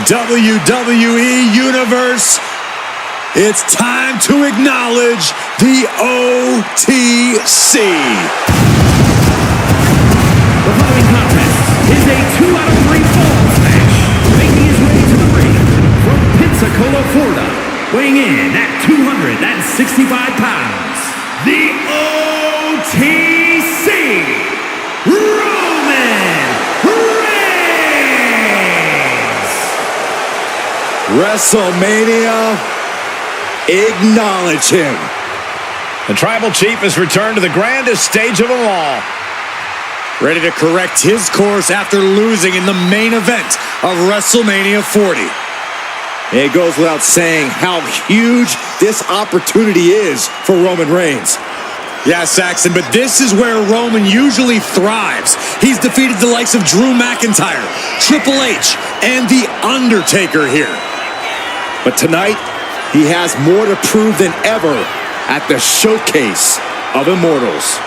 WWE Universe, it's time to acknowledge the OTC. The following contest is a 2-out-of-3 falls match. Making his way to the ring from Pensacola, Florida, weighing in at 265 pounds, the OTC, Roman Reings. WrestleMania, acknowledge him. The Tribal Chief has returned to the grandest stage of them all. Ready to correct his course after losing in the main event of WrestleMania 40. It goes without saying how huge this opportunity is for Roman Reigns. Yeah, Saxon, but this is where Roman usually thrives. He's defeated the likes of Drew McIntyre, Triple H, and The Undertaker here. But tonight, he has more to prove than ever at the Showcase of Immortals.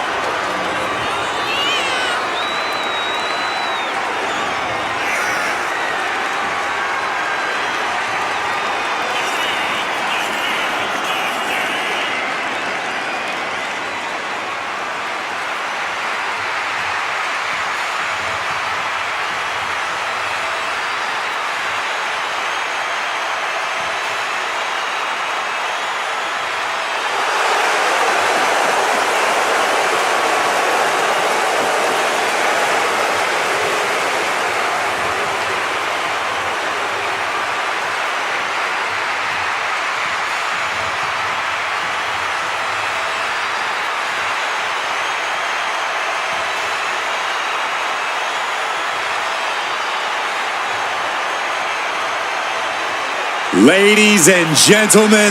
Ladies and gentlemen,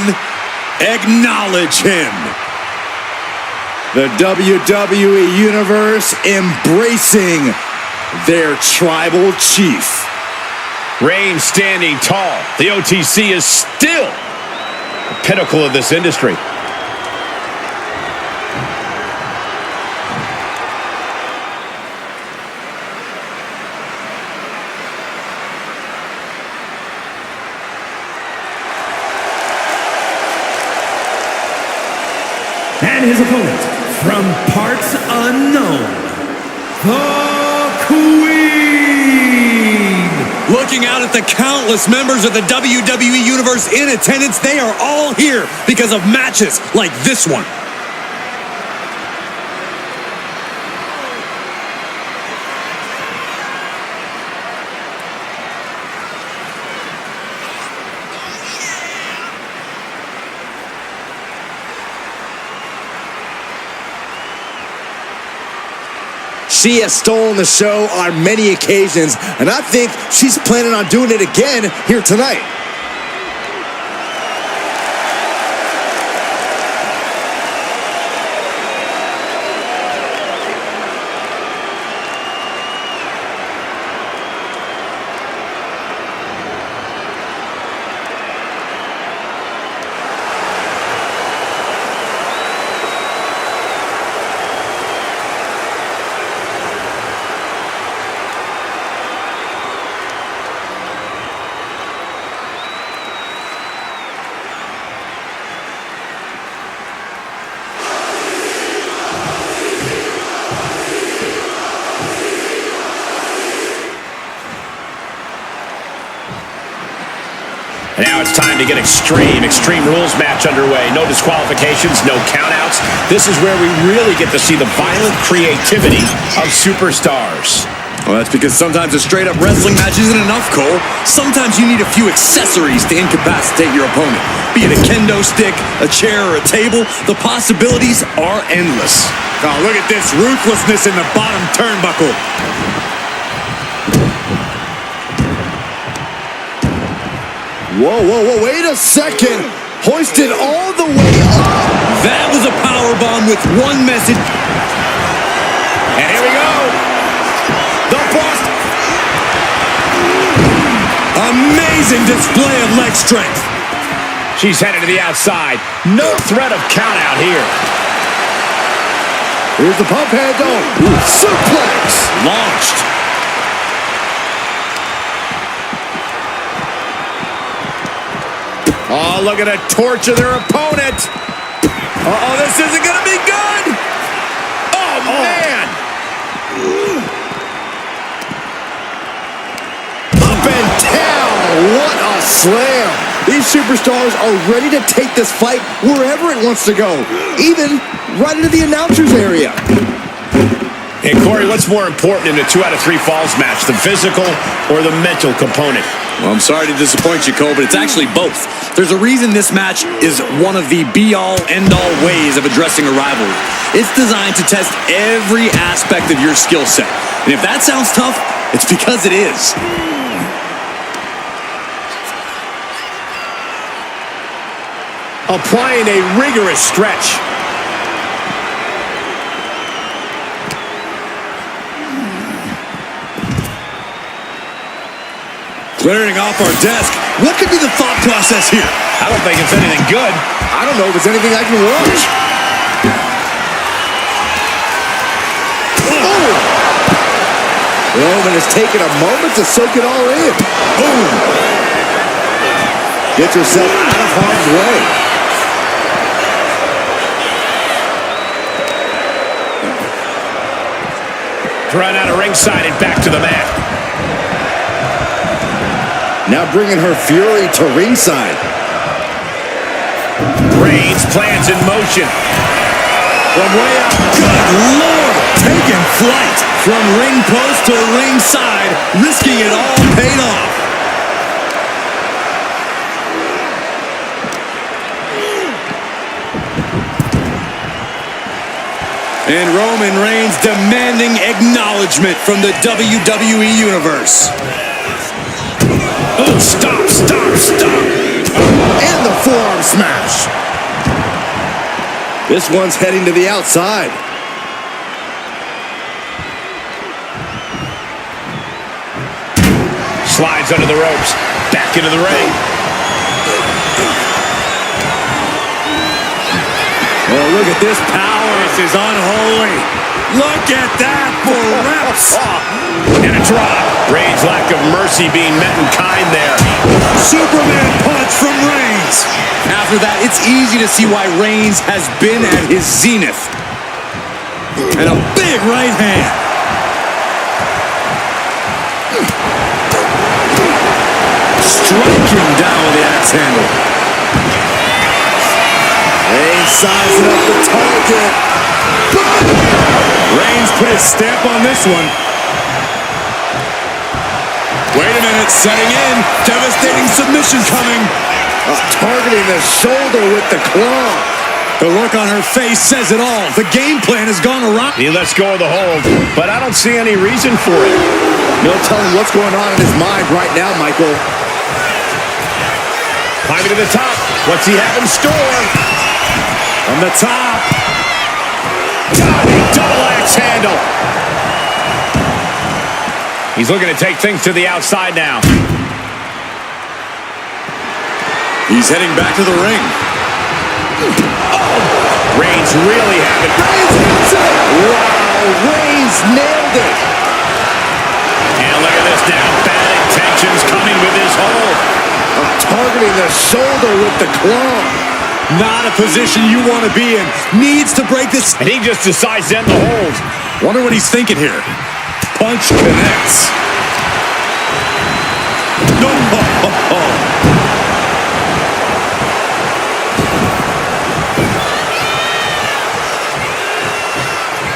acknowledge him. The WWE Universe embracing their Tribal Chief. Reigns standing tall. The OTC is still the pinnacle of this industry. And his opponent, from parts unknown, the Queen. Looking out at the countless members of the WWE Universe in attendance, they are all here because of matches like this one. She has stolen the show on many occasions, and I think she's planning on doing it again here tonight. Now it's time to get Extreme Rules match underway. No disqualifications, no countouts. This is where we really get to see the violent creativity of superstars. Well, that's because sometimes a straight-up wrestling match isn't enough, Cole. Sometimes you need a few accessories to incapacitate your opponent. Be it a kendo stick, a chair, or a table, the possibilities are endless. Oh, look at this ruthlessness in the bottom turnbuckle. Whoa, wait a second. Hoisted all the way up. That was a powerbomb with one message. And here we go. The bust. Amazing display of leg strength. She's headed to the outside. No threat of count out here. Here's the pump handle. Suplex. Launched. Oh, look at a torture their opponent. Uh-oh, this isn't going to be good. Oh, man. Up and down. What a slam. These superstars are ready to take this fight wherever it wants to go, even right into the announcer's area. Hey, Corey, what's more important in a 2 out of 3 falls match, the physical or the mental component? Well, I'm sorry to disappoint you, Cole, but it's actually both. There's a reason this match is one of the be-all, end-all ways of addressing a rivalry. It's designed to test every aspect of your skill set. And if that sounds tough, it's because it is. Applying a rigorous stretch. Clearing off our desk. What could be the thought process here? I don't think it's anything good. I don't know if it's anything I can watch. Oh! Roman has taken a moment to soak it all in. Boom! Get yourself out of harm's way. Run out of ringside and back to the mat. Now bringing her fury to ringside. Reigns plans in motion. From way out. Good Lord! Taking flight. From ring post to ringside. Risking it all paid off. And Roman Reigns demanding acknowledgement from the WWE Universe. Oh, stop, stop, stop. And the forearm smash. This one's heading to the outside. Slides under the ropes. Back into the ring. Oh, look at this power. This is unholy. Look at that for reps. And a drop. Reigns' lack of mercy being met in kind there. Superman punch from Reigns. After that, it's easy to see why Reigns has been at his zenith. And a big right hand. Striking down with the axe handle. Reigns sizing up the target. Reigns put his stamp on this one. Wait a minute, setting in. Devastating submission coming. Targeting the shoulder with the claw. The look on her face says it all. The game plan has gone awry. He lets go of the hold, but I don't see any reason for it. No telling what's going on in his mind right now, Michael. Climbing to the top. What's he have in store? From the top. God, a double axe handle. He's looking to take things to the outside now. He's heading back to the ring. Oh, Reigns really having. Reigns hits it. Wow, Reigns nailed it. And look at this now. Bad intentions coming with his hold. Targeting the shoulder with the claw. Not a position you want to be in. Needs to break this. And he just decides to end the hold. Wonder what he's thinking here. Punch connects. No.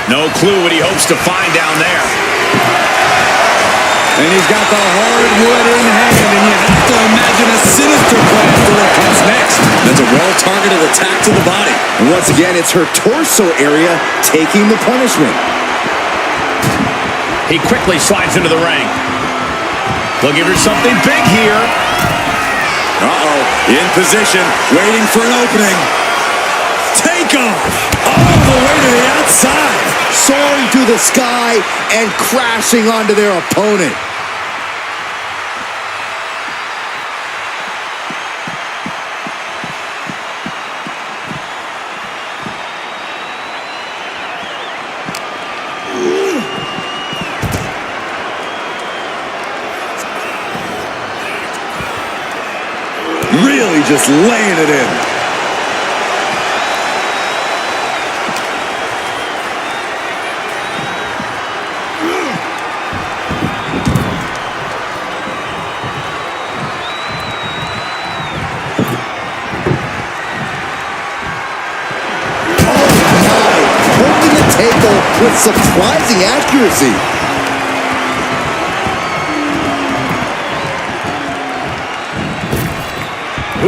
No clue what he hopes to find down there. And he's got the hardwood in hand, and you have to imagine a sinister plan for what comes next. That's a well-targeted attack to the body. And once again, it's her torso area taking the punishment. He quickly slides into the ring. Looking for something big here. Uh-oh, in position, waiting for an opening. Take off, all the way to the outside. Soaring through the sky and crashing onto their opponent. Really just laying it in. With surprising accuracy.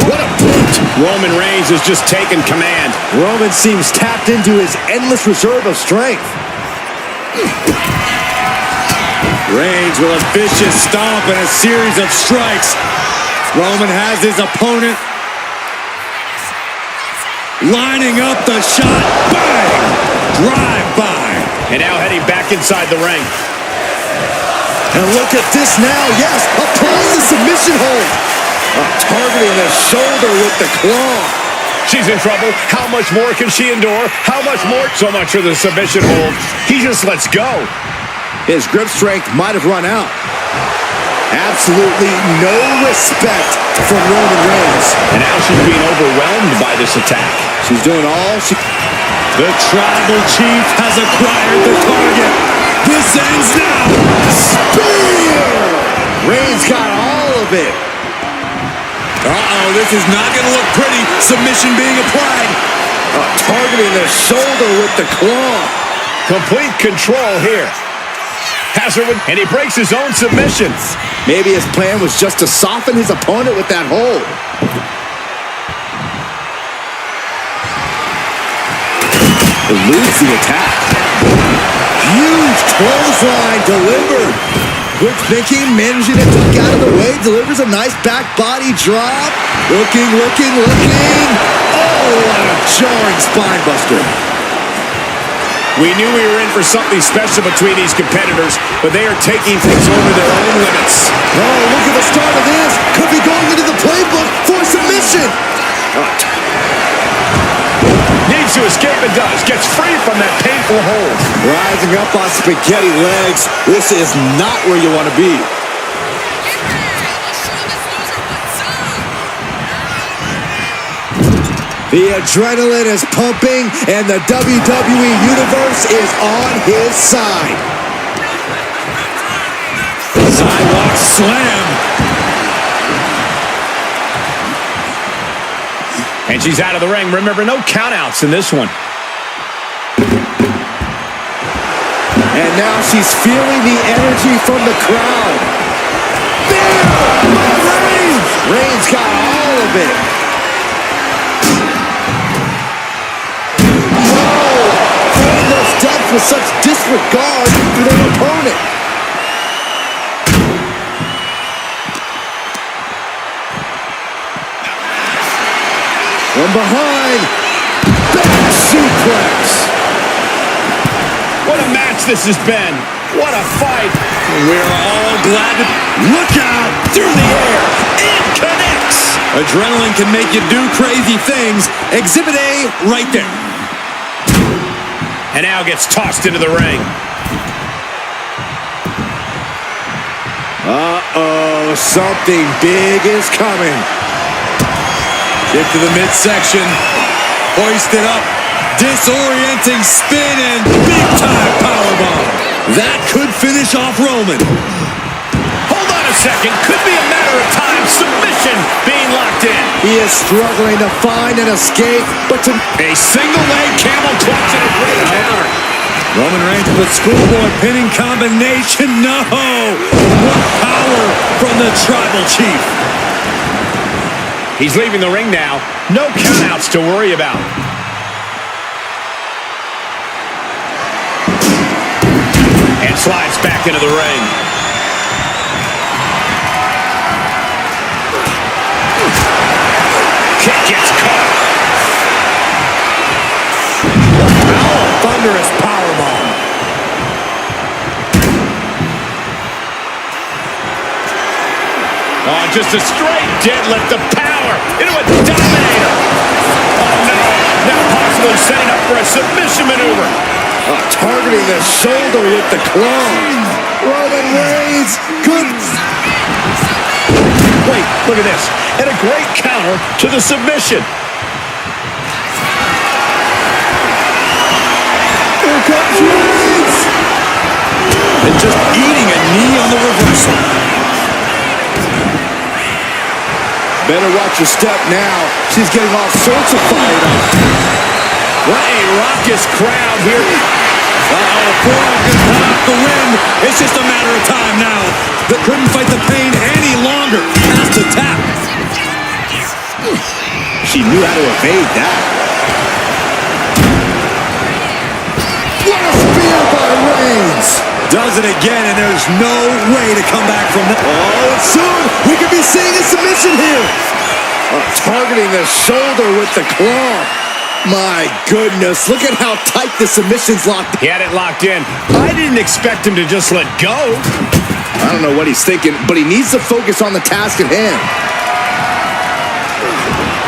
What a boot! Roman Reigns has just taken command. Roman seems tapped into his endless reserve of strength. Reigns with a vicious stomp and a series of strikes. Roman has his opponent lining up the shot. Bang! Drive by. And now heading back inside the ring. And look at this now. Yes, applying the submission hold. Targeting the shoulder with the claw. She's in trouble. How much more can she endure? How much more? So much for the submission hold. He just lets go. His grip strength might have run out. Absolutely no respect from Roman Reigns. And now she's being overwhelmed by this attack. She's doing all she... The Tribal Chief has acquired the target. This ends now. Spear! Reigns got all of it. Uh-oh, this is not going to look pretty. Submission being applied. Targeting the shoulder with the claw. Complete control here. Has her with, and he breaks his own submission. Maybe his plan was just to soften his opponent with that hold. Eludes the attack. Huge clothesline delivered. Quick thinking, managing to duck out of the way, delivers a nice back body drop. Looking. Oh, what a jarring spine buster. We knew we were in for something special between these competitors, but they are taking things over their own limits. Oh, look at the start of this. Could be going into the playbook for submission. Needs to escape and does. Gets free from that painful hold. Rising up on spaghetti legs. This is not where you want to be. The adrenaline is pumping, and the WWE Universe is on his side. Sidewalk slam. And she's out of the ring. Remember, no countouts in this one. And now she's feeling the energy from the crowd. There! Reigns! Reigns got all of it. Depth with such disregard for their opponent. From behind, back suplex. What a match this has been. What a fight. We're all glad to look out through the air. It connects. Adrenaline can make you do crazy things. Exhibit A right there. And now gets tossed into the ring. Uh-oh, something big is coming. Get to the midsection. Hoisted up. Disorienting spin and big-time powerbomb. That could finish off Roman. Hold on a second. Could be a matter of time. Submission being locked in. He is struggling to find an escape, but to... A single leg camel clutch and a great counter. Roman Reigns with schoolboy pinning combination. No! What power from the Tribal Chief. He's leaving the ring now. No countouts to worry about. And slides back into the ring. Kick gets caught. Oh, thunderous powerbomb. Oh, just a straight deadlift of power into a dominator. Oh, no. Now possibly setting up for a submission maneuver. Targeting the shoulder with the claw. Roman Reigns could... Wait, look at this. And a great counter to the submission. Here comes Reings. And just eating a knee on the reversal. Better watch your step now. She's getting all sorts of fired up. What a raucous crowd here. Uh-oh, forearm gets cut off the wind. It's just a matter of time now. They couldn't fight the pain any longer. Has to tap. She knew how to evade that. What a spear by Reings. Does it again, and there's no way to come back from that. Oh, and soon we could be seeing a submission here. Targeting the shoulder with the claw. My goodness, look at how tight the submission's locked. He had it locked in. I didn't expect him to just let go. I don't know what he's thinking, but he needs to focus on the task at hand.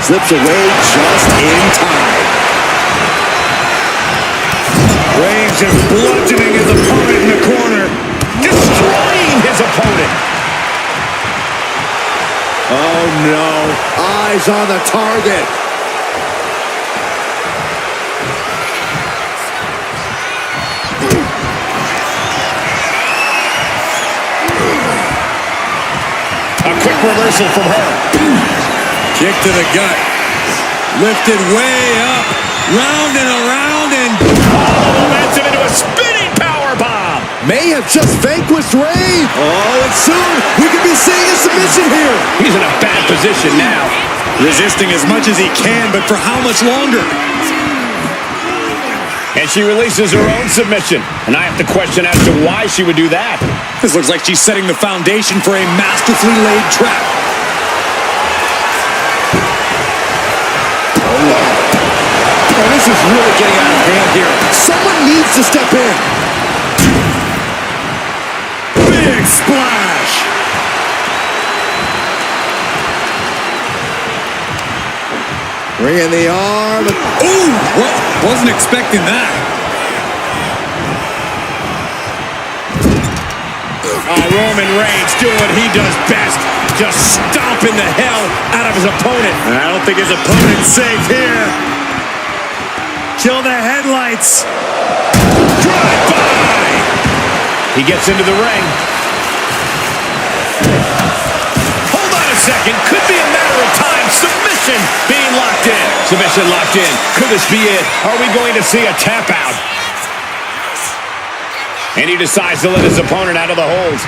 Slips away just in time. Reings is bludgeoning his opponent in the corner. Destroying his opponent. Oh no, eyes on the target. A quick reversal from her. Kick to the gut. Lifted way up. Round and around and... Momentum into a spinning powerbomb. May have just vanquished Reigns. Oh, and soon we could be seeing a submission here. He's in a bad position now. Resisting as much as he can, but for how much longer? And she releases her own submission. And I have to question as to why she would do that. This looks like she's setting the foundation for a masterfully laid trap. Oh, wow. Oh, this is really getting out of hand here. Someone needs to step in. Big splash. Ring in the arm. Ooh, wasn't expecting that. Roman Reigns doing what he does best. Just stomping the hell out of his opponent. I don't think his opponent's safe here. Kill the headlights. Drive by. He gets into the ring. Hold on a second. Could be a matter of time. Submission being locked in. Submission locked in. Could this be it? Are we going to see a tap out? And he decides to let his opponent out of the hold.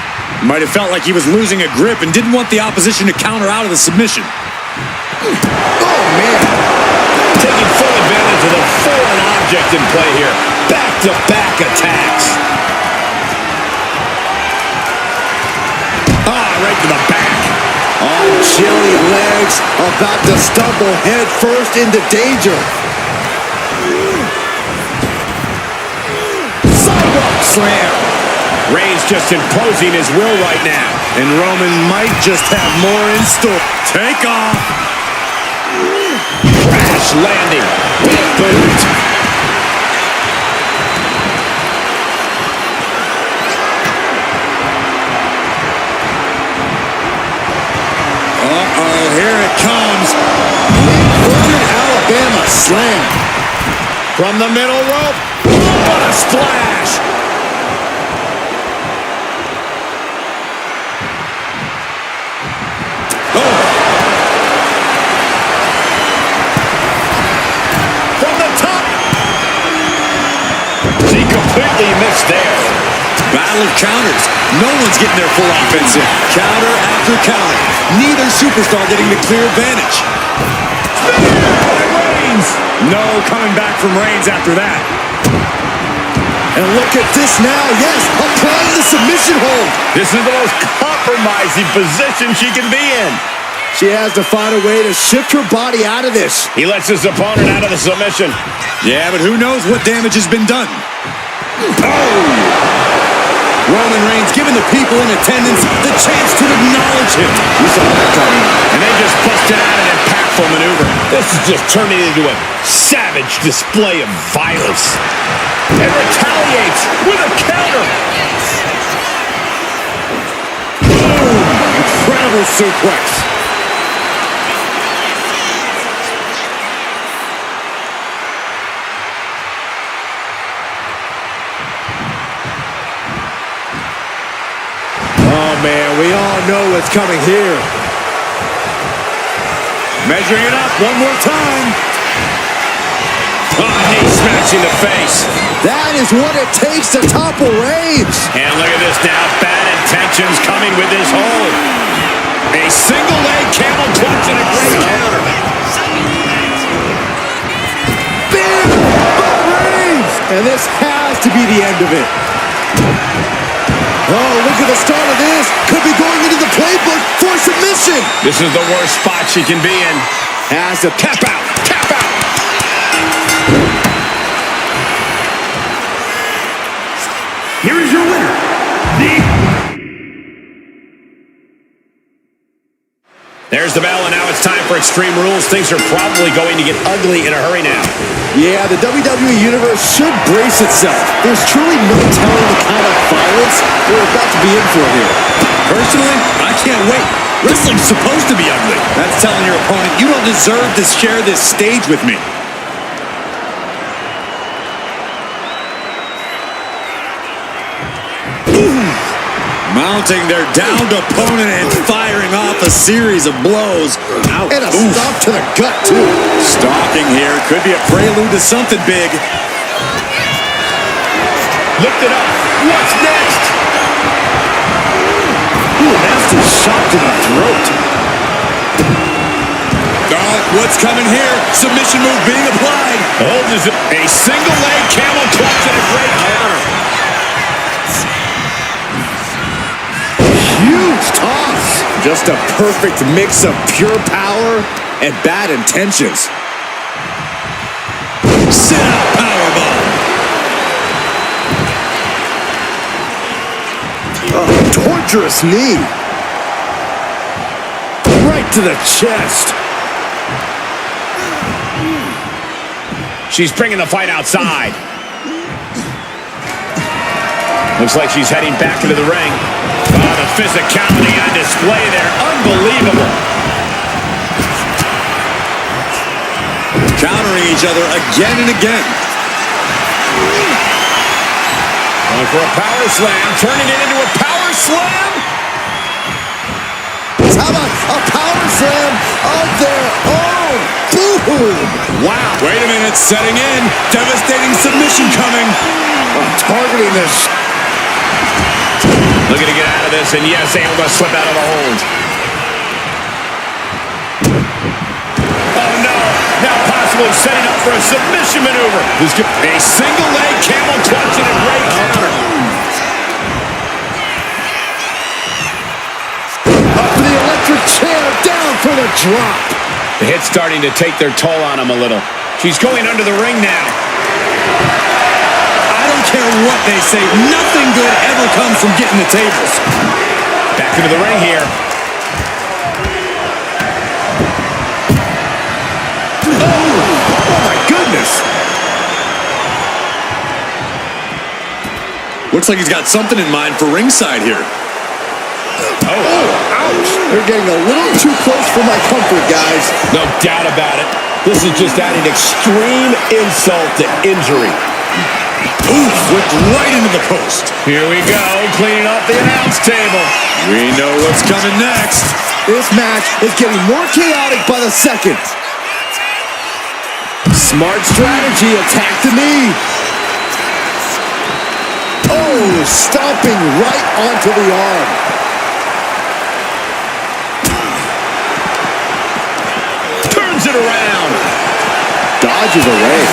Might have felt like he was losing a grip and didn't want the opposition to counter out of the submission. Oh, man. Taking full advantage of the foreign object in play here. Back-to-back attacks. Right to the back. Oh, chilly legs, about to stumble head first into danger. Sidewalk slam. Reigns just imposing his will right now. And Roman might just have more in store. Take off. Crash landing. Big boot. Uh-oh, here it comes. Inverted Alabama slam. From the middle rope. What a splash. Completely missed there. Battle of counters. No one's getting their full offense in. Counter after counter. Neither superstar getting the clear advantage. Reigns. No coming back from Reigns after that. And look at this now. Yes, applying the submission hold. This is the most compromising position she can be in. She has to find a way to shift her body out of this. He lets his opponent out of the submission. Yeah, but who knows what damage has been done. Oh! Roman Reigns giving the people in attendance the chance to acknowledge him. We saw that coming. And they just busted out an impactful maneuver. This is just turning into a savage display of violence. And retaliates with a counter. Boom! Incredible double suplex. Oh, man, we all know what's coming here. Measuring it up one more time. Oh, knee smacks in the face. That is what it takes to topple Reings. And look at this now. Bad intentions coming with this hold. A single leg camel clutch and a great counter. Big by Reings. And this has to be the end of it. Oh, look at the start of this. Could be going into the playbook for submission. This is the worst spot she can be in. Has to tap out. Tap out. Here is your winner, There's the bell, and now it's time for Extreme Rules. Things are probably going to get ugly in a hurry now. Yeah, the WWE Universe should brace itself. There's truly no telling the kind of violence we're about to be in for here. Personally, I can't wait. Wrestling's supposed to be ugly. That's telling your opponent you don't deserve to share this stage with me. Mounting their downed opponent and firing off a series of blows. Ouch. And a stop to the gut, too. Stalking here could be a prelude to something big. Lift it up. What's next? Ooh, nasty shot to the throat. Oh, what's coming here? Submission move being applied. Holds a single leg camel clutch and a great counter. Huge toss. Just a perfect mix of pure power and bad intentions. Sit out powerbomb. Oh, torturous knee. Right to the chest. She's bringing the fight outside. Looks like she's heading back into the ring. Oh, the physicality on display there. Unbelievable. Countering each other again and again. Going for a power slam, turning it into a power slam. How about a power slam of their own? Boom! Wow. Wait a minute, setting in. Devastating submission coming. Targeting this. Looking to get out of this, and yes, able to slip out of the hold. Oh, no. Now possibly setting up for a submission maneuver. A single leg camel clutch and a great counter. Up for the electric chair, down for the drop. The hit's starting to take their toll on him a little. She's going under the ring now. I don't care what they say. Nothing good ever comes from getting the tables. Back into the ring here. Oh my goodness. Looks like he's got something in mind for ringside here. Oh, ouch. They're getting a little too close for my comfort, guys. No doubt about it. This is just adding extreme insult to injury. Oof, flipped right into the post. Here we go, cleaning up the announce table. We know what's coming next. This match is getting more chaotic by the second. Smart strategy, attack the knee. Oh, stomping right onto the arm. Turns it around. Dodges away.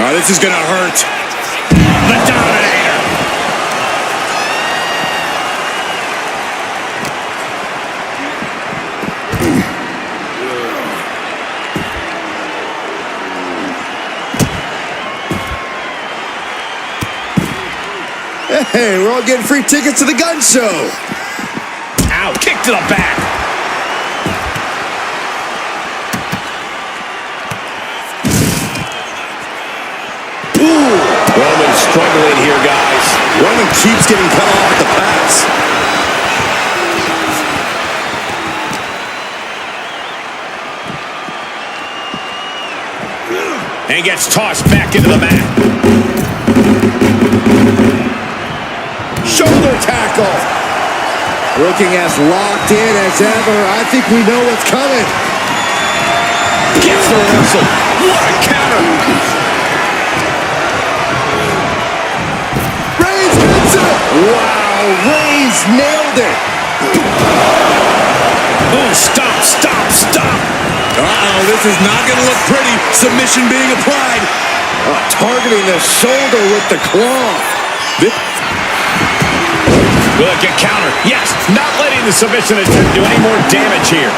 Oh, this is going to hurt. The Dominator. Hey, we're all getting free tickets to the gun show. Ow, kick to the back. struggling here, guys. Roman keeps getting cut off at the pass. And gets tossed back into the mat. Shoulder tackle. Looking as locked in as ever. I think we know what's coming. Gets the reversal. What a counter. Reigns hits it. Wow, Reigns nailed it. Oh, stop, stop, stop. Uh-oh, this is not going to look pretty. Submission being applied. Targeting the shoulder with the claw. Look at counter. Yes, not letting the submission attempt do any more damage here.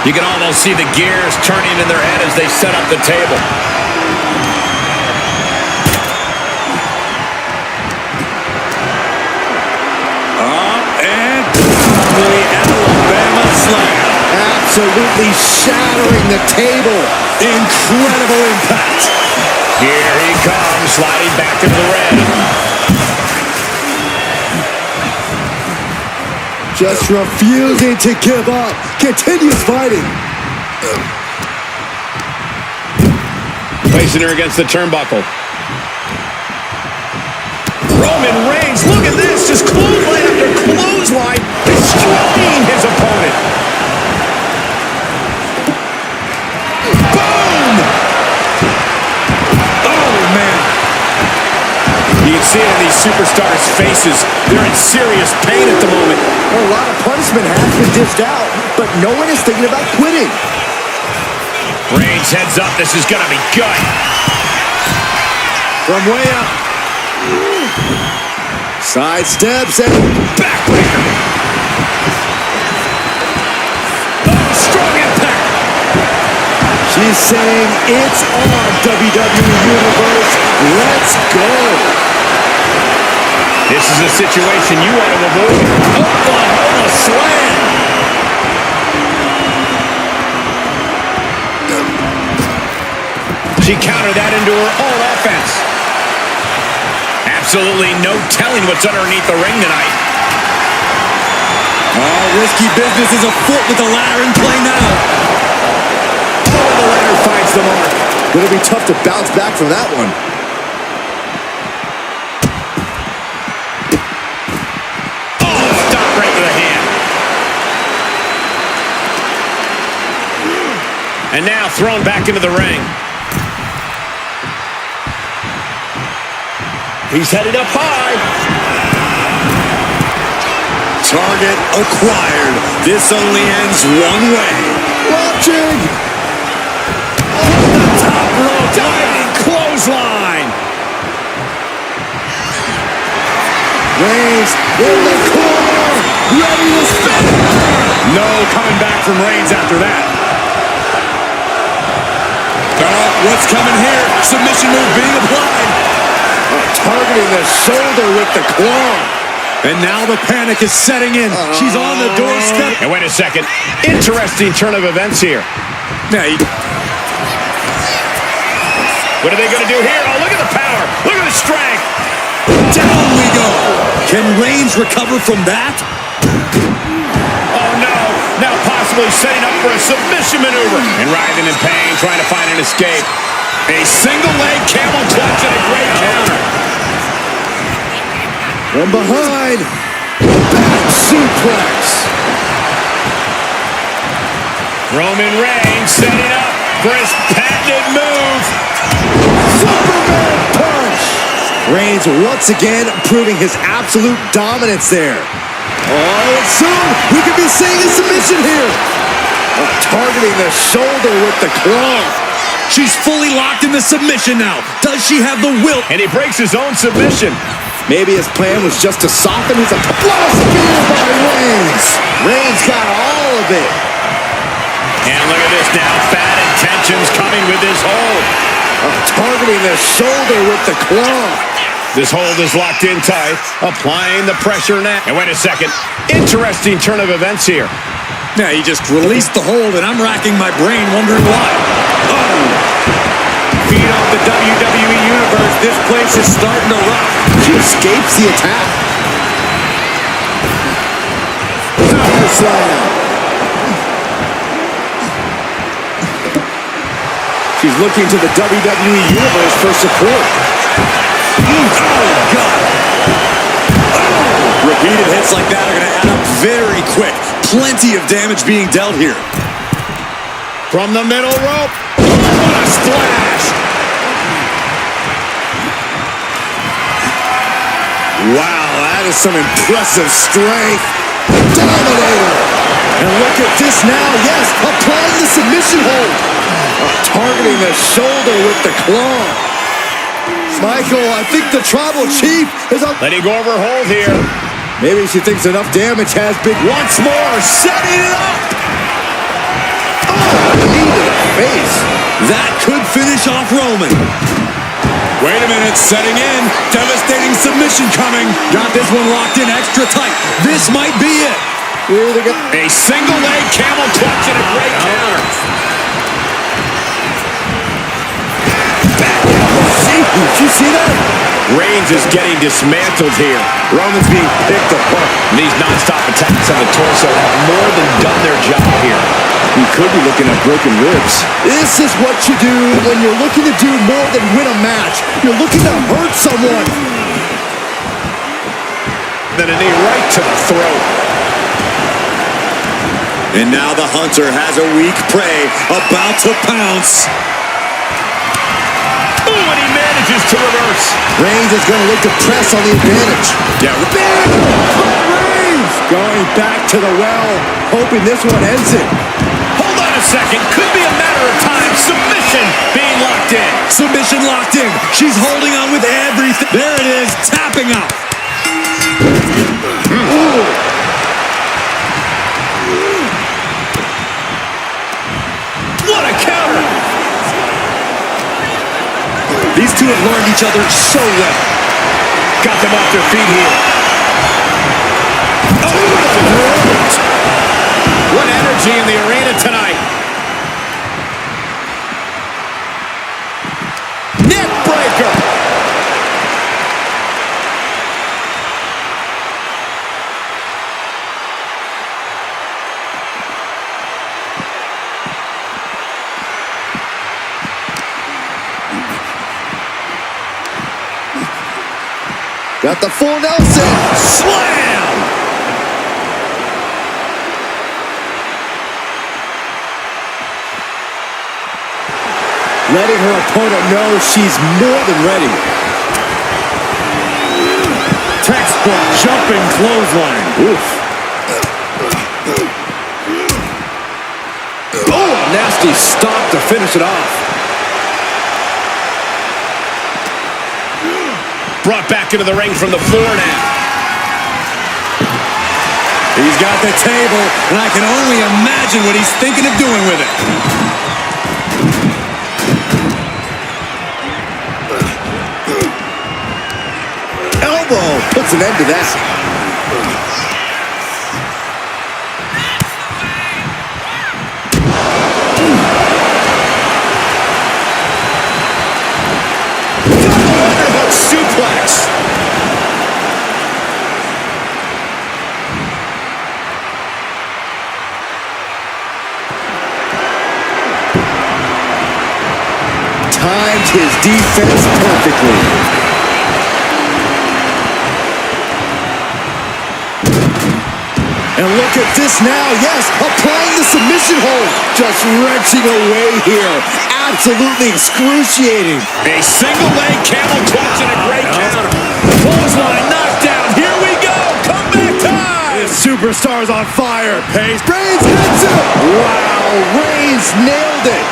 You can almost see the gears turning in their head as they set up the table. Alabama slam. Absolutely shattering the table. Incredible impact. Here he comes, sliding back into the ring. Just refusing to give up. Continues fighting. Placing her against the turnbuckle. Roman Reigns, look at this. Just clothesline after clothesline, destroying his opponent. Boom! Oh, man. You can see it in these superstars' faces. They're in serious pain at the moment. A lot of punishment has been dished out, but no one is thinking about quitting. Reigns heads up. This is going to be good. From way up. Side steps and backbreaker. Oh, strong impact. She's saying it's on, WWE Universe. Let's go. This is a situation you want to avoid. Oklahoma slam. She countered that into her own offense. Absolutely no telling what's underneath the ring tonight. Oh, risky business is afoot with the ladder in play now. Oh, the ladder finds the mark. It'll be tough to bounce back from that one. Oh, stop right with a hand. And now thrown back into the ring. He's headed up high. Target acquired. This only ends one way. Watching. Off the top rope, diving clothesline. Reigns in the corner. Ready to spin. No coming back from Reigns after that. Oh, what's coming here? Submission move being applied. Targeting the shoulder with the claw. And now the panic is setting in. She's on the doorstep. And wait a second. Interesting turn of events here. Now what are they going to do here? Oh, look at the power. Look at the strength. down we go. Can Reigns recover from that? Oh, no. Now possibly setting up for a submission maneuver. And writhing in pain, trying to find an escape. A single leg camel clutch and a great counter. From behind. Back suplex. Roman Reigns setting up for his patented move. Superman punch. Reigns once again proving his absolute dominance there. Oh, and soon we could be seeing a submission here. Targeting the shoulder with the claw. She's fully locked in the submission now. Does she have the will? And he breaks his own submission. Maybe his plan was just to soften his opponent. What a spear by Reigns. Reigns got all of it. And look at this now. Fat intentions coming with this hold. Targeting the shoulder with the claw. This hold is locked in tight. Applying the pressure now. And wait a second. Interesting turn of events here. Yeah, he just released the hold, and I'm racking my brain wondering why. Oh! Feed off the WWE Universe. This place is starting to rock. She escapes the attack. Power slam. She's looking to the WWE Universe for support. Oh, God. Oh. Repeated hits like that are going to add up very quick. Plenty of damage being dealt here. From the middle rope. What a splash. Wow, that is some impressive strength. Dominator. And look at this now. Yes, applying the submission hold. Targeting the shoulder with the claw. Michael, I think the Tribal Chief is up. Letting go of her hold here. Maybe she thinks enough damage has been. Once more, setting it up. Oh, knee to the face. That could finish off Roman. Wait a minute, setting in. Devastating submission coming. Got this one locked in extra tight. This might be it. A single leg camel clutch and a great counter. Did you see that? Reigns is getting dismantled here. Roman's being picked apart. These non-stop attacks on the torso have more than done their job here. He could be looking at broken ribs. This is what you do when you're looking to do more than win a match. You're looking to hurt someone. Then a knee right to the throat. And now the hunter has a weak prey about to pounce. Ooh, and he manages to reverse. Reigns is going to look to press on the advantage. Yeah, Reigns going back to the well, hoping this one ends it. Hold on a second. Could be a matter of time. Submission being locked in. submission locked in. She's holding on with everything. There it is, tapping out. What a counter! These two have learned each other so well. Got them off their feet here. What energy in the arena tonight. Neck breaker. Got the full Nelson. Slam! Letting her opponent know she's more than ready. Textbook jumping clothesline. Oof. Oh, a nasty stop to finish it off. Brought back into the ring from the floor now. He's got the table, and I can only imagine what he's thinking of doing with it. Elbow puts an end to that. Suplex. Timed his defense perfectly. And look at this now. Yes, applying the submission hold. Just wrenching away here. Absolutely excruciating. A single leg camel clutch and a great counter. Clothesline knockdown. Here we go. Comeback time. This superstar's on fire. Pace. Reigns hits it. Wow, Reigns nailed it.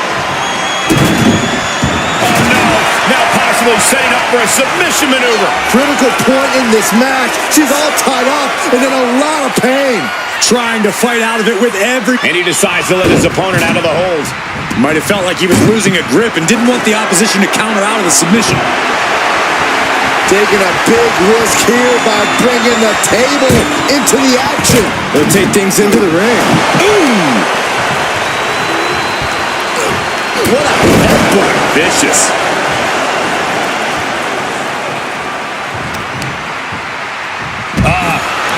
Oh no. Now possibly setting up for a submission maneuver. Critical point in this match. She's all tied up and in a lot of pain. Trying to fight out of it with every... And he decides to let his opponent out of the hold. Might have felt like he was losing a grip and didn't want the opposition to counter out of the submission. Taking a big risk here by bringing the table into the action. They'll take things into the ring. Ooh! What a headbutt. Vicious.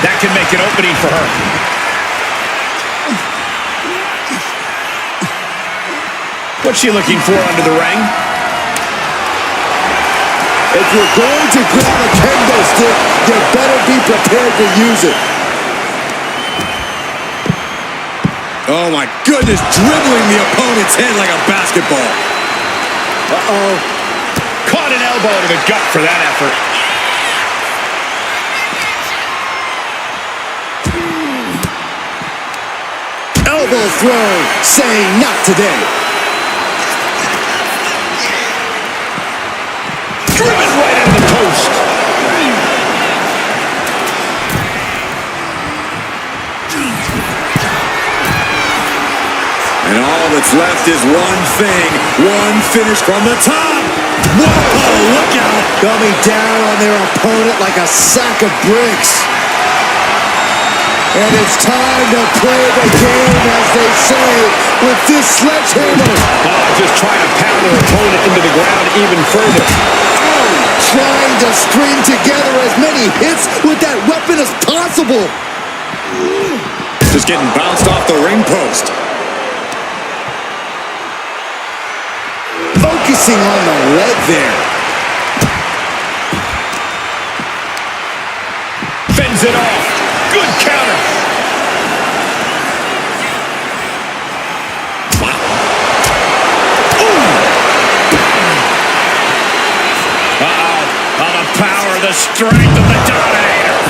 That can make an opening for her. What's she looking for under the ring? If you're going to grab a kendo stick, you better be prepared to use it. Oh my goodness, dribbling the opponent's head like a basketball. Uh-oh. Caught an elbow to the gut for that effort. Elbow throw, saying not today. Driven right into the post. And all that's left is one thing, one finish from the top. Whoa, look out. Coming down on their opponent like a sack of bricks. And it's time to play the game, as they say, with this sledgehammer. Just trying to pound their opponent into the ground even further. Trying to string together as many hits with that weapon as possible. Just getting bounced off the ring post. Focusing on the leg there. Fends it off. Good counter. Wow. The power, the strength of the Dominator.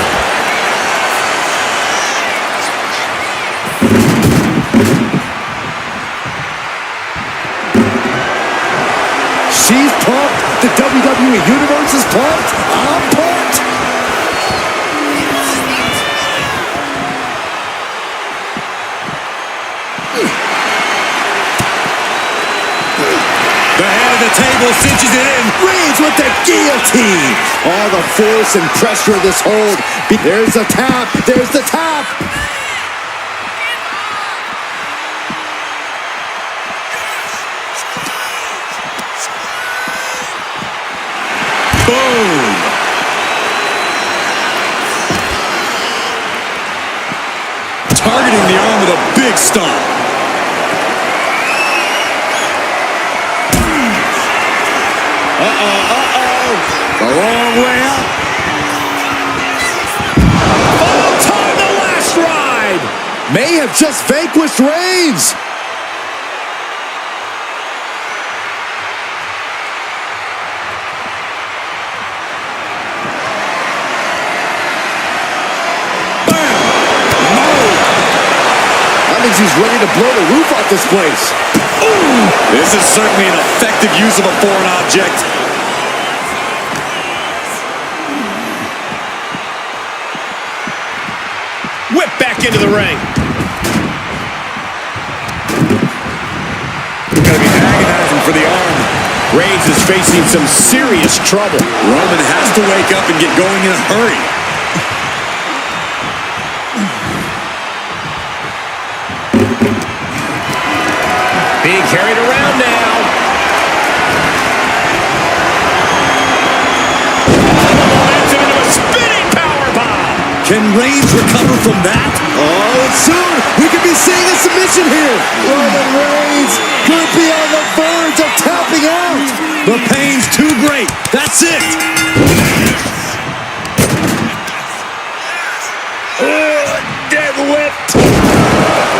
She's pumped. The WWE Universe is pumped. I'm pumped. The head of the table cinches it in. Reings with the guillotine. All the force and pressure of this hold. There's the tap. There's the tap. Boom. Targeting the arm with a big stomp. The wrong way up. Oh, time the last ride. May have just vanquished Reigns. That means he's ready to blow the roof off this place. Ooh, this is certainly an effective use of a foreign object. Whip back into the ring. Gotta be agonizing for the arm. Reigns is facing some serious trouble. Roman has to wake up and get going in a hurry. Being carried around now. Momentum into a spinning powerbomb. Can Reigns recover from that? Oh, and soon we could be seeing a submission here. Roman Reigns could be on the verge of tapping out. The pain's too great. That's it. Dead whip.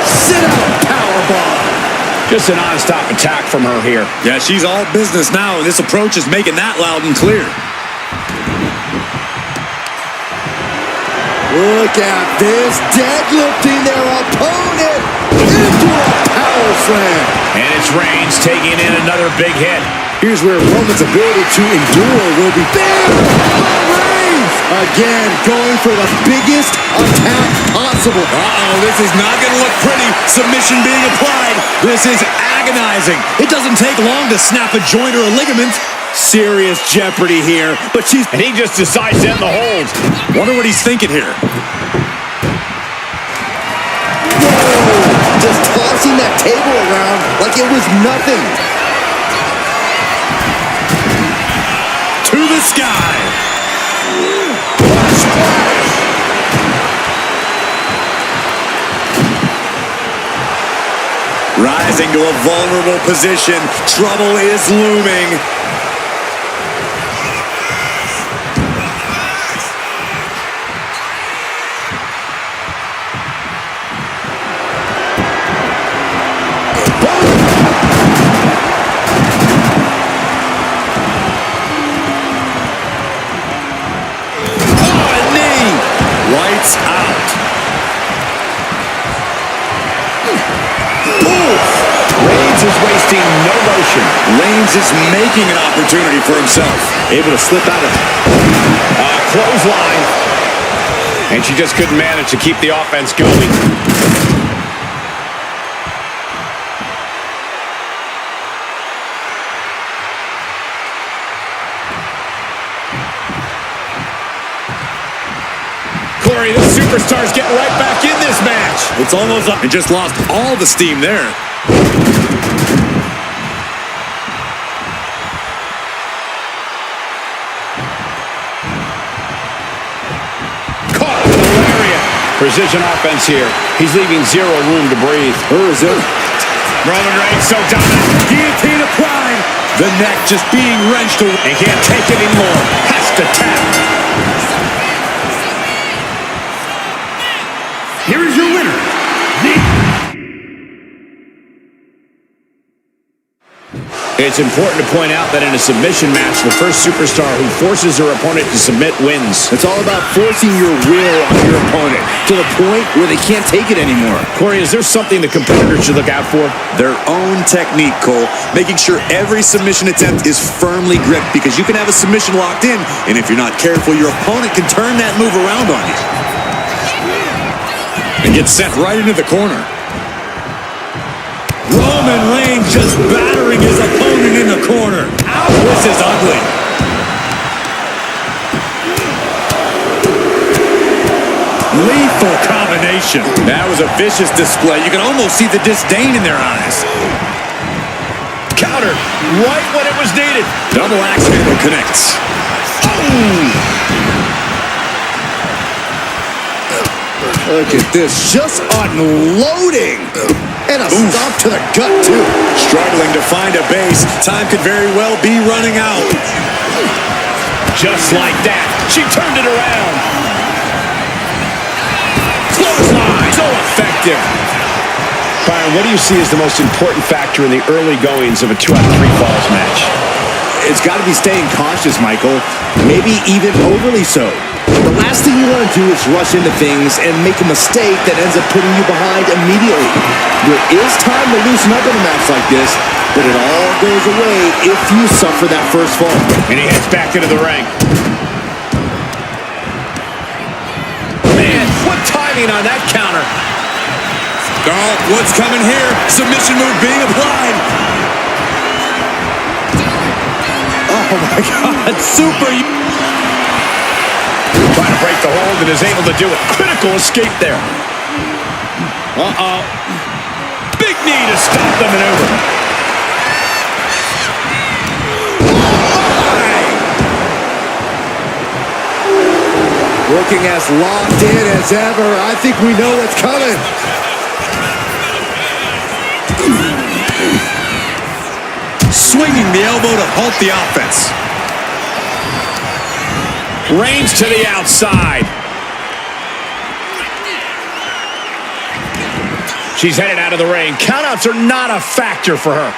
Sit out powerbomb. Just a non-stop attack from her here. Yeah, she's all business now, and this approach is making that loud and clear. Look at this, deadlifting their opponent into a power slam. And it's Reigns taking in another big hit. Here's where Roman's ability to endure will be there. Reigns again going for the biggest attack possible. This is not going to look pretty. Submission being applied. This is agonizing. It doesn't take long to snap a joint or a ligament. Serious jeopardy here, but And he just decides to end the hold. Wonder what he's thinking here. Whoa! Just tossing that table around like it was nothing. To the sky. Splash! Rising to a vulnerable position. Trouble is looming. Lights out. Reings is wasting no motion. Reings is making an opportunity for himself. Able to slip out of it. Clothesline. And she just couldn't manage to keep the offense going. Corey, the superstar's getting right back in this match. It's almost up and just lost all the steam there. Caught with a lariat. Precision offense here. He's leaving zero room to breathe. Roman Reigns so dominant. Guillotine applied. The neck just being wrenched away. And can't take it anymore. Has to tap. Here is your winner, It's important to point out that in a submission match, the first superstar who forces her opponent to submit wins. It's all about forcing your will on your opponent to the point where they can't take it anymore. Corey, is there something the competitor should look out for? Their own technique, Cole. Making sure every submission attempt is firmly gripped, because you can have a submission locked in, and if you're not careful, your opponent can turn that move around on you. And gets sent right into the corner. Roman Reigns just battering his opponent in the corner. Ow, this is ugly. Lethal combination. That was a vicious display. You can almost see the disdain in their eyes. Counter right when it was needed. Double axe handle connects. Look at this, just unloading. And a stop to the gut, too. Struggling to find a base. Time could very well be running out. Just like that, she turned it around. Clothesline, so effective. Byron, what do you see as the most important factor in the early goings of a 2 out of 3 falls match? It's got to be staying cautious, Michael. Maybe even overly so. The last thing you want to do is rush into things and make a mistake that ends up putting you behind immediately. There is time to loosen up in a match like this, but it all goes away if you suffer that first fall. And he heads back into the ring. Man, what timing on that counter. Oh, what's coming here? Submission move being applied. Oh my God, super. Trying to break the hold and is able to do it. Critical escape there. Big knee to stop the maneuver. Looking as locked in as ever. I think we know what's coming. Swinging the elbow to halt the offense. Reigns to the outside. She's headed out of the ring. Countouts are not a factor for her.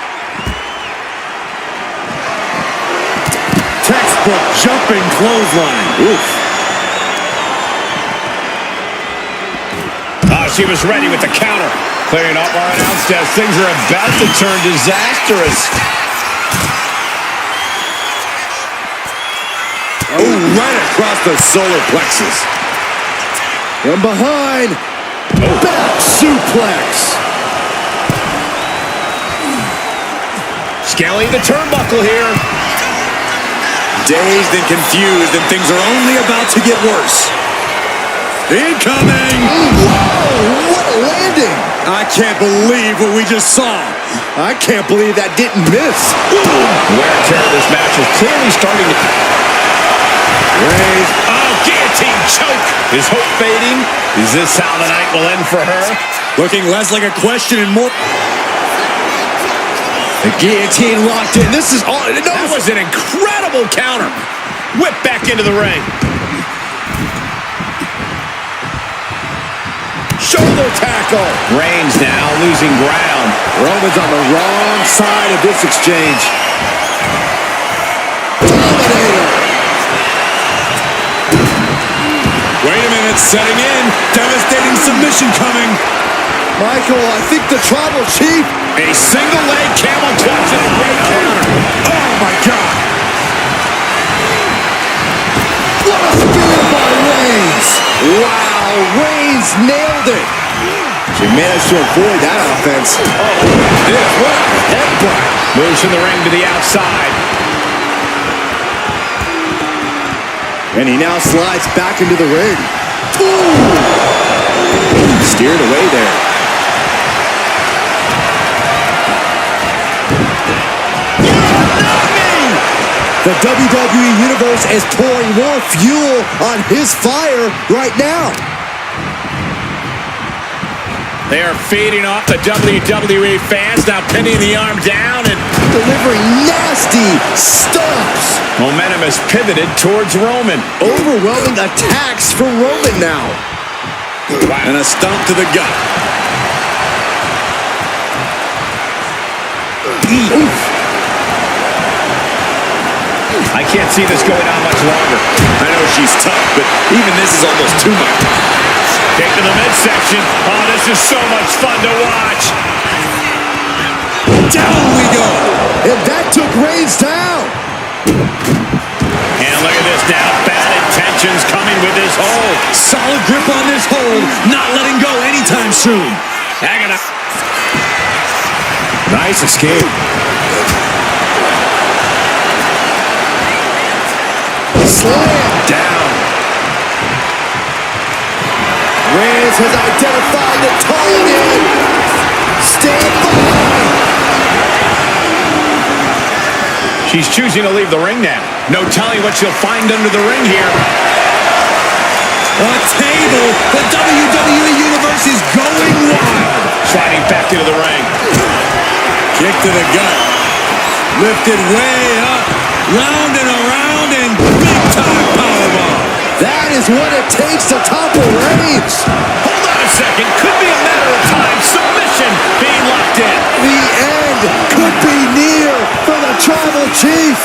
Textbook jumping clothesline. Oof. She was ready with the counter. Clearing up our announce desk. Things are about to turn disastrous. Oh, right across the solar plexus. From behind. Back suplex. Scaling the turnbuckle here. dazed and confused, and things are only about to get worse. Incoming! Whoa, what a landing! I can't believe what we just saw. I can't believe that didn't miss. Wear and tear of this match is clearly starting to... Reings. Oh, guillotine choke! Is hope fading? Is this how the night will end for her? Looking less like a question and more... The guillotine locked in. This is all... No. That was an incredible counter. Whip back into the ring. Shoulder tackle. Reigns now losing ground. Roman's on the wrong side of this exchange. Dominator. Wait a minute, setting in. Devastating submission coming. Michael, I think the tribal chief... A single leg camel clutch and a great counter. Oh, my God. What a spear by Reigns. Wow, Reigns nailed it. She managed to avoid that offense. Oh, this, what a headbutt. Moves from the ring to the outside. And he now slides back into the ring. Ooh. Steered away there. The WWE Universe is pouring more fuel on his fire right now. They are feeding off the WWE fans, now pinning the arm down and Delivering nasty stumps. momentum has pivoted towards Roman. Overwhelming attacks from Roman now. And a stomp to the gut. Oof. I can't see this going on much longer. I know she's tough, but even this is almost too much. Taking the midsection. Oh, this is so much fun to watch. Down we go. And that took Reigns down. And look at this now. Bad intentions coming with this hold. Solid grip on this hold. Not letting go anytime soon. Hanging up. Nice escape. Slam down. Reigns has identified the target. Stand by. She's choosing to leave the ring now. No telling what she'll find under the ring here. A table. The WWE Universe is going wild. Sliding back into the ring. Kick to the gut. Lifted way up. Round and around and big time powerbomb. That is what it takes to topple Reigns. Hold on a second. Could be a matter of time. Submission being locked in. The end could be near for the tribal chief.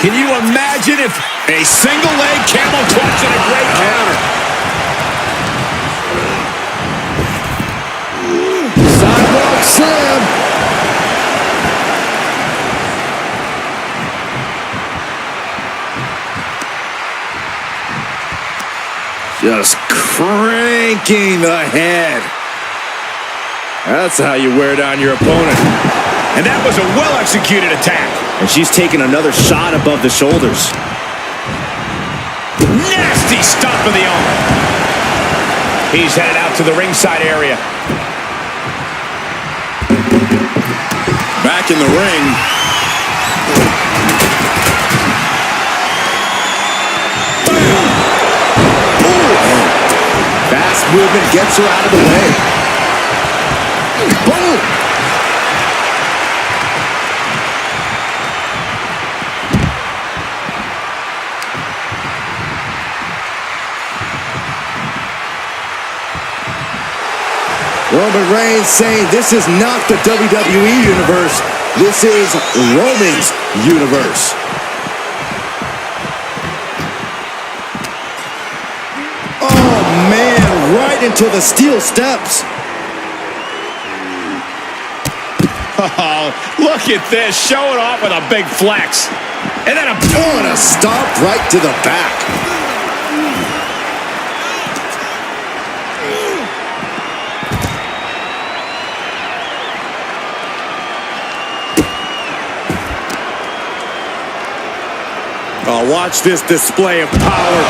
Can you imagine if a single leg camel clutch and a great counter? Sidewalk slam. Just cranking the head. That's how you wear down your opponent. And that was a well-executed attack. And she's taking another shot above the shoulders. Nasty stomp of the arm. He's headed out to the ringside area. Back in the ring. Fast movement gets her out of the way. Boom! Roman Reigns saying this is not the WWE Universe. This is Roman's universe. Oh, man, right into the steel steps. Oh, look at this. Showing off with a big flex. And then a stomp right to the back. Oh, watch this display of power.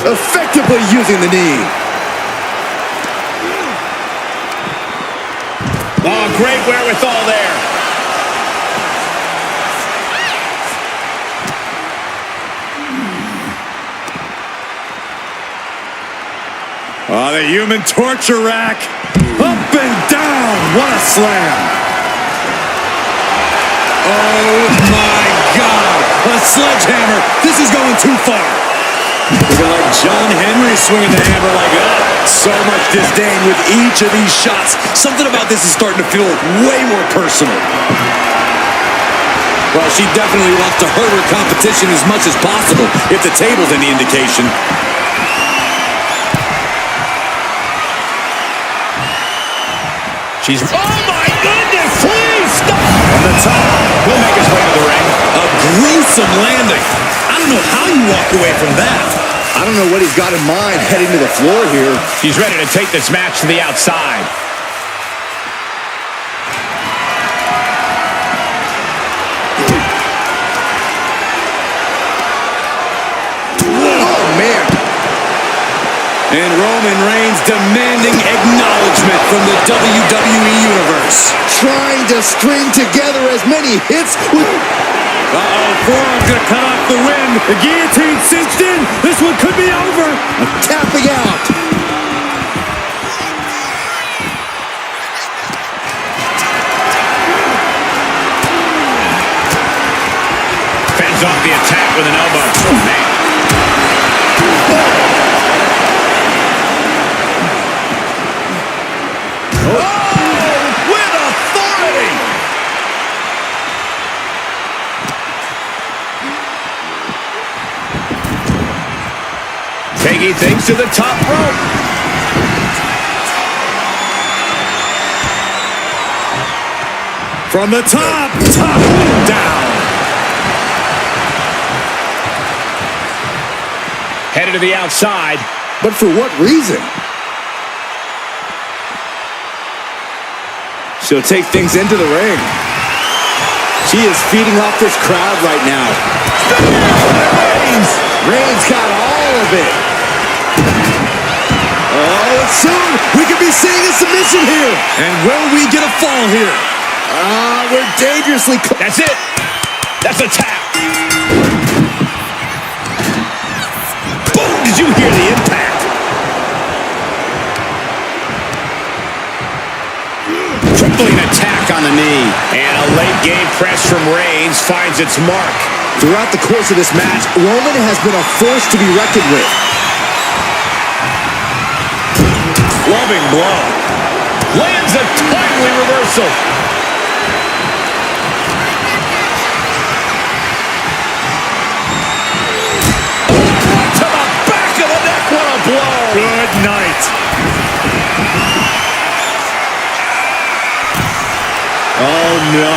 Effectively using the knee. Oh, great wherewithal there. Oh, the human torture rack. Up and down. What a slam. Oh, my God. A sledgehammer. This is going too far. Looking like John Henry swinging the hammer like that. So much disdain with each of these shots. Something about this is starting to feel way more personal. Well, she definitely wants to hurt her competition as much as possible, if the table's any indication. She's... Oh, my goodness! Please stop! From the top, he'll make his way to the ring. A gruesome landing. I don't know how you walk away from that. I don't know what he's got in mind heading to the floor here. He's ready to take this match to the outside. Oh, man. And Roman Reigns demanding acknowledgement from the WWE Universe. Trying to string together as many hits with... Uh-oh, forearm's gonna cut off the wind. The guillotine cinched in. This one could be over. Tapping out. Fends off the attack with an elbow. Oh, man. Taking things to the top rope. From the top down. Headed to the outside. But for what reason? She'll take things into the ring. She is feeding off this crowd right now. Reigns got all of it. Oh, soon we could be seeing a submission here. And will we get a fall here? We're dangerously close. That's it. That's a tap. Boom! Did you hear the impact? Crippling attack on the knee. And a late game press from Reigns finds its mark. Throughout the course of this match, Roman has been a force to be reckoned with. Loving blow. Lands a timely reversal. To the back of the neck. What a blow. Good night. Oh, no.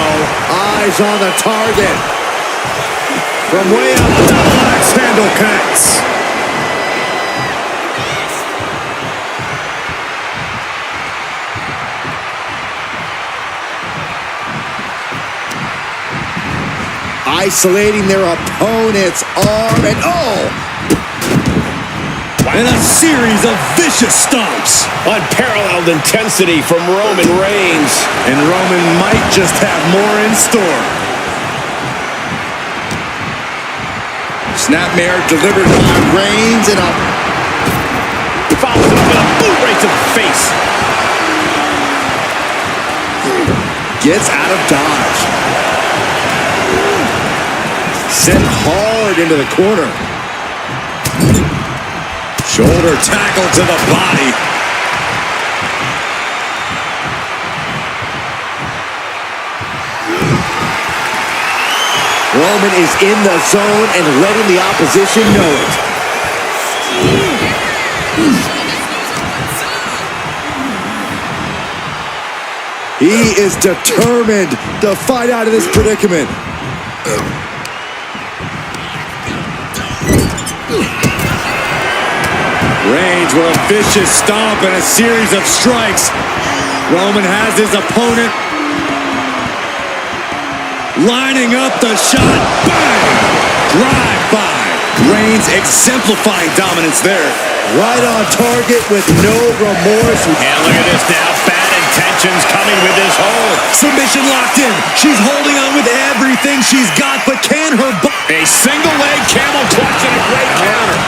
Eyes on the target. From way up top, axe handle connects. Isolating their opponent's arm and And a series of vicious stomps. Unparalleled intensity from Roman Reigns. And Roman might just have more in store. Snapmare delivered by Reigns and a... Follows it up with a boot right to the face. Gets out of dodge. Sent hard into the corner. Shoulder tackle to the body. Roman is in the zone and letting the opposition know it. He is determined to fight out of this predicament. Reigns with a vicious stomp and a series of strikes. Roman has his opponent lining up the shot. Bang! Drive-by. Reigns exemplifying dominance there. Right on target with no remorse. And look at this now. Bad intentions coming with this hold. Submission locked in. She's holding on with everything she's got, but can her... A single leg camel clutch and a great counter.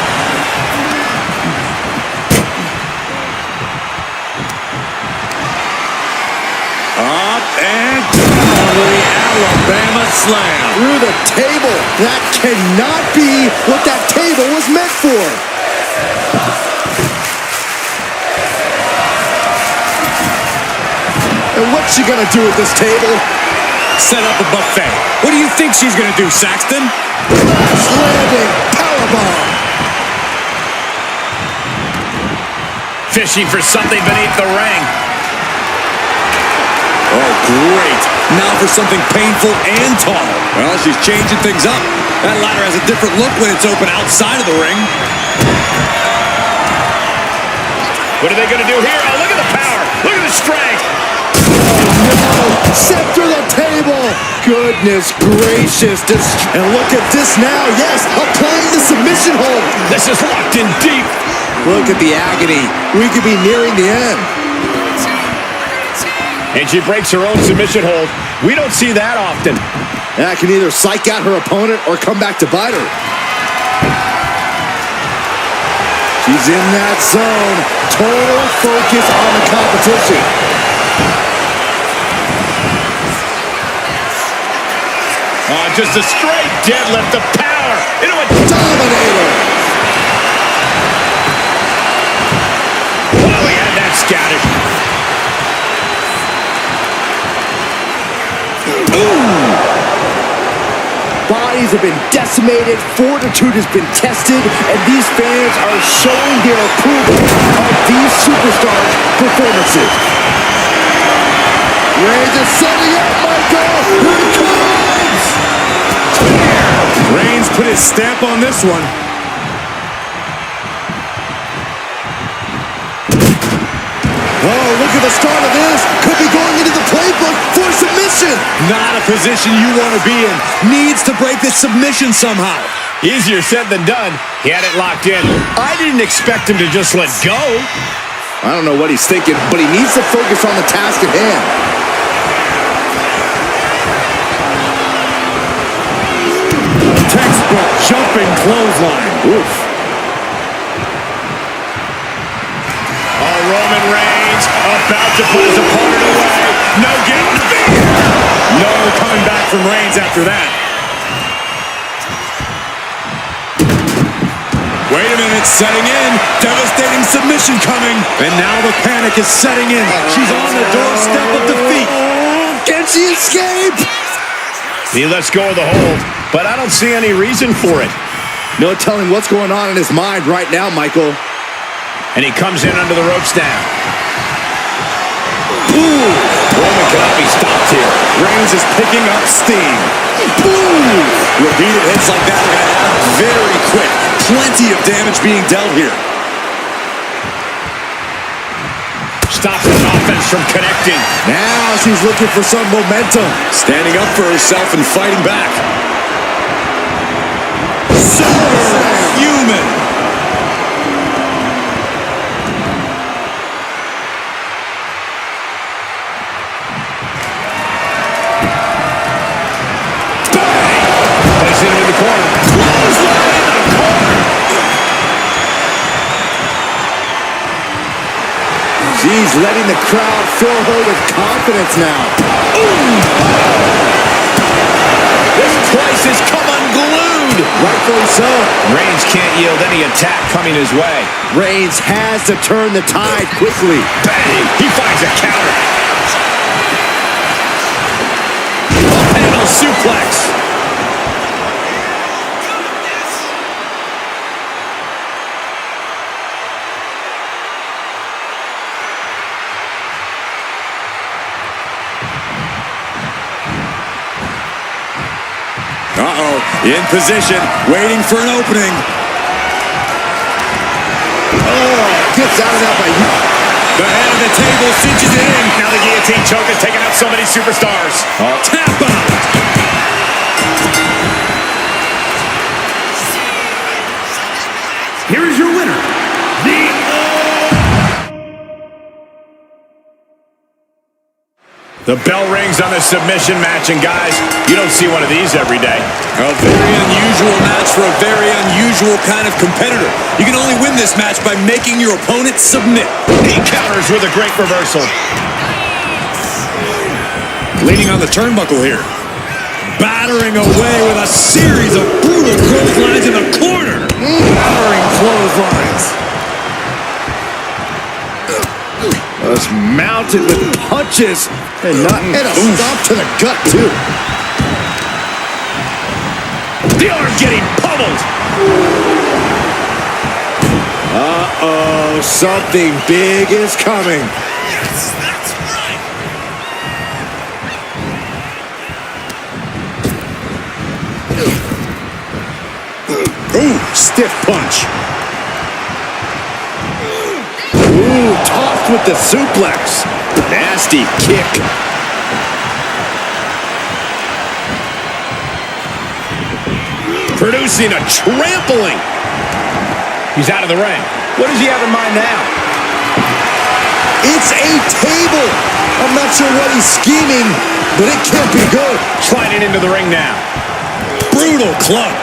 Up and down with the Alabama slam. Through the table. That cannot be what that table was meant for. And what's she gonna do with this table? Set up a buffet. What do you think she's gonna do, Saxton? Crash landing. Powerbomb. Fishing for something beneath the ring. Oh, great. Now for something painful and tall. Well, she's changing things up. That ladder has a different look when it's open outside of the ring. What are they going to do here? Oh, look at the power. Look at the strength. No. Set through the table. Goodness gracious. And look at this now. Yes, applying the submission hold. This is locked in deep. Look at the agony. We could be nearing the end. And she breaks her own submission hold. We don't see that often. That can either psych out her opponent or come back to bite her. She's in that zone. Total focus on the competition. Oh, just a straight deadlift of power into a Dominator. Oh, he had that scattered. Bodies have been decimated, fortitude has been tested, and these fans are showing their approval of these superstars' performances. Reigns is setting up, Michael! Here it comes! Reigns put his stamp on this one. Oh, look at the start of this. Could be going into the playbook for submission. Not a position you want to be in. Needs to break this submission somehow. Easier said than done. He had it locked in. I didn't expect him to just let go. I don't know what he's thinking, but he needs to focus on the task at hand. Textbook jumping clothesline. Oof. Oh, Roman Reigns about to put his opponent away. No getting fear. No coming back from Reigns after that. Wait a minute, setting in. Devastating submission coming. And now the panic is setting in. She's on the doorstep of defeat. Can she escape? He lets go of the hold, but I don't see any reason for it. No telling what's going on in his mind right now, Michael. And he comes in under the ropes now. Ooh. Roman cannot be stopped here. Reigns is picking up steam. Boom. Repeated hits like that are going to add up very quick. Plenty of damage being dealt here. Stops his offense from connecting. Now she's looking for some momentum. Standing up for herself and fighting back. So human. Placing him in the corner. Clothesline in the corner. She's letting the crowd fill her with confidence now. This place has come unglued. Rightfully so. Reigns can't yield any attack coming his way. Reigns has to turn the tide quickly. Bang! He finds a counter. Panel suplex. Uh-oh, in position, waiting for an opening. Oh, gets out of that by you. The head of the table cinches it in. Now the guillotine choke has taken out so many superstars. Tap out. The bell rings on the submission match, and guys, you don't see one of these every day. A very unusual match for a very unusual kind of competitor. You can only win this match by making your opponent submit. He counters with a great reversal. Leaning on the turnbuckle here. Battering away with a series of brutal clotheslines in the corner. Battering clotheslines. Just mounted with punches and a stomp to the gut, too. The arm getting pummeled. Uh-oh, something big is coming. Yes, that's right. Ooh, stiff punch. Ooh, tossed with the suplex. Nasty kick. Producing a trampling. He's out of the ring. What does he have in mind now? It's a table. I'm not sure what he's scheming, but it can't be good. Sliding into the ring now. Brutal club.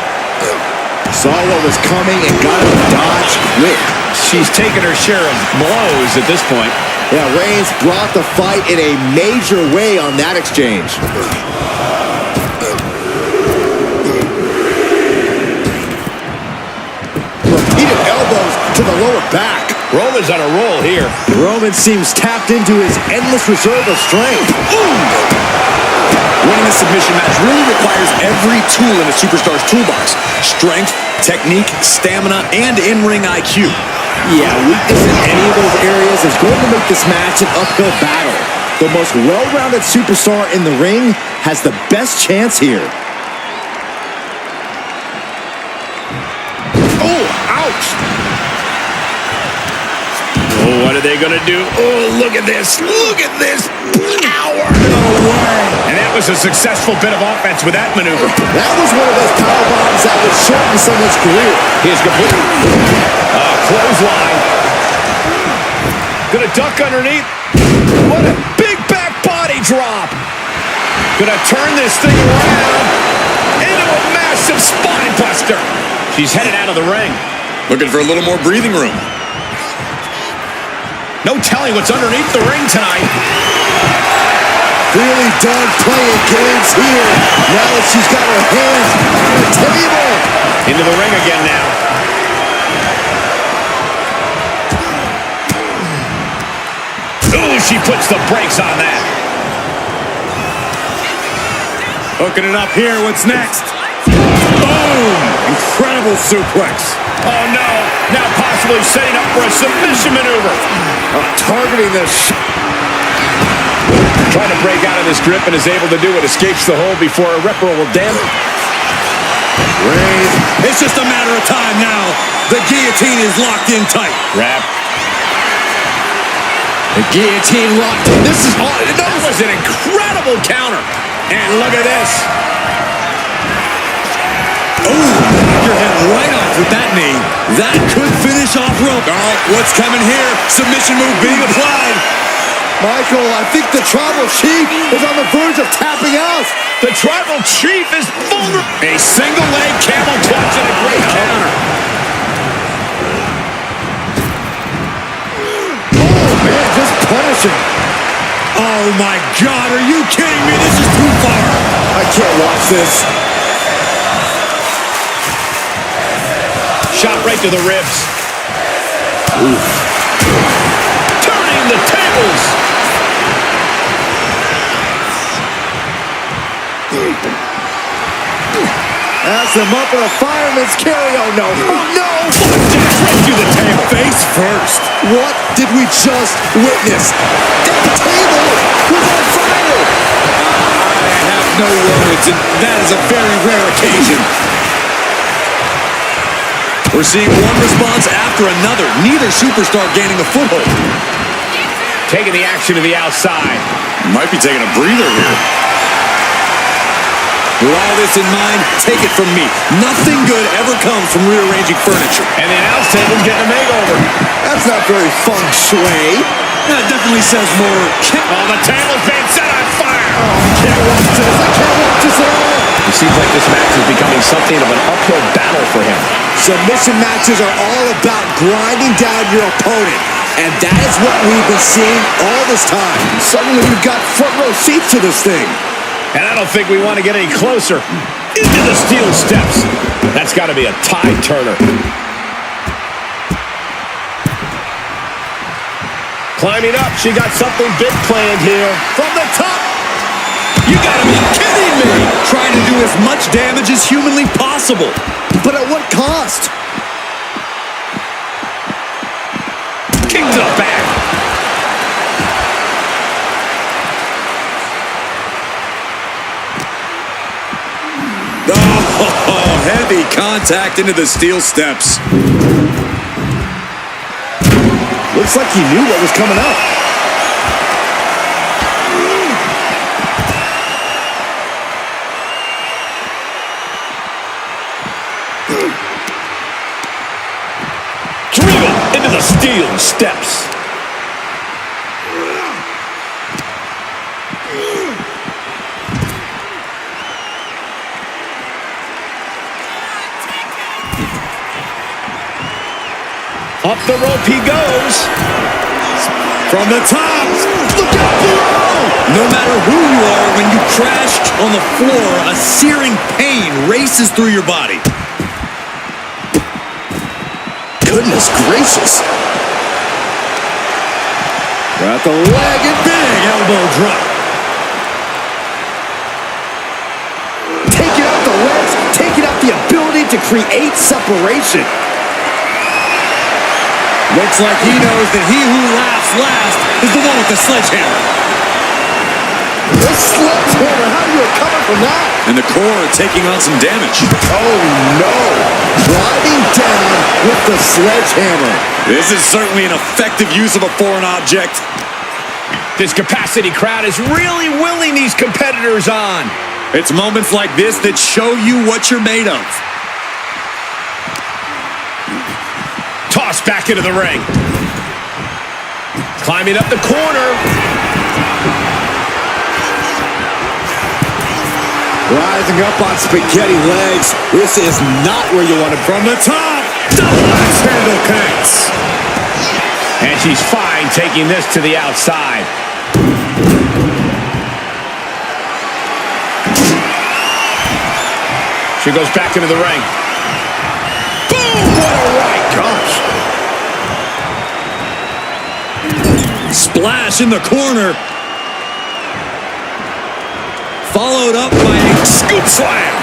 Saw what was coming and got him to dodge quick. She's taken her share of blows at this point. Yeah, Reigns brought the fight in a major way on that exchange. Repeated elbows to the lower back. Roman's on a roll here. Roman seems tapped into his endless reserve of strength. Winning a submission match really requires every tool in a superstar's toolbox. Strength, technique, stamina, and in-ring IQ. Yeah, weakness in any of those areas is going to make this match an uphill battle. The most well-rounded superstar in the ring has the best chance here. Oh, ouch! Oh, what are they going to do? Oh, look at this. Look at this power. No way. And that was a successful bit of offense with that maneuver. That was one of those power bombs that would shorten someone's career. He is complete. Clothesline. Gonna duck underneath. What a big back body drop. Gonna turn this thing around into a massive spine buster. She's headed out of the ring. Looking for a little more breathing room. No telling what's underneath the ring tonight. Really done playing games here. Now that she's got her hands on the table. Into the ring again now. Ooh, she puts the brakes on that. Hooking it up here. What's next? Boom! Incredible suplex. Oh, no. Now possibly setting up for a submission maneuver. Targeting this. Trying to break out of this grip and is able to do it. Escapes the hold before irreparable damage. Reigns. It's just a matter of time now. The guillotine is locked in tight. Wrap. The guillotine locked in. This is all. That was an incredible counter. And look at this. Ooh, your head right off with that knee. That could finish off Roman. Oh, what's coming here? Submission move being applied. Michael, I think the Tribal Chief is on the verge of tapping out. The Tribal Chief is vulnerable. A single leg camel clutch and a great counter. Oh, man, just punishing. Oh, my God. Are you kidding me? This is too far. I can't watch this. Shot right to the ribs. Oof. Turning the tables. That's him up in a fireman's carry. Oh, no. Oh, no. Dash right through the table. Face first. What did we just witness? That table was on fire. I have no words, and that is a very rare occasion. We're seeing one response after another. Neither superstar gaining a foothold. Taking the action to the outside. Might be taking a breather here. With all this in mind, take it from me. Nothing good ever comes from rearranging furniture. And the announce table's getting a makeover. That's not very feng shui. That definitely says more. Oh, the table's been set on fire. Can't watch this. I can't watch this at all. It seems like this match is becoming something of an uphill battle for him. Submission matches are all about grinding down your opponent. And that is what we've been seeing all this time. Suddenly we've got front row seats to this thing. And I don't think we want to get any closer. Into the steel steps. That's got to be a tide-turner. Climbing up, she got something big planned here. From the top. You gotta be kidding me. Trying to do as much damage as humanly possible. But at what cost? Kick to the back. Oh, heavy contact into the steel steps. Looks like he knew what was coming up. Driven into the steel steps. Up the rope he goes. From the top. Look out below! No matter who you are, when you crash on the floor, a searing pain races through your body. Goodness gracious. Got the leg and big elbow drop. Taking out the legs, taking out the ability to create separation. Looks like he knows that he who laughs last is the one with the sledgehammer. The sledgehammer, how do you recover from that? And the core taking on some damage. Oh no! Driving down with the sledgehammer. This is certainly an effective use of a foreign object. This capacity crowd is really willing these competitors on. It's moments like this that show you what you're made of. Tossed back into the ring. Climbing up the corner. Rising up on spaghetti legs. This is not where you want to be. From the top, double axe handle connects. And she's fine taking this to the outside. She goes back into the ring. Boom! What a right. Gosh. Splash in the corner. Followed up by a scoop slam.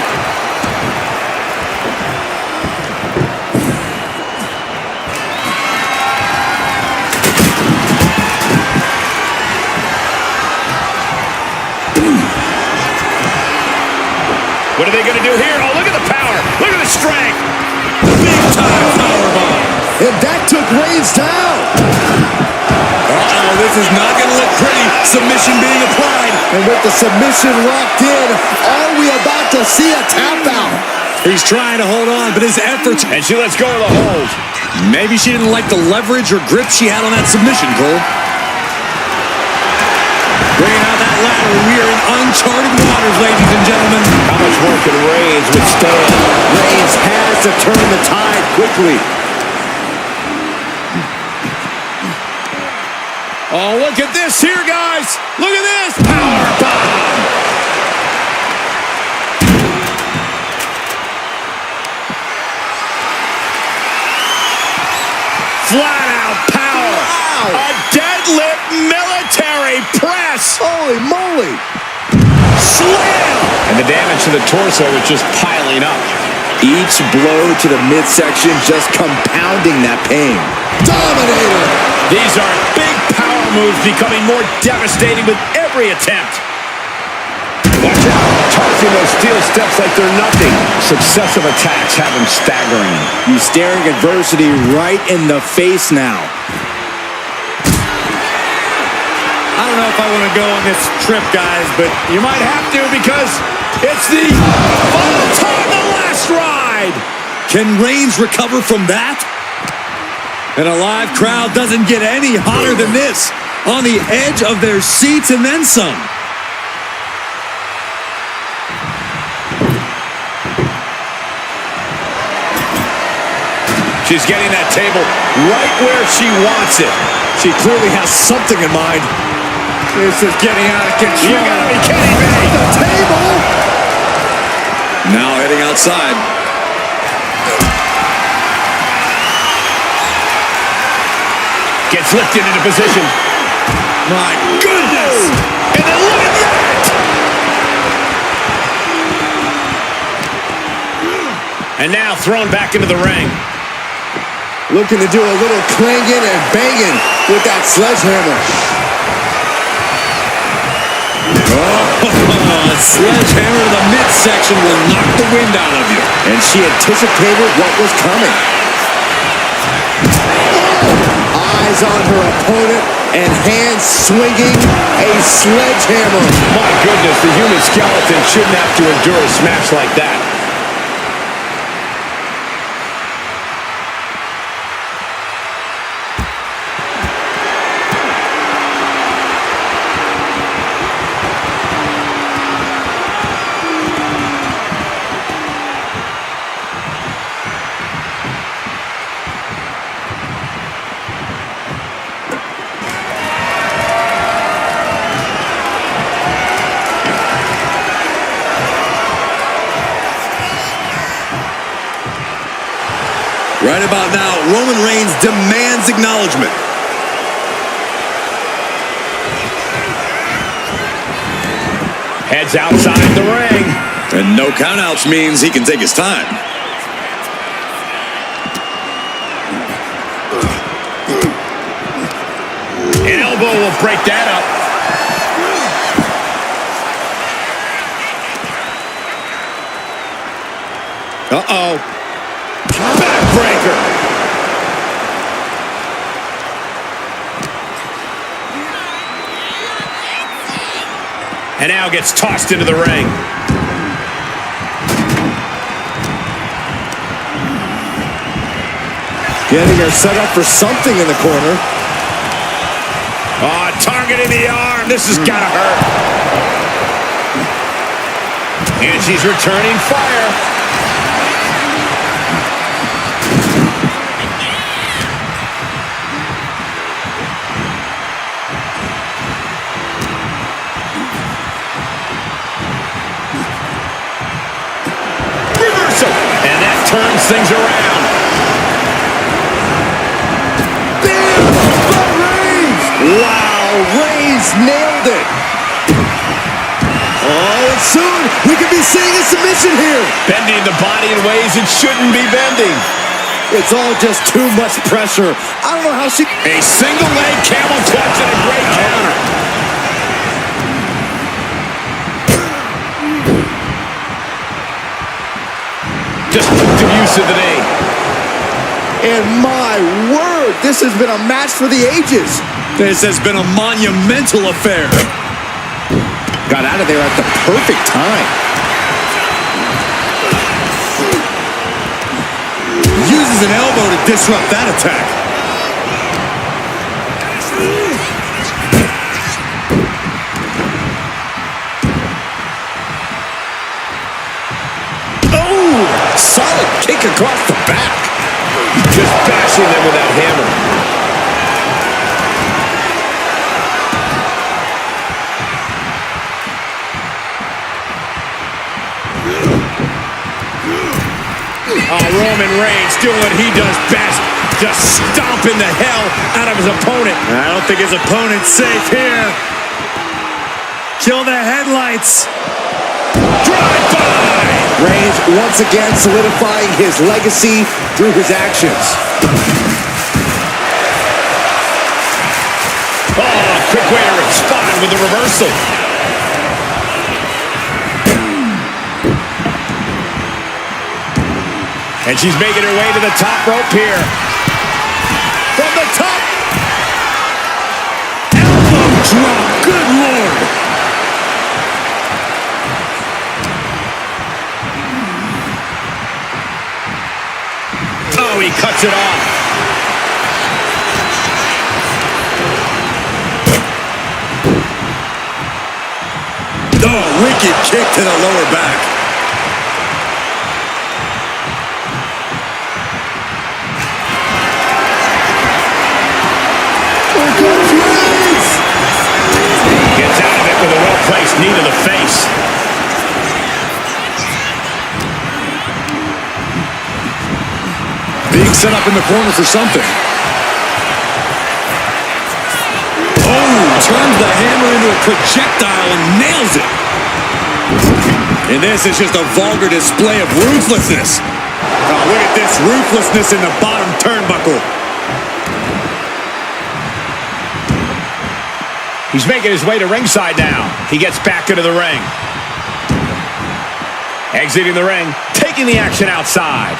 What are they going to do here? Oh, look at the power. Look at the strength. Big time powerbomb. And that took Reings down. Uh-oh, this is not going to look pretty. Submission being applied. And with the submission locked in, are we about to see a tap out? He's trying to hold on, but his efforts... And she lets go of the hold. Maybe she didn't like the leverage or grip she had on that submission, Cole. Bringing out that ladder, we are in uncharted waters, ladies and gentlemen. How much more can Reings withstand? Reings has to turn the tide quickly. Oh, look at this here, guys. Look at this. Power bomb. Flat out power. Wow. A deadlift military press. Holy moly. Slam. And the damage to the torso is just piling up. Each blow to the midsection just compounding that pain. Dominator. These are big power moves becoming more devastating with every attempt. Watch out. Tossing those steel steps like they're nothing. Successive attacks have him staggering. He's staring adversity right in the face now. I don't know if I want to go on this trip, guys, but You might have to because it's the final time, the last ride. can Reigns recover from that? And a live crowd doesn't get any hotter than this. on the edge of their seats and then some. She's getting that table right where she wants it. She clearly has something in mind. This is getting out of control. You gotta be kidding me. The table. Now heading outside. Gets lifted into position. My goodness. And then look at that. And now thrown back into the ring. Looking to do a little clanging and banging with that sledgehammer. Oh, sledgehammer to the midsection will knock the wind out of you. And she anticipated what was coming. Eyes on her opponent and hands swinging a sledgehammer. My goodness, the human skeleton shouldn't have to endure a smash like that. Right about now, Roman Reigns demands acknowledgement. Heads outside the ring. And no countouts means he can take his time. An elbow will break that up. Uh-oh. Backbreaker. And now gets tossed into the ring. Getting her set up for something in the corner. Oh, targeting the arm. This has got to hurt. And she's returning fire. And that turns things around. Bam! From Reigns! Wow, Reigns nailed it. Oh, and soon we could be seeing a submission here. Bending the body in ways it shouldn't be bending. It's all just too much pressure. I don't know how she... A single leg camel clutch and a great counter. Just the use of the knee. And my word, this has been a match for the ages. This has been a monumental affair. Got out of there at the perfect time. Uses an elbow to disrupt that attack. Solid kick across the back. Just bashing them with that hammer. Oh, Roman Reigns doing what he does best. Just stomping the hell out of his opponent. I don't think his opponent's safe here. Kill the headlights. Drive-by. Reigns once again solidifying his legacy through his actions. Oh, quick way to respond with the reversal. And she's making her way to the top rope here. From the top. Elbow drop. Good Lord. Oh, he cuts it off. Oh, wicked kick to the lower back. Here comes Reings! Gets out of it with a well-placed knee to the face. Being set up in the corner for something. Oh, turns the hammer into a projectile and nails it. And this is just a vulgar display of ruthlessness. Oh, look at this ruthlessness in the bottom turnbuckle. He's making his way to ringside now. He gets back into the ring. Exiting the ring, taking the action outside.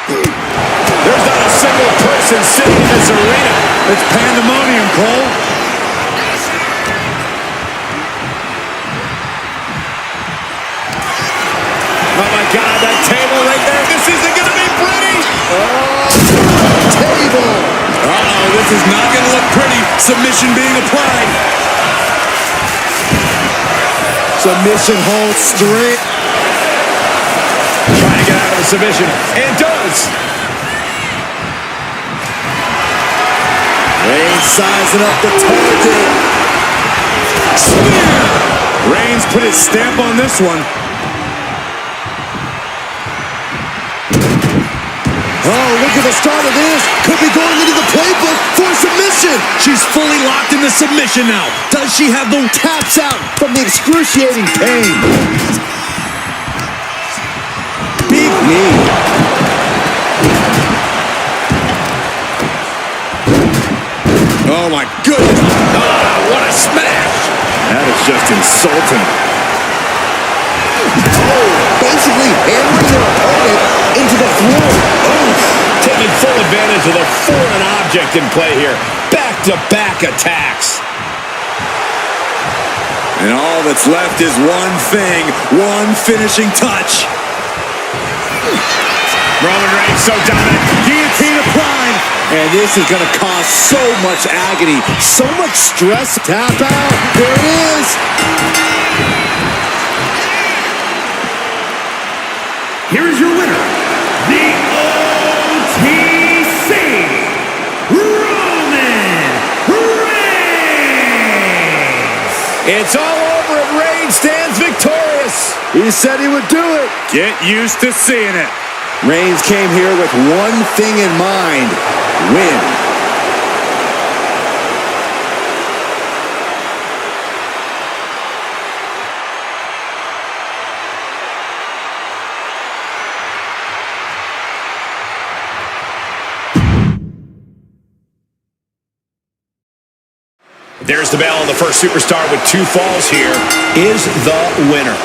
There's not a single person sitting in this arena. It's pandemonium, Cole. Oh, my God, that table right there. This isn't going to be pretty. Table! Uh-oh, this is not going to look pretty. Submission being applied. Submission hold straight. Trying to get out of the submission. And does. Reigns sizing up the target. Spear! Reigns put his stamp on this one. Oh, look at the start of this. Could be going into the playbook for a submission. She's fully locked into submission now. Does she have the Taps out from the excruciating pain. Big knee. Oh, my goodness. Oh, what a smash. That is just insulting. Oh, basically hammering their opponent into the floor. Oh, taking full advantage of the foreign object in play here. Back-to-back attacks. And all that's left is one thing, one finishing touch. Roman Reigns so dominant. Guillotine applied. And this is going to cause so much agony, so much stress. Tap out. There it is. Here is your winner, the OTC, Roman Reigns. It's all over and Reigns stands victorious. He said he would do it. Get used to seeing it. Reigns came here with one thing in mind: win. There's the bell, and the first superstar with 2 falls here is the winner.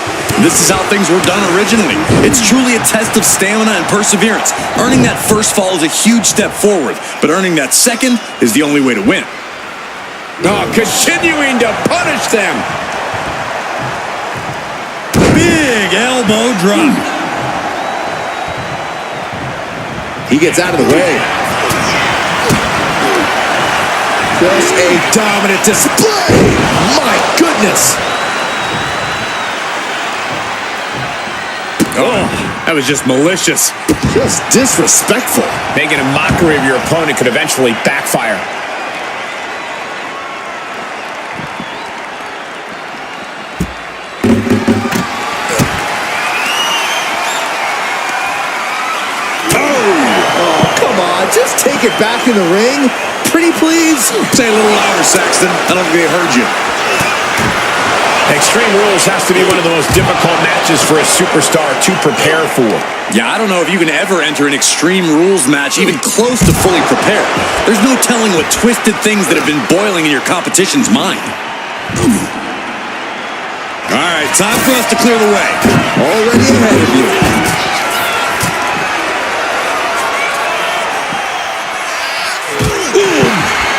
This is how things were done originally. It's truly a test of stamina and perseverance. Earning that first fall is a huge step forward, but earning that second is the only way to win. Oh, continuing to punish them. Big elbow drop. He gets out of the way. Just a dominant display. My goodness. Oh, that was just malicious. Just disrespectful. Making a mockery of your opponent could eventually backfire. Oh, come on. Just take it back in the ring. Pretty please. Say a little louder, Saxton. I don't think they heard you. Extreme Rules has to be one of the most difficult matches for a superstar to prepare for. Yeah, I don't know if you can ever enter an Extreme Rules match even close to fully prepared. There's no telling what twisted things that have been boiling in your competition's mind. All right, time for us to clear the way. Already ahead of you.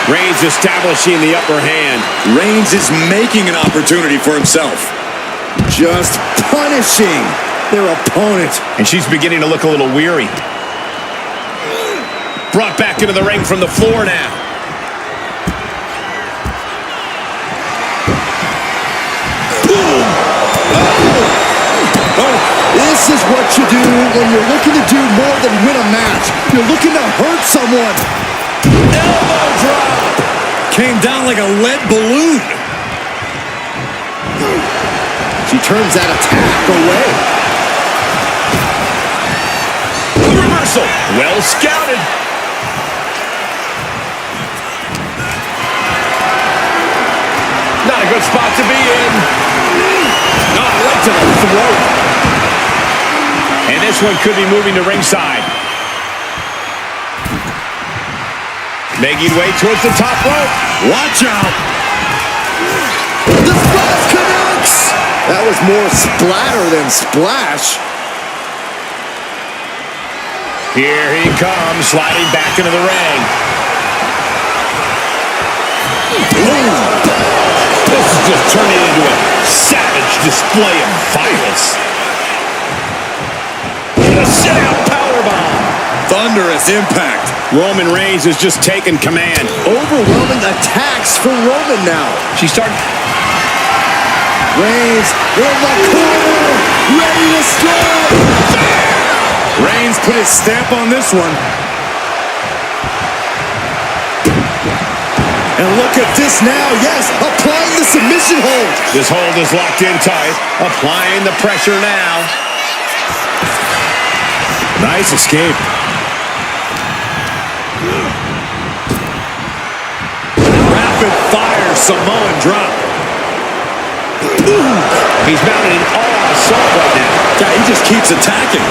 Reigns establishing the upper hand. Reigns is making an opportunity for himself. Just punishing their opponent. And she's beginning to look a little weary. Brought back into the ring from the floor now. This is what you do when you're looking to do more than win a match. You're looking to hurt someone. Elbow drop. Came down like a lead balloon. She turns that attack away. Reversal. Well scouted. Not a good spot to be in. No, right to the throat. And this one could be moving to ringside. Making way towards the top rope. Watch out. The splash connects. That was more splatter than splash. Here he comes, sliding back into the ring. This is just turning into a savage display of violence. And a sit-out powerbomb. Thunderous impact. Roman Reigns is just taking command. Overwhelming attacks for Roman now. She started. Reigns in the corner, ready to strike. Reigns put his stamp on this one. And look at this now. Yes, applying the submission hold. This hold is locked in tight. Applying the pressure now. Nice escape. Rapid fire Samoan drop. He's mounted an all-out assault right now. Yeah, he just keeps attacking.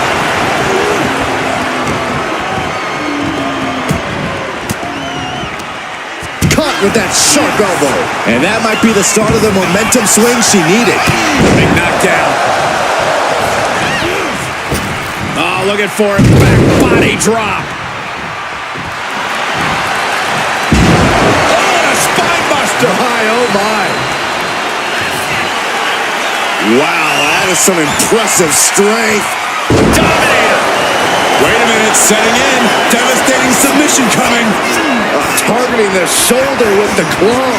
Caught with that sharp elbow. And that might be the start of the momentum swing she needed. Big knockdown. Oh, looking for a back body drop. Oh, a spine buster. My, oh my. Wow, that is some impressive strength. Dominator. Wait a minute, setting in. Devastating submission coming. Targeting the shoulder with the claw.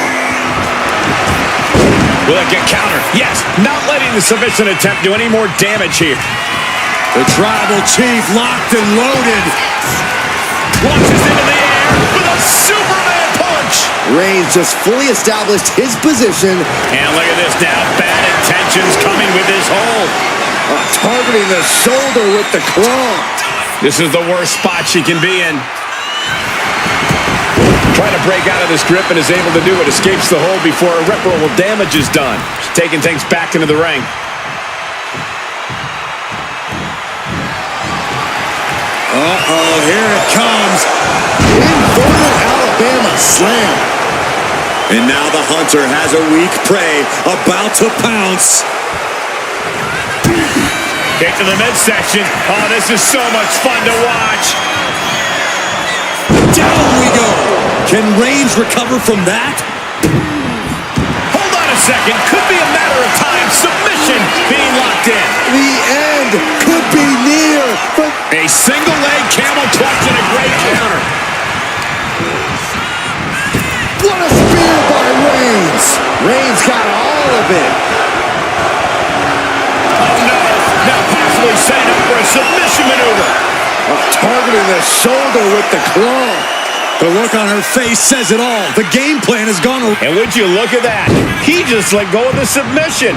Will it get countered? Yes, not letting the submission attempt do any more damage here. The tribal chief locked and loaded. Launches into the air with a Superman punch. Reigns just fully established his position. And look at this now. Bad intentions coming with this hold. Targeting the shoulder with the claw. This is the worst spot she can be in. Trying to break out of this grip and is able to do it. Escapes the hold before irreparable damage is done. She's taking things back into the ring. Uh-oh, here it comes. Inverted Alabama slam. And now the hunter has a weak prey about to pounce. Kick to the midsection. Oh, this is so much fun to watch. Down we go. Can Reigns recover from that? Hold on a second. Could be a matter of time. Submission being locked in. The end could be near, but A single leg camel clutch and a great counter. what a spear by Reigns. Reigns got all of it. Oh no. Now possibly setting up for a submission maneuver. Targeting the shoulder with the claw. The look on her face says it all. The game plan has gone. And would you look at that? He just let go of the submission.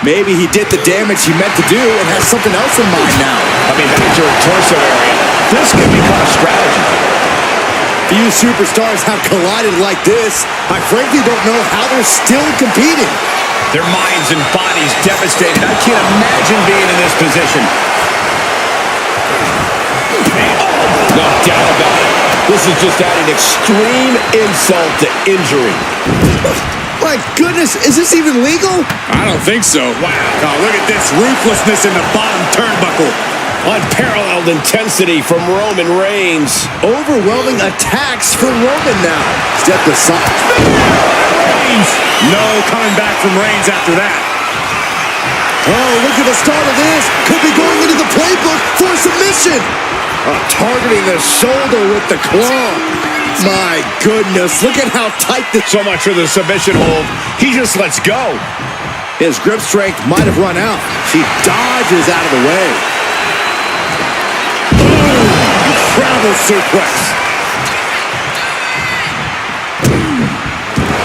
Maybe he did the damage he meant to do and has something else in mind now. I mean, that is your torso area. This could become a strategy. Few superstars have collided like this. I frankly don't know how they're still competing. Their minds and bodies devastated. I can't imagine being in this position. Oh, no doubt about it. This is just adding extreme insult to injury. My goodness, is this even legal? I don't think so. Wow. Oh, look at this ruthlessness in the bottom turnbuckle. Unparalleled intensity from Roman Reigns. Overwhelming attacks for Roman now. Step aside. Reigns. No coming back from Reigns after that. Oh, look at the start of this. Could be going into the playbook for submission. Targeting the shoulder with the claw. My goodness, look at how tight this... So much for the submission hold. He just lets go. His grip strength might have run out. She dodges out of the way. incredible suplex.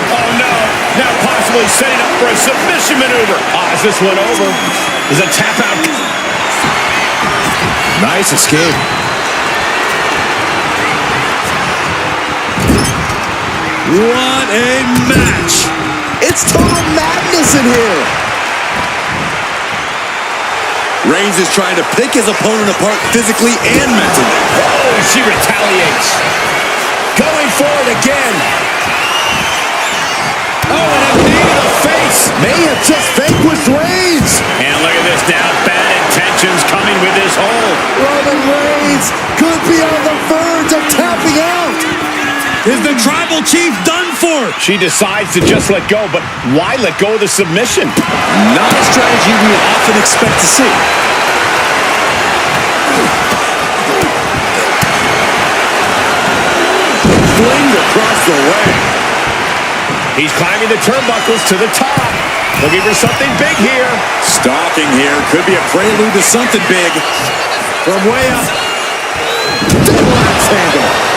Oh, no. Now possibly setting up for a submission maneuver. Is this one over? Is a tap out? Nice escape. What a match! It's total madness in here. Reigns is trying to pick his opponent apart physically and mentally. Oh, she retaliates. Going for it again. Oh, and a knee to the face. May have just vanquished Reigns. And look at this now. Bad intentions coming with this hold. Roman Reigns could be on the verge of tapping out. Is the Tribal Chief done for? She decides to just let go, but why let go of the submission? Not a strategy we often expect to see. Flamed across the way. He's climbing the turnbuckles to the top. Looking for something big here. Stalking here. Could be a prelude to something big. From way up. Double axe handle.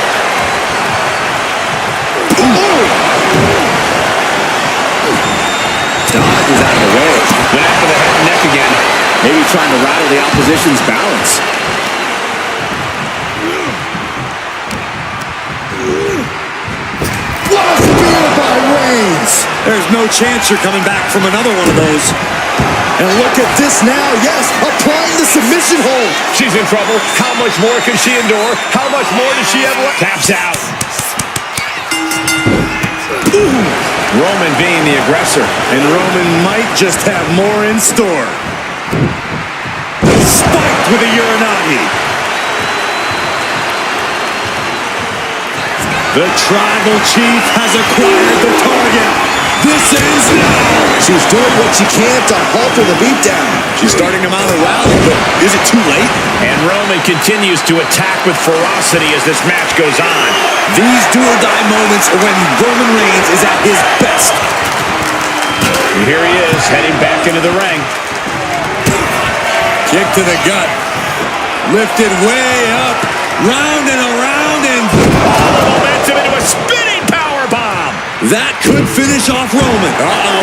Dodge is out of the way. Went after the head and neck again. Maybe trying to rattle the opposition's balance. What a spear by Reigns. There's no chance you're coming back from another one of those. And look at this now. Yes, applying the submission hold. She's in trouble. How much more can she endure? How much more does she have left? Taps out. Roman being the aggressor. And Roman might just have more in store. Spiked with a Uranagi. The Tribal Chief has acquired the target. This ends now. She's doing what she can to halter the beatdown. She's starting him out of the rally, but is it too late? And Roman continues to attack with ferocity as this match goes on. These do-or-die moments are when Roman Reigns is at his best. And here he is, heading back into the ring. Kick to the gut. Lifted way up. Round and around and... All the momentum into a spinning powerbomb. That could finish off Roman.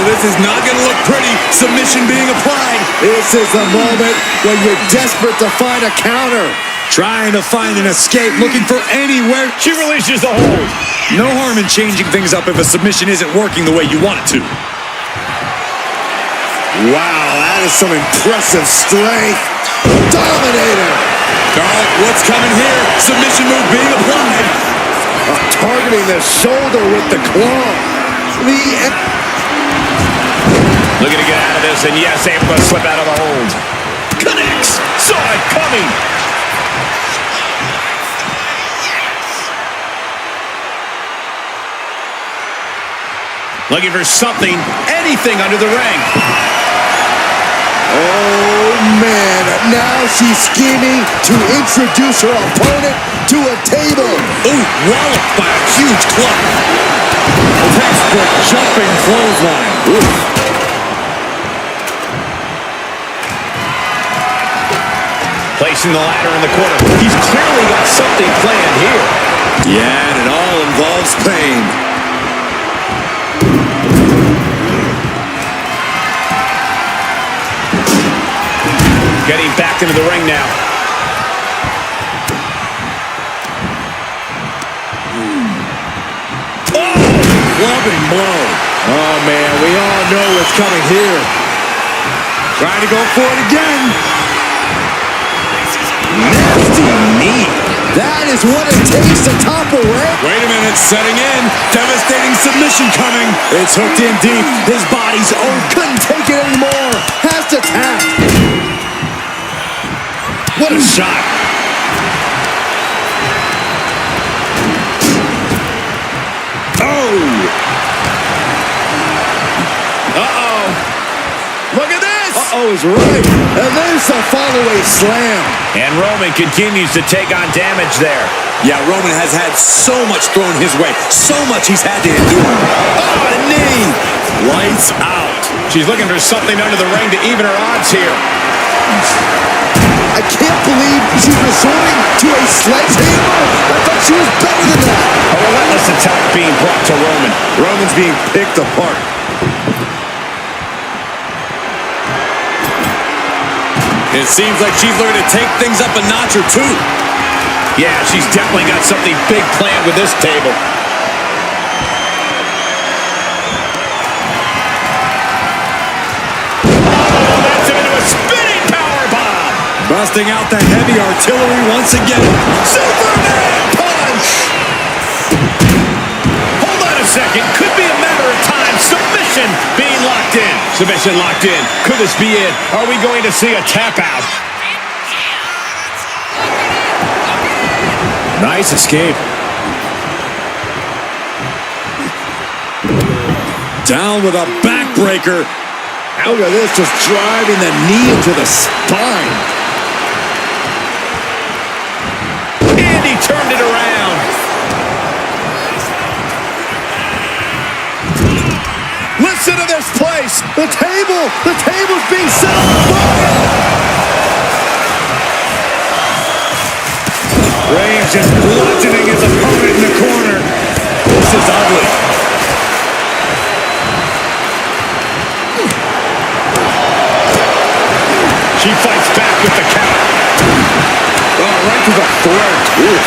This is not going to look pretty. Submission being applied. This is the moment when you're desperate to find a counter. Trying to find an escape, looking for anywhere. She releases the hold. No harm in changing things up if a submission isn't working the way you want it to. Wow, that is some impressive strength. Dominator. Oh, what's coming here? Submission move being applied. Targeting the shoulder with the claw. Looking to get out of this, and yes, able to slip out of the hold. Connects. Saw it coming. Looking for something, anything under the ring. Oh, man. Now she's scheming to introduce her opponent to a table. Ooh, walloped by a huge club. A textbook jumping clothesline. Ooh. Placing the ladder in the corner. He's clearly got something planned here. Yeah, and it all involves pain. Getting back into the ring now. Oh! Clubbing blow. Oh, man, we all know what's coming here. Trying to go for it again. Nasty knee. That is what it takes to topple Reigns. Wait a minute, setting in. Devastating submission coming. It's hooked in deep. His body's Couldn't take it anymore. Has to tap. What a shot. Oh! Uh-oh. Look at this! Uh-oh is right. And there's a follow-away slam. And Roman continues to take on damage there. Yeah, Roman has had so much thrown his way. So much he's had to endure. Oh, a knee! Lights out. She's looking for something under the ring to even her odds here. I can't believe she's resorting to a sledgehammer. I thought she was better than that. A relentless attack being brought to Roman. Roman's being picked apart. It seems like she's looking to take things up a notch or two. Yeah, she's definitely got something big planned with this table. Oh, that's him into a spinning powerbomb. Busting out the heavy artillery once again. Superman punch! Hold on a second. Could be a matter of time. Submission being locked in. Submission locked in. Could this be it? Are we going to see a tap out? Nice escape. Down with a backbreaker. Look at this, just driving the knee into the spine. And he turned it around. Listen to this place. The table's being set on fire. Reings just bludgeoning his opponent in the corner. This is ugly. She fights back with the count. Oh, right to the throat. Oof.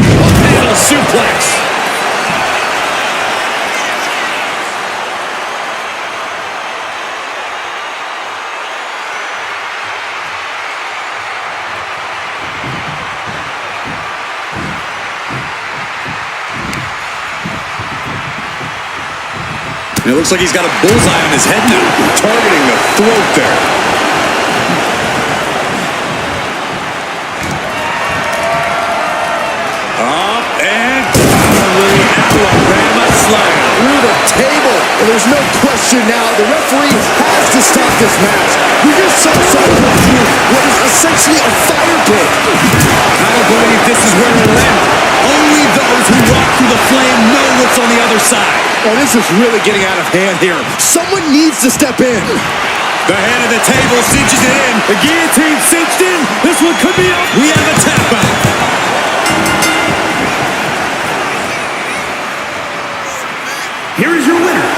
A panel suplex. It looks like he's got a bullseye on his head now, targeting the throat there. Up and Alabama slam Through the table. And there's no question now. The referee has to stop this match. We just saw someone go through what is essentially a fire pit. I don't believe this is where it'll end. Only those who walk through the flame know what's on the other side. Oh, this is really getting out of hand here. Someone needs to step in. The head of the table cinches it in. The guillotine cinched in. This one could be up. We have a tap out. Here is your winner,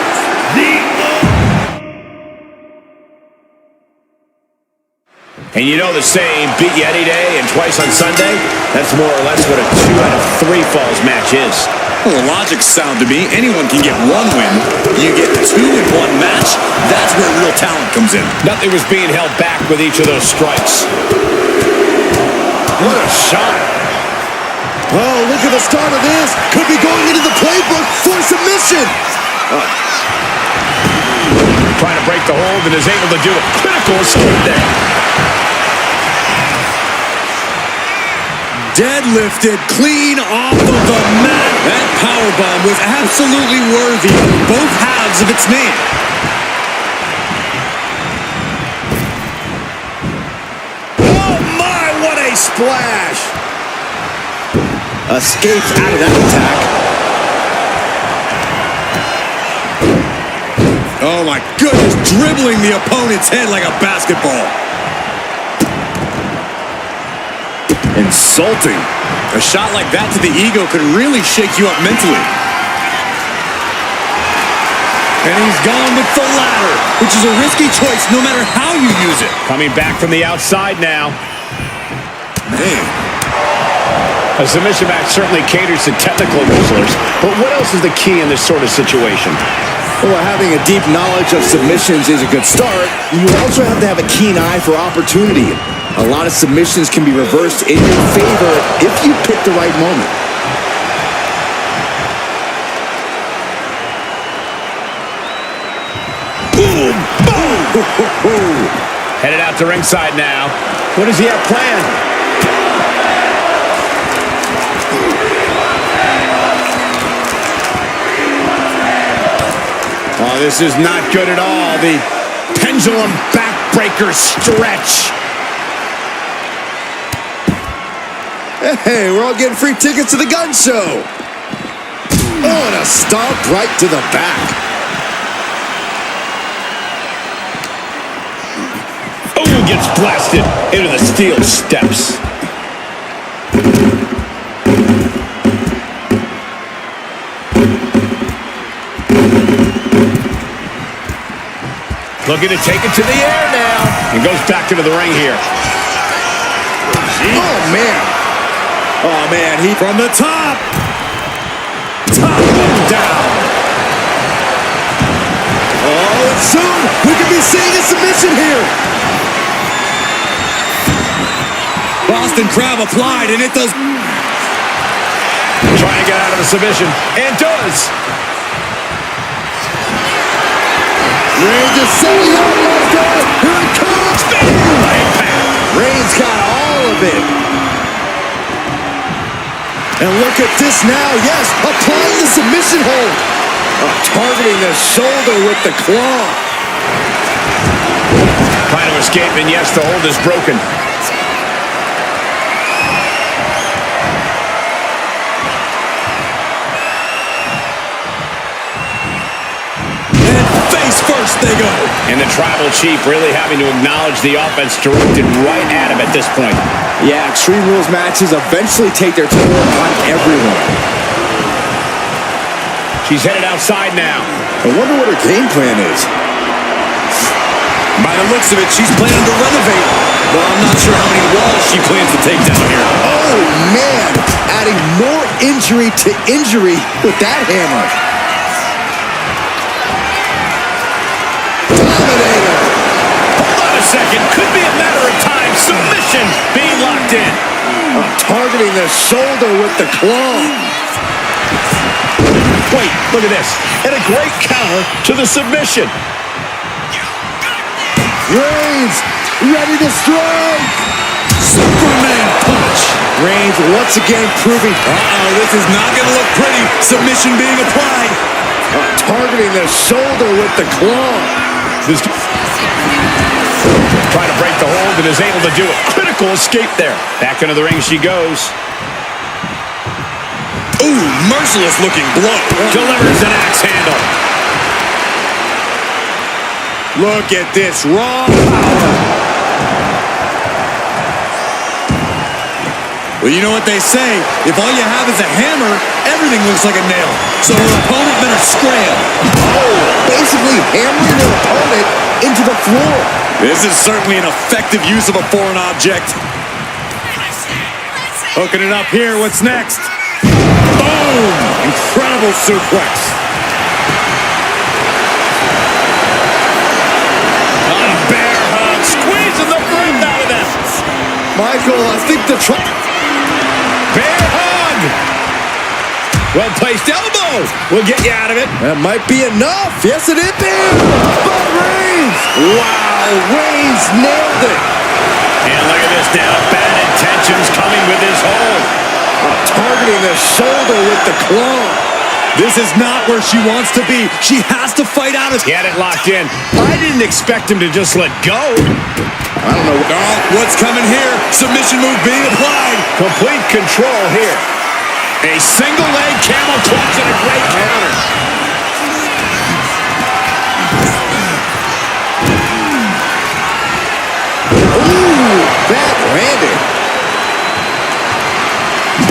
And you know the saying, beat you any day and twice on Sunday? That's more or less what a 2 out of 3 falls match is. Well, the logic's sound to me. Anyone can get one win. You get 2 in one match. That's where real talent comes in. Nothing was being held back with each of those strikes. What a shot. Oh, look at the start of this. Could be going into the playbook for submission. Trying to break the hold and is able to do a critical escape there. Deadlifted clean off of the mat. That powerbomb was absolutely worthy of both halves of its name. Oh my, what a splash! Escapes out of that attack. Oh my goodness, dribbling the opponent's head like a basketball. Insulting. A shot like that to the ego could really shake you up mentally. And he's gone with the latter, which is a risky choice no matter how you use it. Coming back from the outside now. Man. A submission match certainly caters to technical wrestlers, but what else is the key in this sort of situation? Well, having a deep knowledge of submissions is a good start. You also have to have a keen eye for opportunity. A lot of submissions can be reversed in your favor if you pick the right moment. Boom! Boom! Headed out to ringside now. What does he have planned? Oh, this is not good at all. The pendulum backbreaker stretch. Hey, we're all getting free tickets to the gun show. Oh, and a stomp right to the back. Reings blasted into the steel steps. Looking to take it to the air now. And goes back into the ring here. Oh, man. Oh, man. He From the top. Down. Oh, and soon we could be seeing a submission here. Boston Crab applied, and it does. Trying to get out of the submission. And does. Reigns is setting up. Let's go. Here it comes. Reigns got all of it. And look at this now. Yes, applying the submission hold. Targeting the shoulder with the claw. Trying to escape, and yes, the hold is broken. And face first they go. And the Tribal Chief really having to acknowledge the offense directed right at him at this point. Yeah, Extreme Rules matches eventually take their toll on everyone. She's headed outside now. I wonder what her game plan is. By the looks of it, she's planning to renovate. Well, I'm not sure how many walls she plans to take down here. Oh, man. Adding more injury to injury with that hammer. Dominator. Hold on a second. Could be a matter of time. Submission being locked in. Targeting the shoulder with the claw. Wait, look at this. And a great counter to the submission. Reigns, ready to strike. Superman punch. Reigns once again proving. This is not going to look pretty. Submission being applied. Targeting the shoulder with the claw. Trying to break the hold and is able to do it. Critical escape there. Back into the ring she goes. Ooh, merciless looking blow. Delivers an axe handle. Look at this raw power. Well, you know what they say. If all you have is a hammer, everything looks like a nail. So her opponent better scram. Oh, basically hammering their opponent into the floor. This is certainly an effective use of a foreign object. Hooking it up here. What's next? Boom! Incredible suplex. A bear hug. Squeezing the breath out of them. Michael, I think the Bear hug. Well-placed elbow will get you out of it. that might be enough. Yes, it is. But Reigns. Wow, Reigns nailed it. And look at this now. Bad intentions coming with his hold. Targeting the shoulder with the claw. This is not where she wants to be. She has to fight out of. He had it locked in. I didn't expect him to just let go. I don't know. Oh, what's coming here? Submission move being applied. Complete control here. A single leg camel clutch and a great counter. Ooh, backhanded.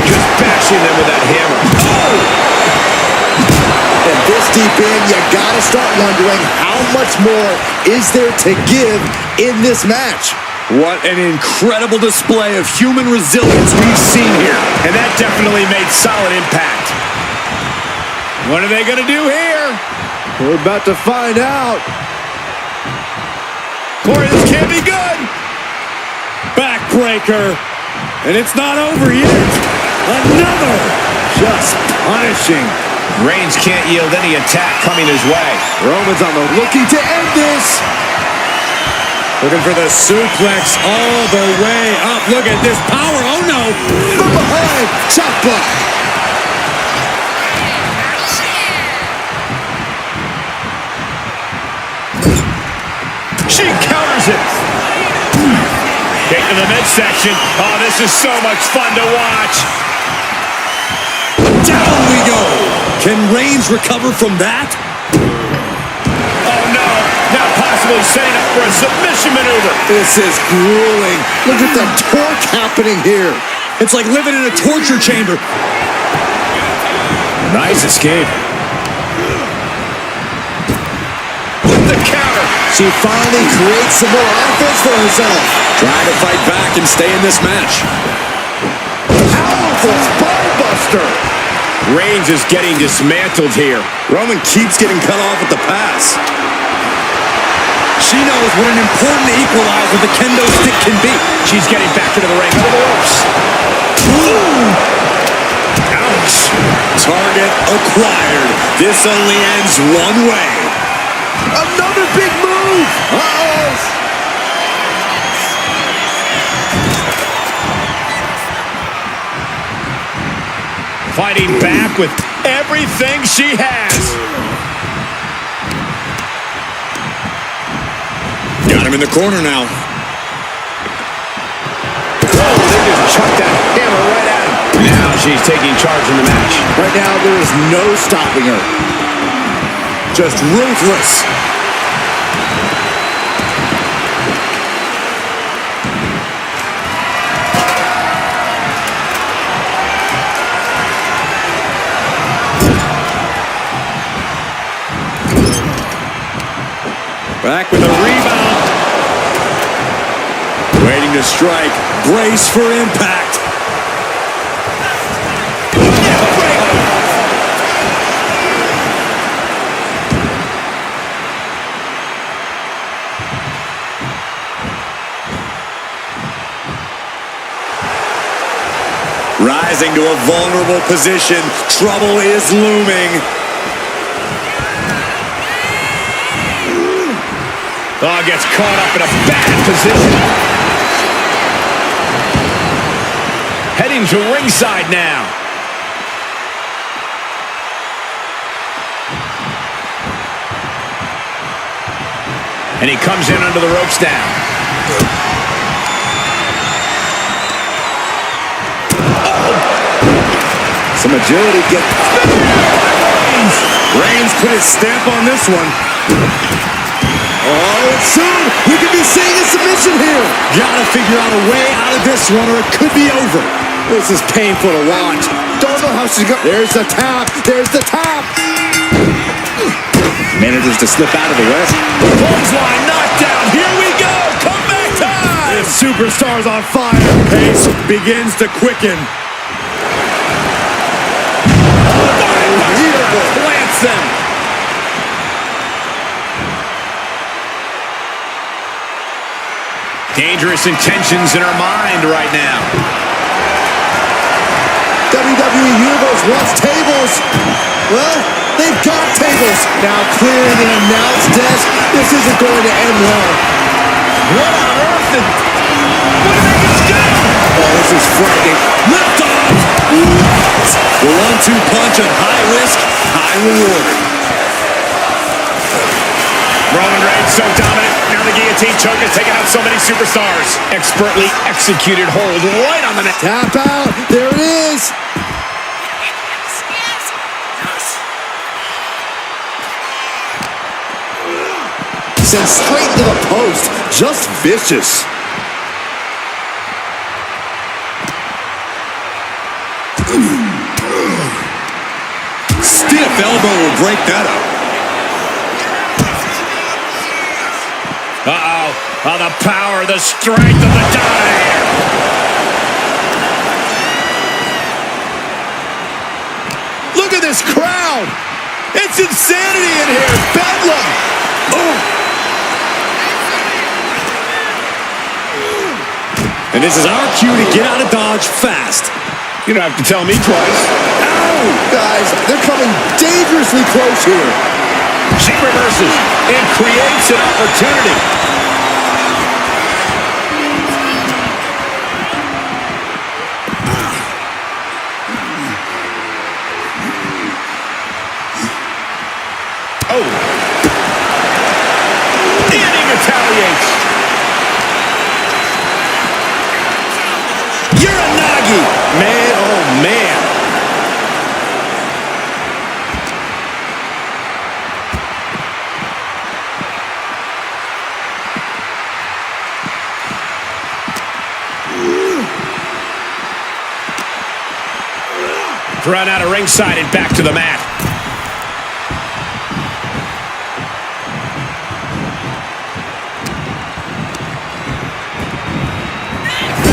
Just bashing them with that hammer. Oh! And this deep in, you gotta start wondering how much more is there to give in this match. What an incredible display of human resilience we've seen here. And that definitely made solid impact. What are they going to do here? We're about to find out. Corey, this can't be good. Backbreaker. And it's not over yet. Another. Just punishing. Reigns can't yield any attack coming his way. Roman's on the looking to end this. Looking for the suplex all the way up. Look at this power. Oh, no. From behind. Chop block. She counters it. Get to the midsection. Oh, this is so much fun to watch. Down we go. Can Reigns recover from that? Oh, no. Now possibly Possibly setting up for a submission maneuver. This is grueling. Look at the torque happening here. It's like living in a torture chamber. Nice escape. With the counter. She finally creates some more offense for herself. Trying to fight back and stay in this match. Powerful spinebuster. Reings is getting dismantled here. Roman keeps getting cut off at the pass. She knows what an important equalizer the kendo stick can be. She's getting back into the ring. Under the ropes. Ouch. Target acquired. This only ends one way. Another big move. Fighting back with everything she has. Got him in the corner now. Whoa, they just chucked that hammer right at him. Now she's taking charge in the match. Right now, there is no stopping her. Just ruthless. Back with a rebound. Waiting to strike. Brace for impact. Rising to a vulnerable position. Trouble is looming. Oh, gets caught up in a bad position. Heading to ringside now. And he comes in under the ropes now. Some agility. Reigns put his stamp on this one. Oh, soon we could be seeing a submission here. Gotta figure out a way out of this one or it could be over. This is painful to watch. Don't know how she's going. There's the tap. There's the tap. Manages to slip out of the way. Clothesline knockdown. Here we go. Comeback time. This superstar's on fire. Pace begins to quicken. Plants them. Dangerous intentions in her mind right now. WWE Universe wants tables. Well, they've got tables. Now clearing the announce desk. This isn't going to end well. What on earth? What did they just do? Oh, this is frightening. Lift off. The 1-2 punch of high risk, high reward. Roman Reigns so dominant. Now the guillotine choke has taken out so many superstars. Expertly executed hold right on the neck. Tap out. There it is. Sent straight to the post. Just vicious. Stiff elbow will break that up. Uh-oh. Oh, the power, the strength of the Dominator. Look at this crowd. It's insanity in here. Bedlam. Oh. And this is our cue to get out of Dodge fast. You don't have to tell me twice. Ow! Guys, they're coming dangerously close here. She reverses and creates an opportunity. Oh. And he retaliates. Uranagi. Man, oh man. Run out of ringside and back to the mat.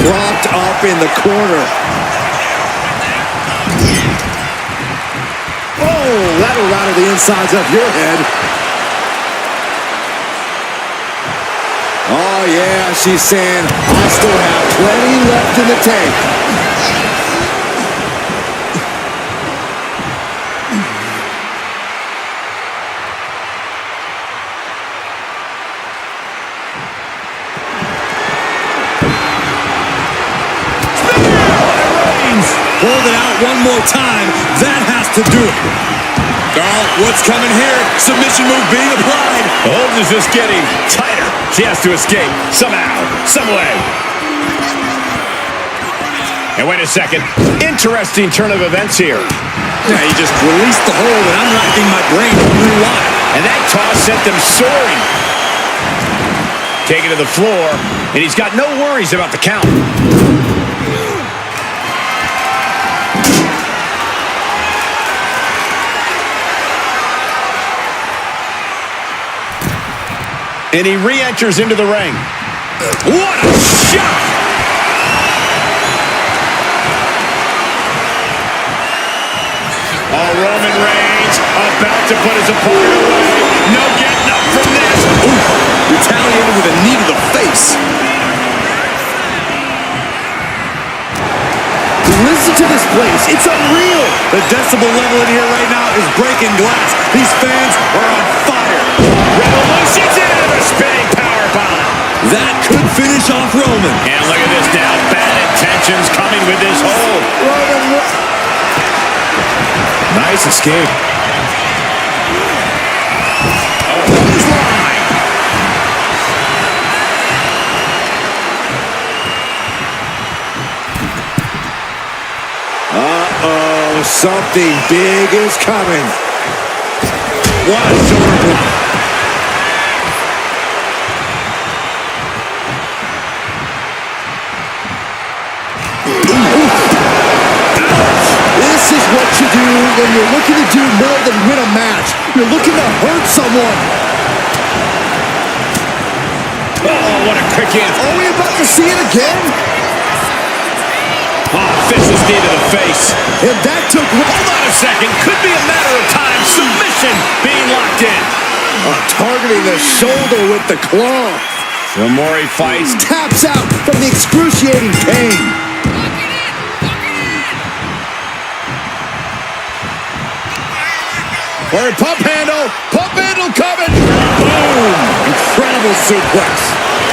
Propped up in the corner. Oh, that'll rattle the insides of your head. Oh, yeah, she's saying, I still have plenty left in the tank. Hold it out one more time. That has to do it. Oh, what's coming here? Submission move being applied. The hold is just getting tighter. She has to escape somehow, some way. And wait a second. Interesting turn of events here. Yeah, he just released the hold, and I'm racking my brain wondering why. And that toss sent them soaring. Taken to the floor, and he's got no worries about the count. And he re-enters into the ring. What a shot! Oh, Roman Reigns about to put his opponent away. No getting up from this. Ooh, retaliated with a knee to the face. Listen to this place. It's unreal. The decibel level in here right now is breaking glass. These fans are on fire. Revolution's into the spinning powerbomb. That could finish off Roman. And look at this now. Bad intentions coming with this hold. Nice escape. Oh, clothesline. Uh-oh, something big is coming. What a shoulder block. This is what you do when you're looking to do more than win a match. You're looking to hurt someone. Oh, what a quick in. Are we about to see it again? Oh, vicious knee to the face. And that took... Hold on a second. Could be a matter of time. Submission being locked in. Targeting the shoulder with the claw. The more he fights. Taps out from the excruciating pain. Or pump handle coming. Boom! Incredible suplex.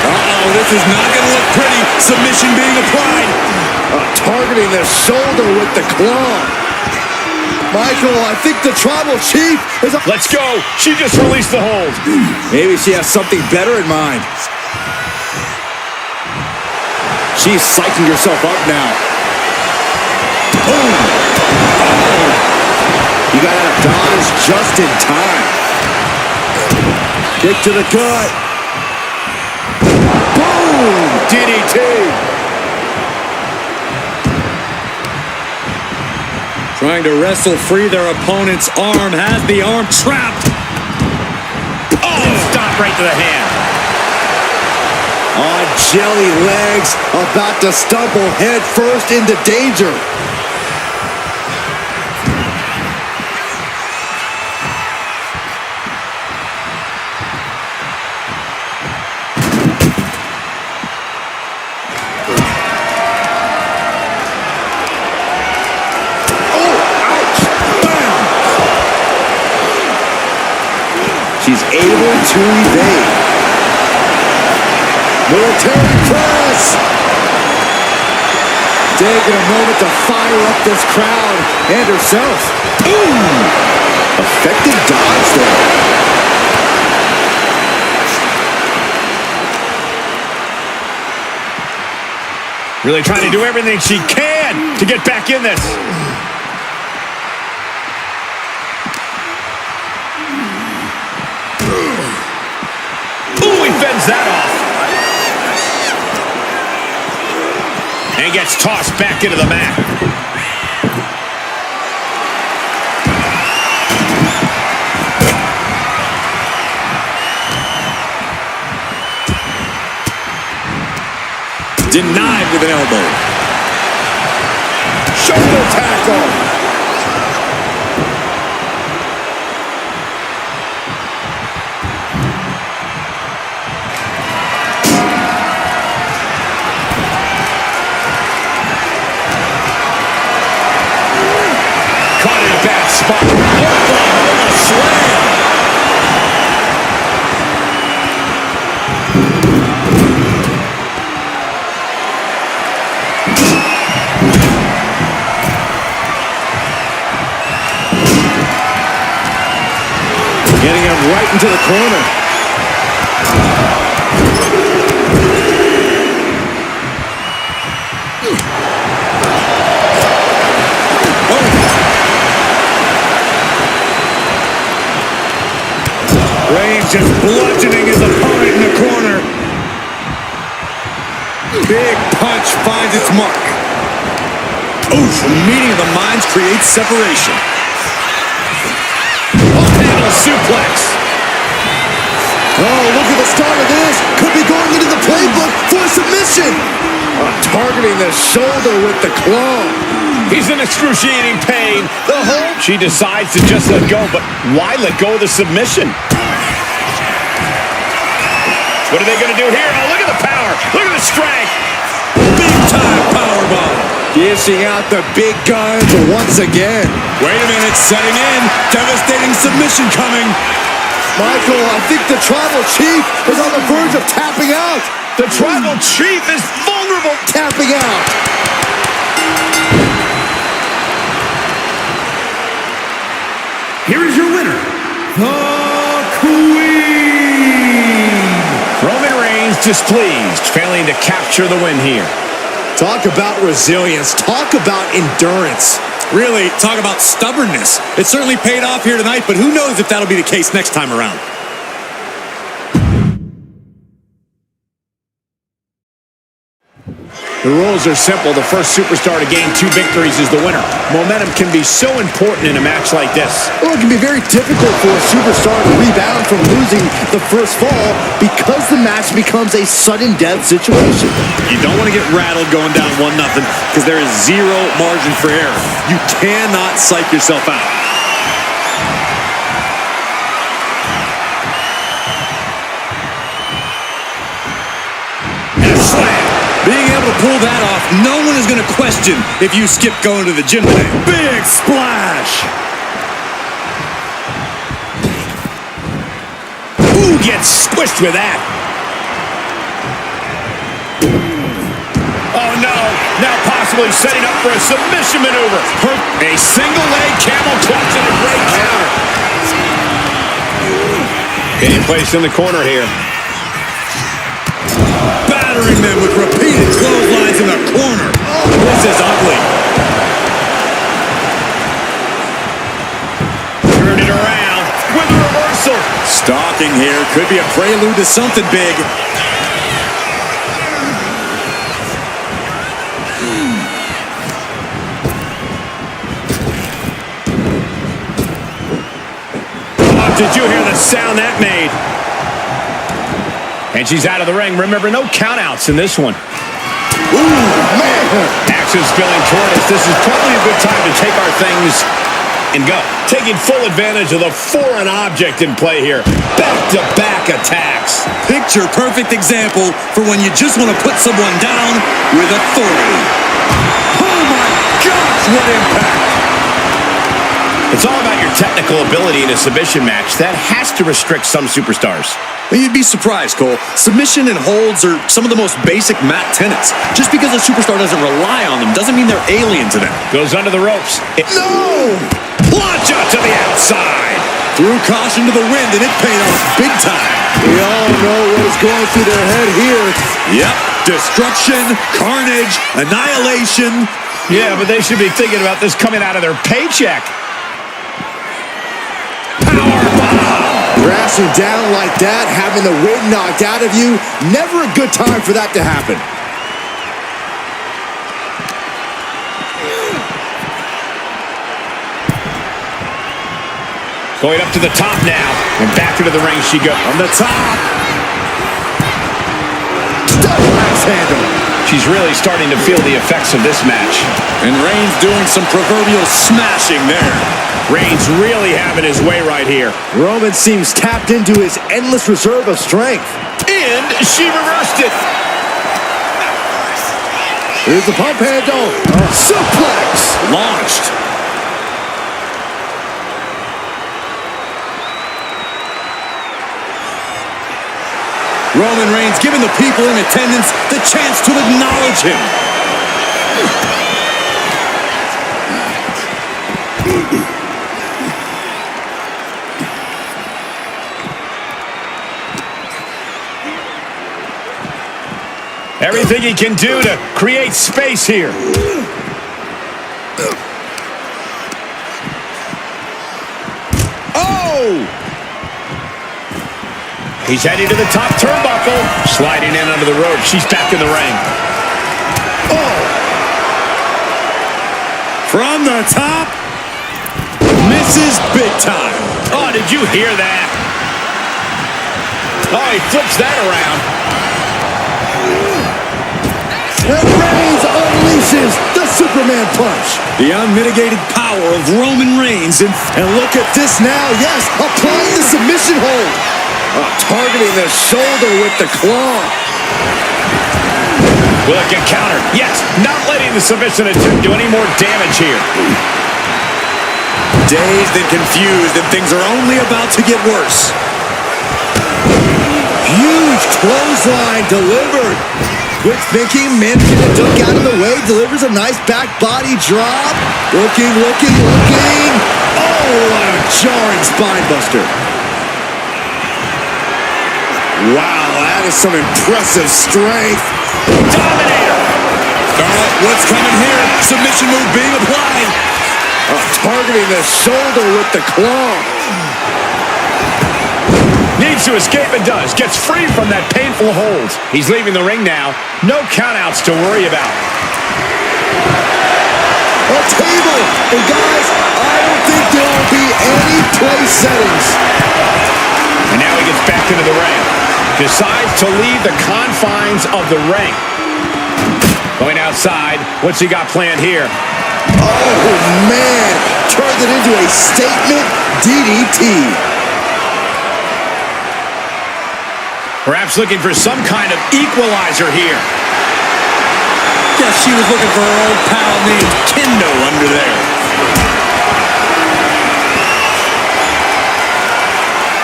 Uh-oh, this is not going to look pretty. Submission being applied. Targeting the shoulder with the claw. Michael, I think the tribal chief is... Let's go. She just released the hold. Maybe she has something better in mind. She's psyching herself up now. Boom! Oh! You got out of dodge just in time. Kick to the gut. Boom! DDT. Trying to wrestle free their opponent's arm. Has the arm trapped. Oh, stop right to the hand. On jelly legs, about to stumble head first into danger. She's able to evade. Military press. Taking a moment to fire up this crowd and herself. Ooh! Effective dodge there. Really trying to do everything she can to get back in this. Fends that off. And gets tossed back into the mat. Denied with an elbow. Shoulder tackle. Caught in a bad spot. Oklahoma slam. Getting him right into the corner. Reings just bludgeoning his opponent in the corner. Big punch finds its mark. Oof, a meeting of the minds creates separation. Off-handle suplex. Oh, look at the start of this. Could be going into the playbook for a submission. Targeting the shoulder with the claw. He's in excruciating pain. The hold. She decides to just let go, but why let go of the submission? What are they going to do here? Oh, look at the power. Look at the strength. Big time powerbomb. Dishing out the big guns once again. Wait a minute, setting in. Devastating submission coming. Michael, I think the Tribal Chief is on the verge of tapping out. The Tribal Chief is vulnerable. Tapping out. Here is your winner, the Queen. Roman Reigns displeased, failing to capture the win here. Talk about resilience. Talk about endurance. Really, talk about stubbornness. It certainly paid off here tonight, but who knows if that'll be the case next time around. The rules are simple. The first superstar to gain 2 victories is the winner. Momentum can be so important in a match like this. Well, it can be very difficult for a superstar to rebound from losing the first fall because the match becomes a sudden death situation. You don't want to get rattled going down 1-0 because there is zero margin for error. You cannot psych yourself out. And a slam. Being able to pull that off, no one is going to question if you skip going to the gym today. Big splash. Ooh, gets squished with that. Oh, no. Now possibly setting up for a submission maneuver. A single leg camel clutch and a great counter. Getting placed in the corner here. Battering them with repeated clotheslines in the corner. Oh, this is ugly. Turn it around with a reversal. Stalking here could be a prelude to something big. Oh, did you hear the sound that made? And she's out of the ring. Remember, no countouts in this one. Ooh, man. Action spilling toward us. This is probably a good time to take our things and go. Taking full advantage of the foreign object in play here. Back-to-back attacks. Picture perfect example for when you just want to put someone down with authority. Oh my gosh, what impact! It's all about your technical ability in a submission match. That has to restrict some superstars. You'd be surprised, Cole. Submission and holds are some of the most basic mat tenets. Just because a superstar doesn't rely on them doesn't mean they're alien to them. Goes under the ropes. No! Plancha to the outside. Threw caution to the wind, and it paid off big time. We all know what is going through their head here. Yep. Destruction, carnage, annihilation. Yeah, but they should be thinking about this coming out of their paycheck. Crashing down like that, having the wind knocked out of you, never a good time for that to happen. Going up to the top now, and back into the ring she goes. On the top. Double axe handle. She's really starting to feel the effects of this match. And Reigns doing some proverbial smashing there. Reigns really having his way right here. Roman seems tapped into his endless reserve of strength. And she reversed it. Here's the pump handle. Suplex. Launched. Roman Reigns giving the people in attendance the chance to acknowledge him. Everything he can do to create space here. Oh! He's heading to the top turnbuckle. Sliding in under the rope. She's back in the ring. Oh! From the top. Misses big time. Oh, did you hear that? Oh, he flips that around. And Reigns unleashes the Superman punch. The unmitigated power of Roman Reigns. And look at this now. Yes, applying the submission hold. Targeting the shoulder with the claw. Will it get countered? Yes, not letting the submission attempt do any more damage here. Dazed and confused, and things are only about to get worse. Huge clothesline delivered. Quick thinking, managing to duck out of the way, delivers a nice back body drop. Looking. Oh, what a jarring spine buster. Wow, that is some impressive strength. Dominator. Scarlett, what's coming here? Submission move being applied. Targeting the shoulder with the claw. Needs to escape and does. Gets free from that painful hold. He's leaving the ring now. No countouts to worry about. A table. And guys, I don't think there will be any place settings. And now he gets back into the ring. Decides to leave the confines of the ring. Going outside. What's he got planned here? Oh, man. Turned it into a statement DDT. Perhaps looking for some kind of equalizer here. Guess she was looking for her old pal named Kendo under there.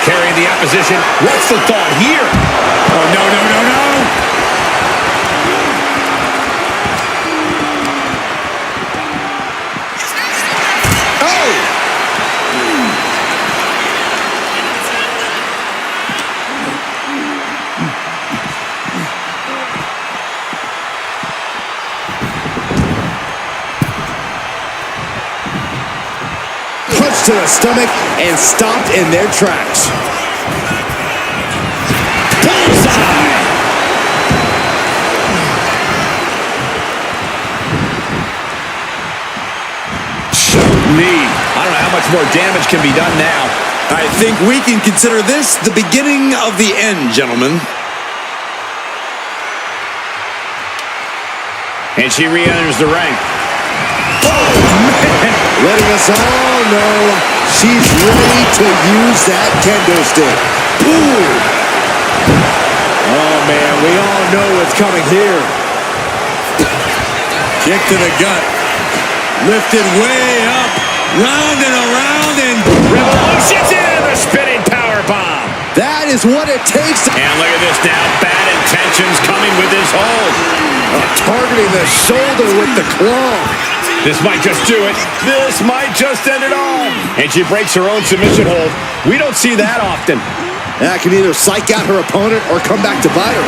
Carrying the opposition. What's the thought here? Oh, no. To the stomach and stopped in their tracks. Bullseye! Knee. I don't know how much more damage can be done now. I think we can consider this the beginning of the end, gentlemen. And she re-enters the ring. Letting us all know she's ready to use that kendo stick. Boom! Oh, man, we all know what's coming here. Kick to the gut. Lifted way up. Round and around and... Revolution's in the spinning powerbomb. That is what it takes. And look at this now. Bad intentions coming with this hold. Targeting the shoulder with the claw. This might just do it. This might just end it all. And she breaks her own submission hold. We don't see that often. That can either psych out her opponent or come back to bite her.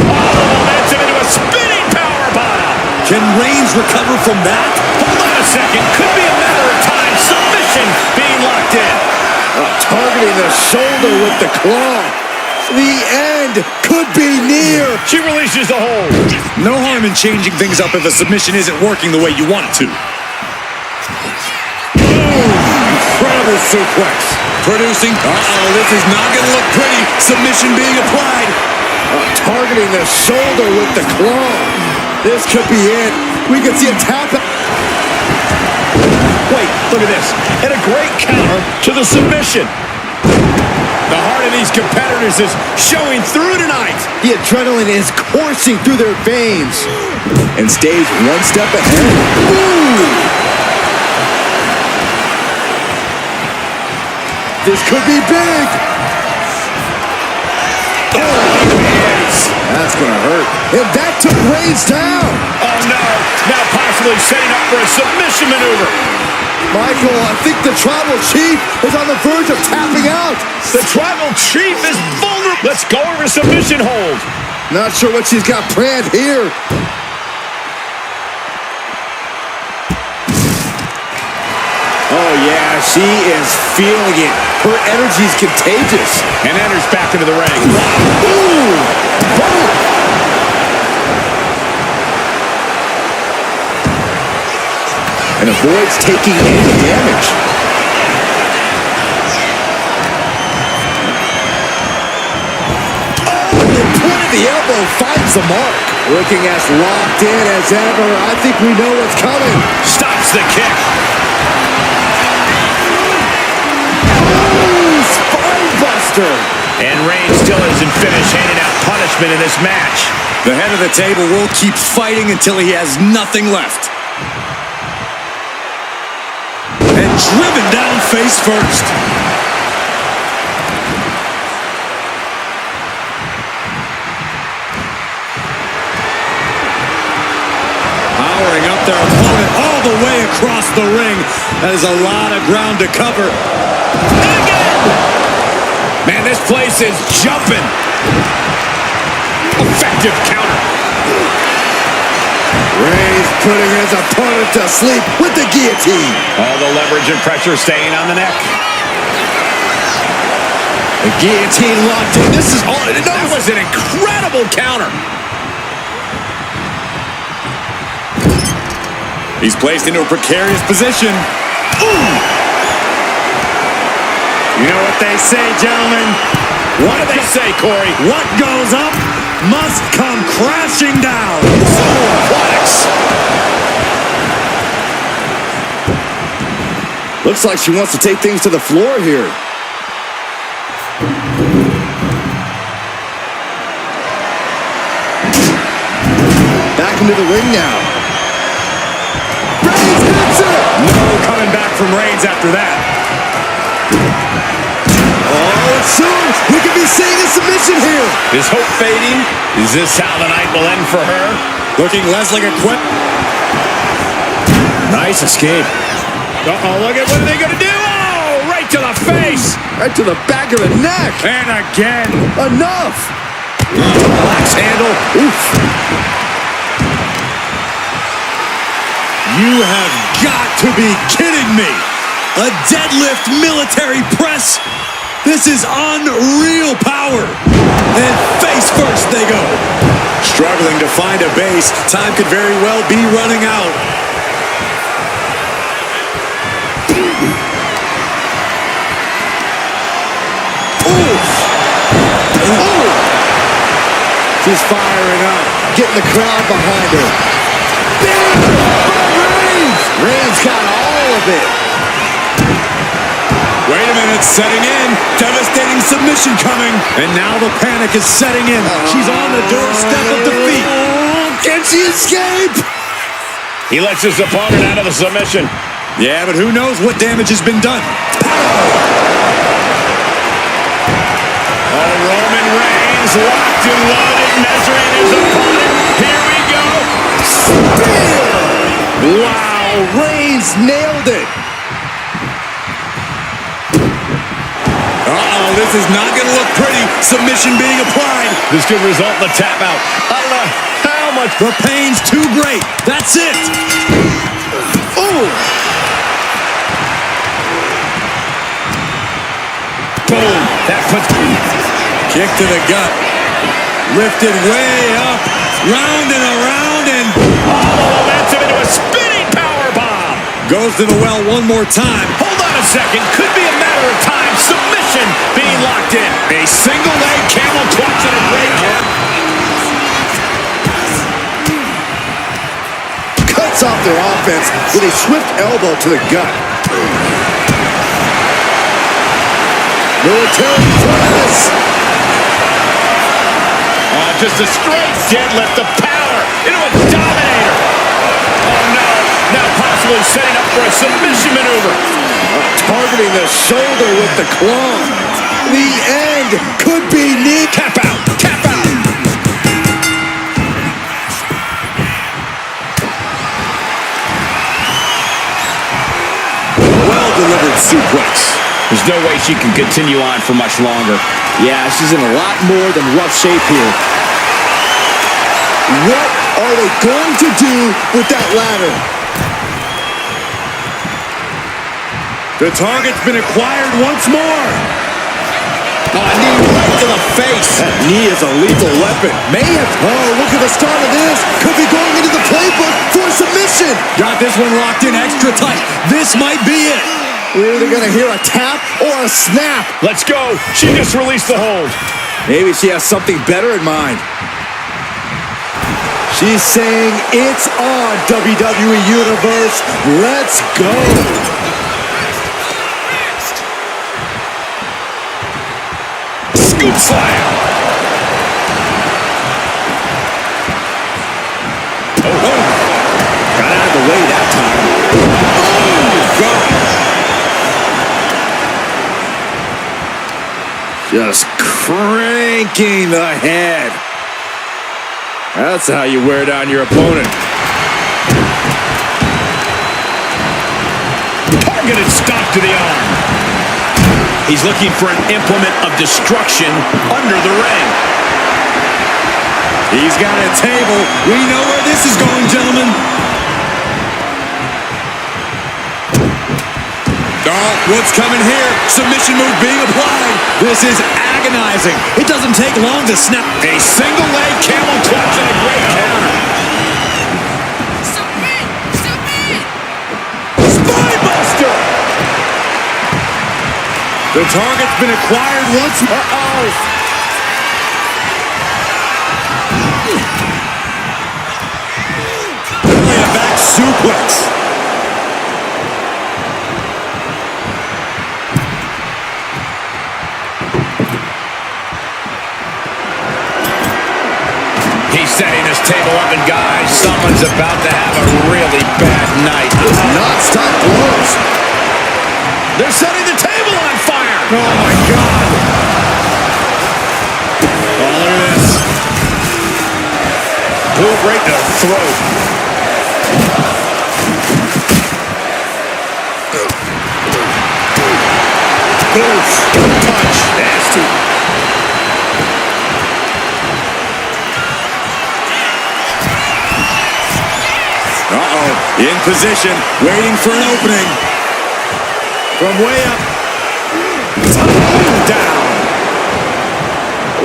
Momentum into a spinning powerbomb. Can Reigns recover from that? Hold on a second. Could be a matter of time. Submission being locked in. Targeting the shoulder with the claw. The end could be near. She releases the hold. No harm in changing things up if a submission isn't working the way you want it to. Boom. Incredible counter suplex. Producing. This is not going to look pretty. Submission being applied. Targeting the shoulder with the claw. This could be it. We could see a tap. Wait, look at this. And a great counter to the submission. The heart of these competitors is showing through tonight. The adrenaline is coursing through their veins. And stays one step ahead. Ooh! This could be big. That's going to hurt. And that took Reings down. Oh, no. Now possibly setting up for a submission maneuver. Michael, I think the Tribal Chief is on the verge of tapping out. The Tribal Chief is vulnerable. Let's go over submission hold. Not sure what she's got planned here. Oh, yeah, she is feeling it. Her energy is contagious. And enters back into the ring. Ooh! And avoids taking any damage. Oh, and the point of the elbow finds the mark. Looking as locked in as ever. I think we know what's coming. Stops the kick. Oh, spine buster. And Reigns still isn't finished handing out punishment in this match. The head of the table will keep fighting until he has nothing left. And driven down face first. Powering up their opponent all the way across the ring. That is a lot of ground to cover. And again! Man, this place is jumping. Effective counter. Reigns putting his opponent to sleep with the guillotine. All the leverage and pressure staying on the neck. The guillotine locked in. This is all. That was an incredible counter. He's placed into a precarious position. Ooh! You know what they say, gentlemen? What do they say, Corey? What goes up must come crashing down. Superplex. Looks like she wants to take things to the floor here. Back into the ring now. Reigns hits it! No coming back from Reigns after that. Oh, and soon we could be seeing a submission here. Is hope fading? Is this how the night will end for her? Looking less like a quit. Nice escape. Uh-oh, look at what are they going to do? Oh, right to the face. Right to the back of the neck. And again. Enough. Relax handle. Oof. You have got to be kidding me. A deadlift military press. This is unreal power. And face first they go. Struggling to find a base. Time could very well be running out. Ooh. She's firing up. Getting the crowd behind her. Bam! Reigns! Reigns got all of it. Wait a minute, setting in. Devastating submission coming. And now the panic is setting in. She's on the doorstep of defeat. Can she escape? He lets his opponent out of the submission. Yeah, but who knows what damage has been done. Oh, Roman Reigns locked and loaded, measuring his opponent. Here we go. Spear! Wow, Reigns nailed it. Uh-oh, this is not going to look pretty. Submission being applied. This could result in a tap out. I don't know how much. The pain's too great. That's it. Ooh! Boom. That puts... Kick to the gut. Lifted way up. Round and around and... All the momentum into a spinning powerbomb. Goes to the well one more time. Hold on a second. Could be a matter of time. Submission being locked in. A single leg camel clutch and a great count. Cuts off their offense with a swift elbow to the gut. Military press. Oh, just a straight deadlift of power into a dominator. Oh, no. Now possibly setting up for a submission maneuver. Targeting the shoulder with the claw. The end could be neat. Tap out. Tap out. Well-delivered suplex. There's no way she can continue on for much longer. Yeah, she's in a lot more than rough shape here. What are they going to do with that ladder? The target's been acquired once more. Oh, a knee right to the face. That knee is a lethal weapon. May have. Oh, look at the start of this. Could be going into the playbook for submission. Got this one locked in extra tight. This might be it. We're either going to hear a tap or a snap. Let's go. She just released the hold. Maybe she has something better in mind. She's saying it's on, WWE Universe. Let's go. Scoop slam. Oh. Got out of the way that time. Oh, God. Just cranking the head. That's how you wear down your opponent. Targeted stop to the arm. He's looking for an implement of destruction under the ring. He's got a table. We know where this is going, gentlemen. Oh, what's coming here? Submission move being applied. This is agonizing. It doesn't take long to snap. A single leg camel clutch and a great counter. Submit! Submit! Spinebuster! The target's been acquired once. Uh-oh. A back suplex. Setting this table up, and guys, someone's about to have a really bad night. Does not stop blows. They're setting the table on fire. Oh, my God. Oh, look at this. Boot right to the throat. Oof. Touch. Nasty. In position, waiting for an opening. From way up. Down.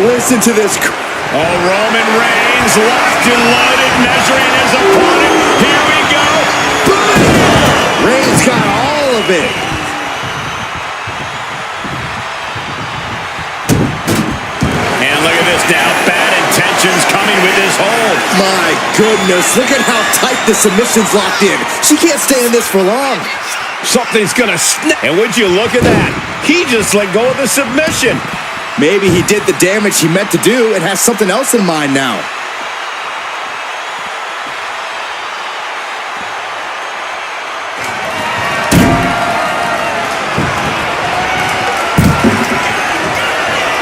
Listen to this. Oh, Roman Reigns locked and loaded, measuring his opponent. Here we go. Boom! Reigns got all of it. And look at this now. Bad intentions coming with this hold. My goodness, look at how tight the submission's locked in. She can't stay in this for long. Something's gonna snap. And would you look at that? He just let go of the submission. Maybe he did the damage he meant to do and has something else in mind now.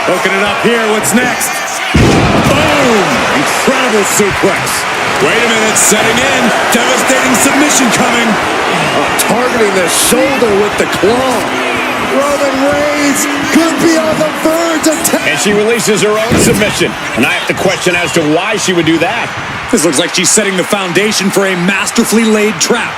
Hooking it up here. What's next? Boom! Incredible suplex. Wait a minute. Setting in. Devastating submission coming. Targeting the shoulder with the claw. Roman Reigns could be on the verge of... And she releases her own submission. And I have to question as to why she would do that. This looks like she's setting the foundation for a masterfully laid trap.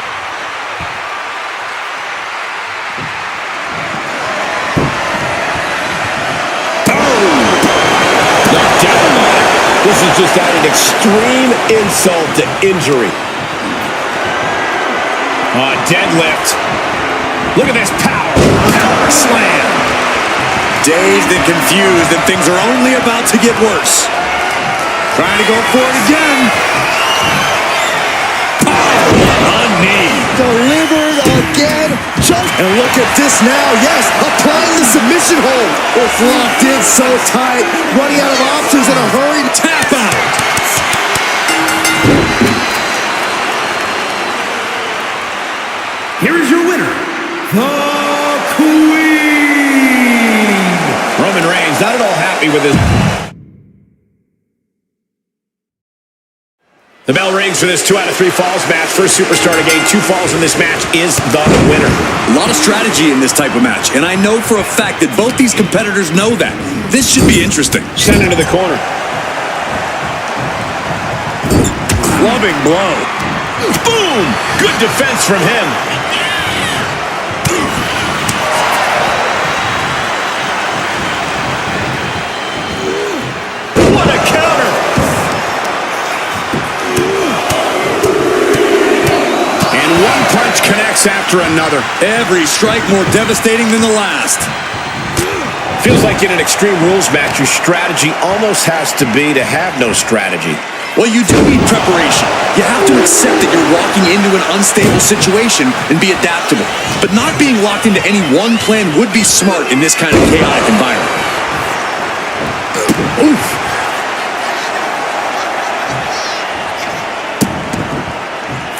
This is just adding extreme insult to injury. Oh, deadlift. Look at this power. Power slam. Dazed and confused, and things are only about to get worse. Trying to go for it again. On knee. Delivered again. And look at this now. Yes, applying the submission hold. It's locked in so tight. Running out of options in a hurry. Tap out. Here is your winner, the Queen. Roman Reigns not at all happy with his... The bell rings for this 2 out of 3 falls match. First superstar to gain 2 falls in this match is the winner. A lot of strategy in this type of match, and I know for a fact that both these competitors know that. This should be interesting. Sent into the corner. Clubbing blow. Boom! Good defense from him. What a counter! And one punch connects after another. Every strike more devastating than the last. Feels like in an Extreme Rules match, your strategy almost has to be to have no strategy. Well, you do need preparation. You have to accept that you're walking into an unstable situation and be adaptable. But not being locked into any one plan would be smart in this kind of chaotic environment. Oof.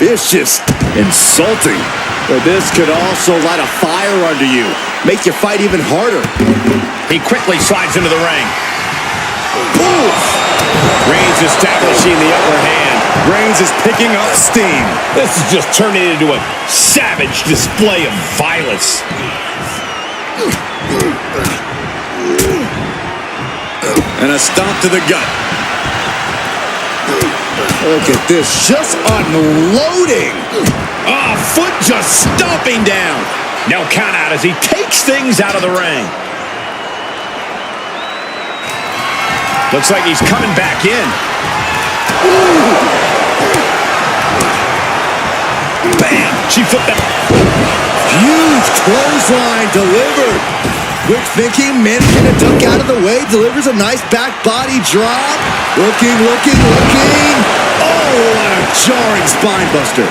Vicious. Insulting. But this could also light a fire under you. Make you fight even harder. He quickly slides into the ring. Oof. Reigns establishing the upper hand. Reigns is picking up steam. This is just turning into a savage display of violence. And a stomp to the gut. Look at this, just unloading. Ah, foot just stomping down. No count out as he takes things out of the ring. Looks like he's coming back in. Bam! She flipped that. Huge clothesline delivered. Quick thinking, managing to duck out of the way, delivers a nice back body drop. Looking. Oh, what a jarring spine buster.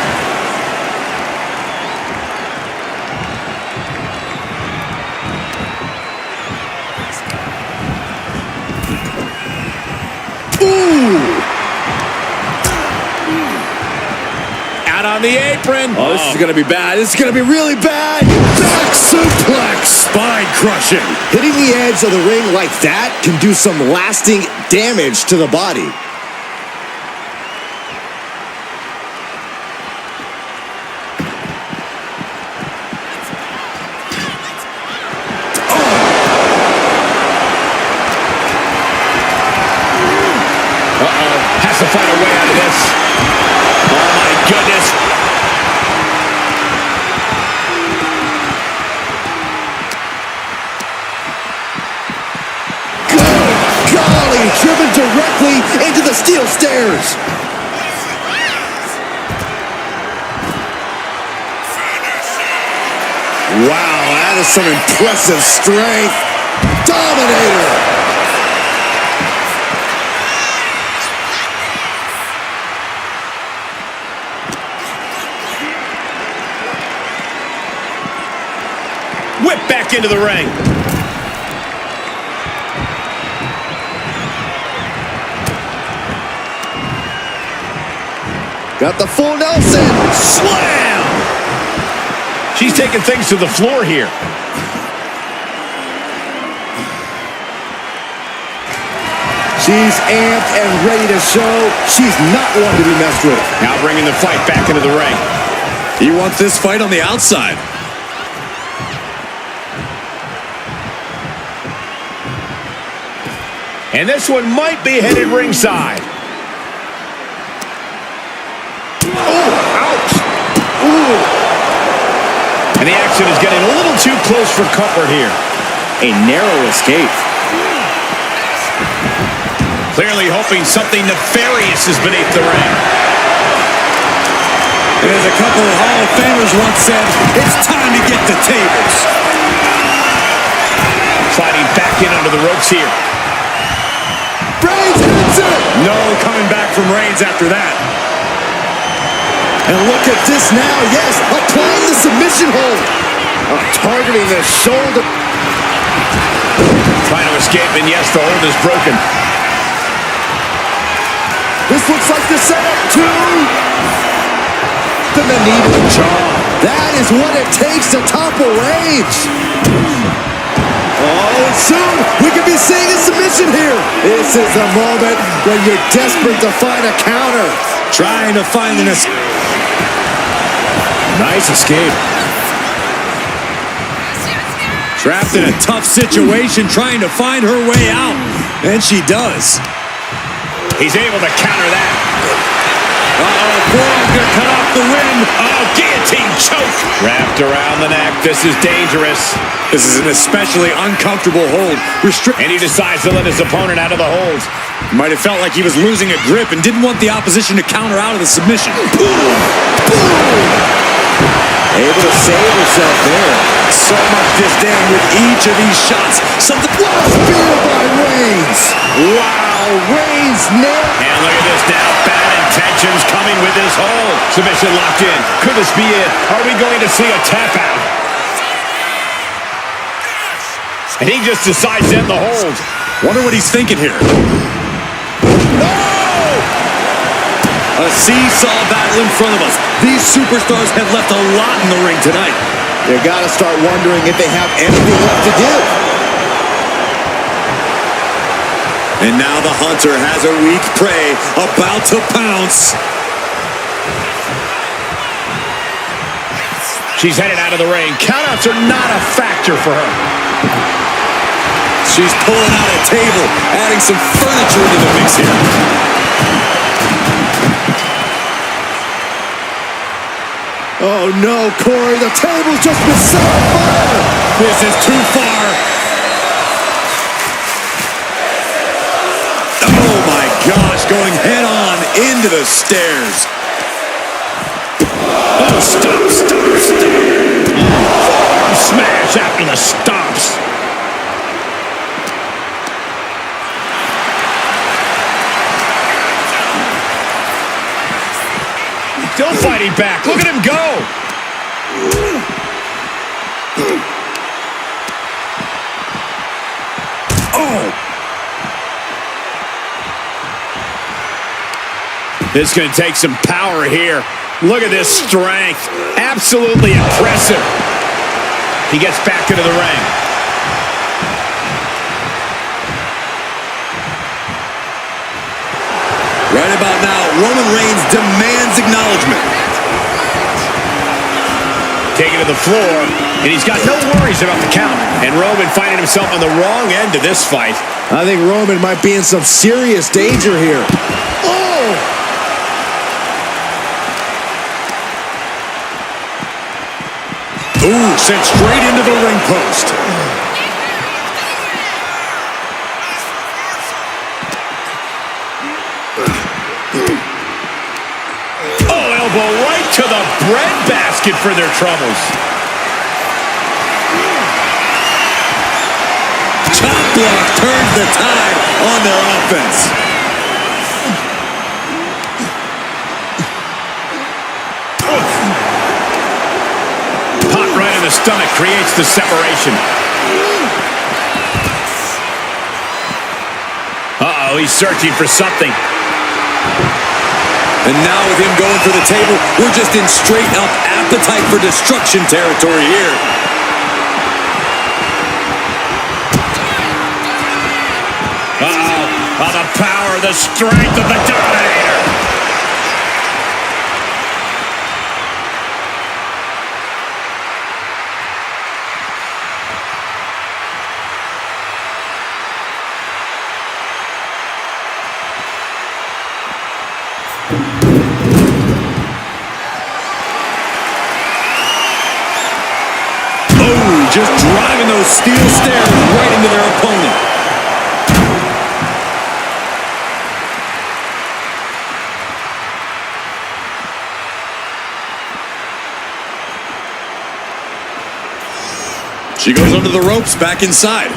Out on the apron. Oh, this is going to be bad. This is going to be really bad. Back suplex. Spine crushing. Hitting the edge of the ring like that can do some lasting damage to the body. Has to find a way out of this. Oh, my goodness. Good golly, driven directly into the steel stairs. Wow, that is some impressive strength. Dominator. Whip back into the ring. Got the full Nelson. Slam! She's taking things to the floor here. She's amped and ready to show she's not one to be messed with. Now bringing the fight back into the ring. You want this fight on the outside. And this one might be headed ringside. Oh, ouch. Ooh. And the action is getting a little too close for comfort here. A narrow escape. Clearly hoping something nefarious is beneath the ring. And as a couple of Hall of Famers once said, it's time to get the tables. Sliding back in under the ropes here. Reigns hits it! No coming back from Reigns after that. And look at this now, yes, applying the submission hold. Targeting the shoulder. Trying to escape, and yes, the hold is broken. This looks like the setup to the knee to the jaw. That is what it takes to topple Reigns. Oh, and soon we could be seeing a submission here. This is the moment when you're desperate to find a counter. Trying to find an escape. Nice escape. Trapped in a tough situation, trying to find her way out. And she does. He's able to counter that. Uh-oh, forearm's gonna cut off the wind. Oh, guillotine choke. Wrapped around the neck. This is dangerous. This is an especially uncomfortable hold. And he decides to let his opponent out of the hold. Might have felt like he was losing a grip and didn't want the opposition to counter out of the submission. Boom! Boom! Able to save herself there. So much disdain with each of these shots. Something. What a spear by Reigns! Wow, Reigns nailed. And look at this now. Bad intentions coming with this hold. Submission locked in. Could this be it? Are we going to see a tap out? And he just decides to end the hold. Wonder what he's thinking here. A seesaw battle in front of us. These superstars have left a lot in the ring tonight. They got to start wondering if they have anything left to give. And now the hunter has a weak prey about to pounce. She's headed out of the ring. Countouts are not a factor for her. She's pulling out a table, adding some furniture to the mix here. Oh no, Corey, the table's just been set on fire! This is too far. Oh my gosh, going head on into the stairs. Oh, stop. Forearm smash after the stops. Still fighting back. Look at him go. Oh. This is going to take some power here. Look at this strength. Absolutely impressive. He gets back into the ring. Right about now, Roman Reigns demands acknowledgement. Taking to the floor, and he's got no worries about the count. And Roman finding himself on the wrong end of this fight. I think Roman might be in some serious danger here. Oh! Ooh, sent straight into the ring post. Right to the breadbasket for their troubles. Chop block turns the tide on their offense. Pot right in the stomach creates the separation. Uh-oh, he's searching for something. And now with him going for the table, we're just in straight-up appetite for destruction territory here. Uh-oh. Oh, the power, the strength of the Dominator. Just driving those steel stairs right into their opponent. She goes under the ropes, back inside.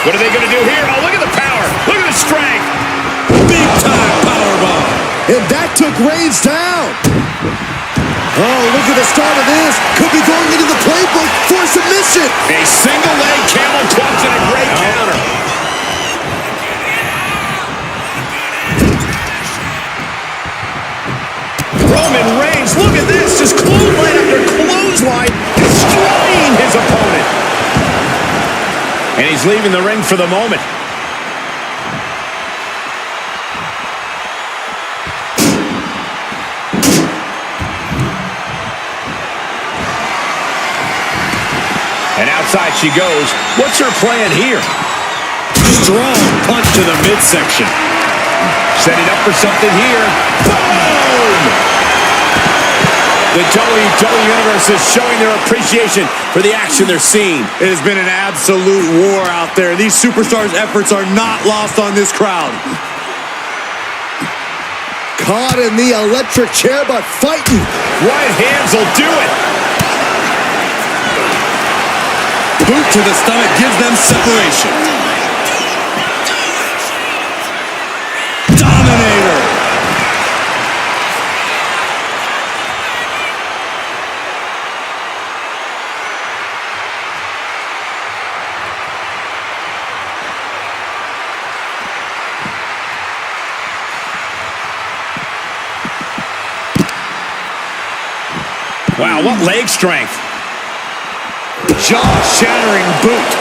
What are they going to do here? Oh, look at the power. Look at the strength. Big time powerbomb. And that took Reings down. Oh, look at the start of this. Could be going into the playbook for submission. A single leg camel clutch and a great counter. Roman Reigns, look at this. Just clothesline after clothesline, destroying his opponent. And he's leaving the ring for the moment. And outside she goes. What's her plan here? Strong punch to the midsection. Setting up for something here. Boom! The WWE Universe is showing their appreciation for the action they're seeing. It has been an absolute war out there. These superstars' efforts are not lost on this crowd. Caught in the electric chair, but fighting. Right hands will do it. Boot to the stomach gives them separation. Dominator. Wow, what leg strength. Jaw-shattering boot.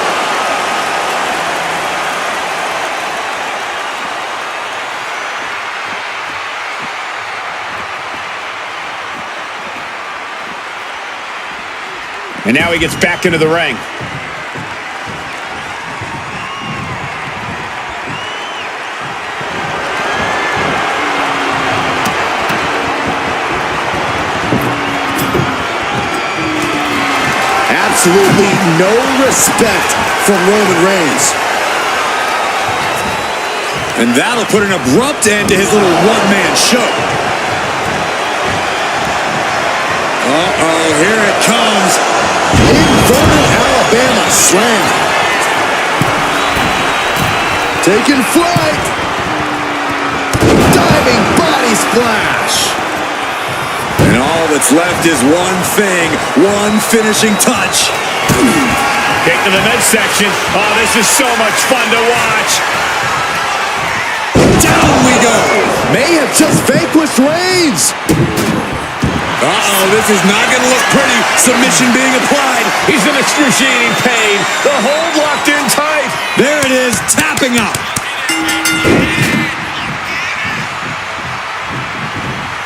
And now he gets back into the ring. Absolutely no respect from Roman Reigns. And that'll put an abrupt end to his little one-man show. Uh-oh, here it comes. Inverted Alabama slam. Taking flight. Diving body splash. And all that's left is one thing, one finishing touch. Kick to the midsection. Oh, this is so much fun to watch. Down we go. May have just vanquished Reigns. Uh-oh, this is not going to look pretty. Submission being applied. He's in excruciating pain. The hold locked in tight. There it is, tapping out.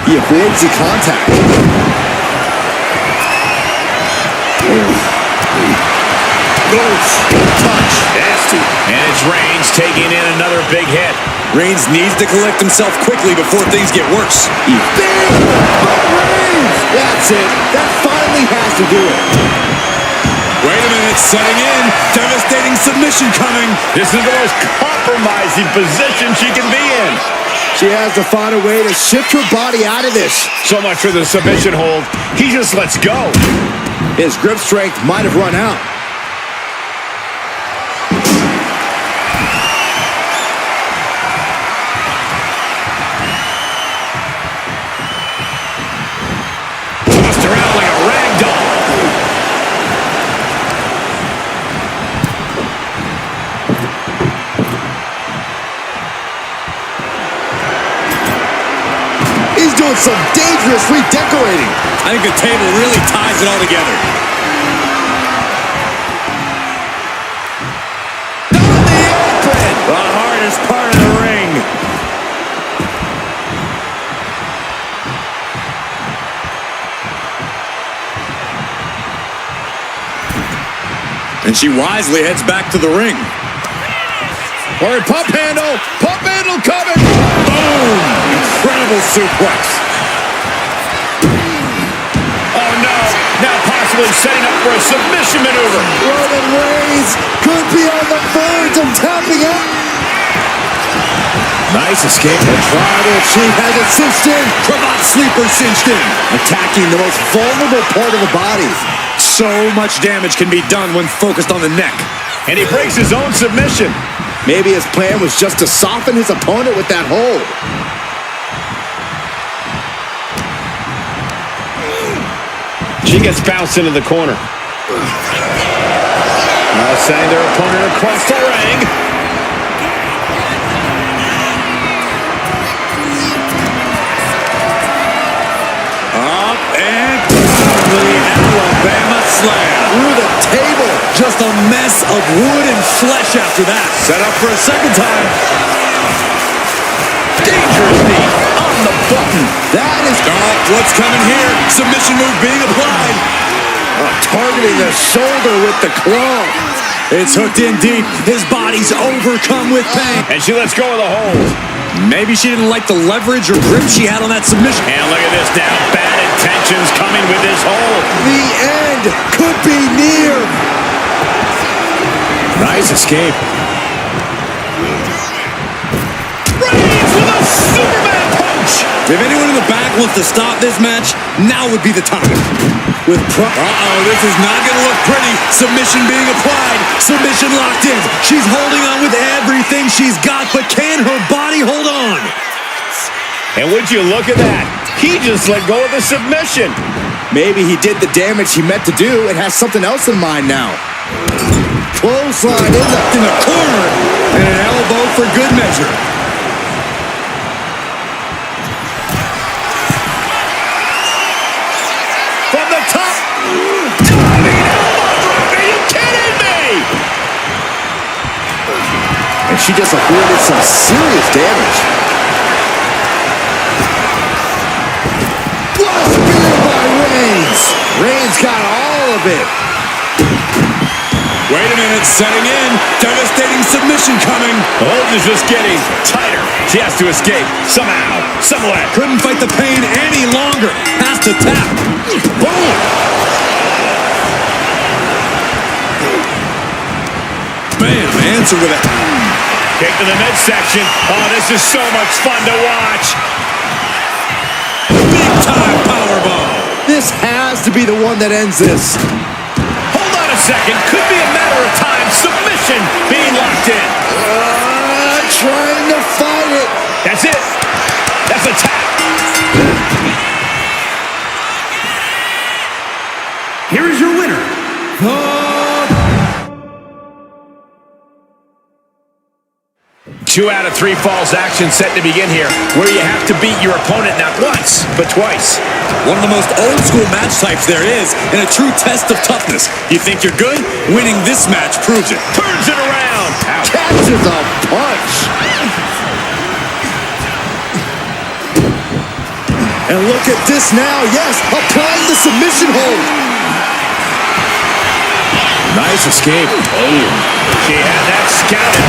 He avoids the contact. Touch. Nasty. And it's Reigns taking in another big hit. Reigns needs to collect himself quickly before things get worse. Big but Reigns. That's it. That finally has to do it. Wait a minute, setting in. Devastating submission coming. This is the most compromising position she can be in. She has to find a way to shift her body out of this. So much for the submission hold. He just lets go. His grip strength might have run out. Tossed around like a rag doll. He's doing some dangerous redecorating. I think the table really ties it all together. Down the apron. The hardest part of the ring. And she wisely heads back to the ring. Or pump handle. Pump handle coming. Boom! Incredible suplex. Oh, no. Now possibly setting up for a submission maneuver. Roman Reigns could be on the verge of tapping out. Nice escape. The tribal chief has it cinched in. Cravat sleeper cinched in. Attacking the most vulnerable part of the body. So much damage can be done when focused on the neck. And he breaks his own submission. Maybe his plan was just to soften his opponent with that hold. She gets bounced into the corner. Now sending their opponent across the ring. Up and the Alabama slam. Through the table. Just a mess of wood and flesh after that. Set up for a second time. Dangerous knee on the button. That is What's coming here? Submission move being applied. targeting the shoulder with the claw. It's hooked in deep. His body's overcome with pain. And she lets go of the hold. Maybe she didn't like the leverage or grip she had on that submission. And look at this now. Bad intentions coming with this hold. The end could be near. Nice escape. Reings with a Superman punch. If anyone in the back wants to stop this match, now would be the time. This is not going to look pretty. Submission being applied. Submission locked in. She's holding on with everything she's got, but can her body hold on? And would you look at that? He just let go of the submission. Maybe he did the damage he meant to do and has something else in mind now. Clothesline in the corner, and an elbow for good measure. From the top. Diving elbow drop. Are you kidding me? And she just avoided some serious damage. What a spear by Reings. Reings got all of it. Wait a minute, setting in. Devastating submission coming. The hold is just getting tighter. She has to escape somehow, somewhere. Couldn't fight the pain any longer. Has to tap. Boom. Bam, answer with a Kick to the midsection. Oh, this is so much fun to watch. big time powerbomb. This has to be the one that ends this. Hold on a second. Could be a matter of time. Submission being locked in. Trying to fight it. That's it. That's a tap. Here is your winner, Two out of three falls action set to begin here, where you have to beat your opponent not once, but twice. One of the most old school match types there is, and a true test of toughness. You think you're good? Winning this match proves it. Turns it around. Ouch. Catches a punch. And look at this now. Yes, applying the submission hold. Nice escape. Oh, she had that scouted.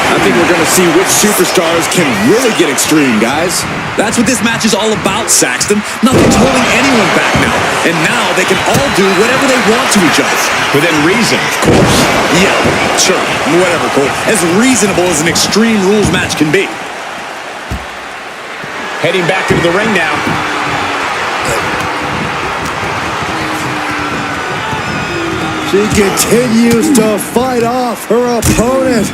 I think we're going to see which superstars can really get extreme, guys. That's what this match is all about, Saxton. Nothing's holding anyone back now. And now they can all do whatever they want to each other. Within reason, of course. Yeah, sure, whatever, Cole. As reasonable as an Extreme Rules match can be. Heading back into the ring now. She continues to fight off her opponent.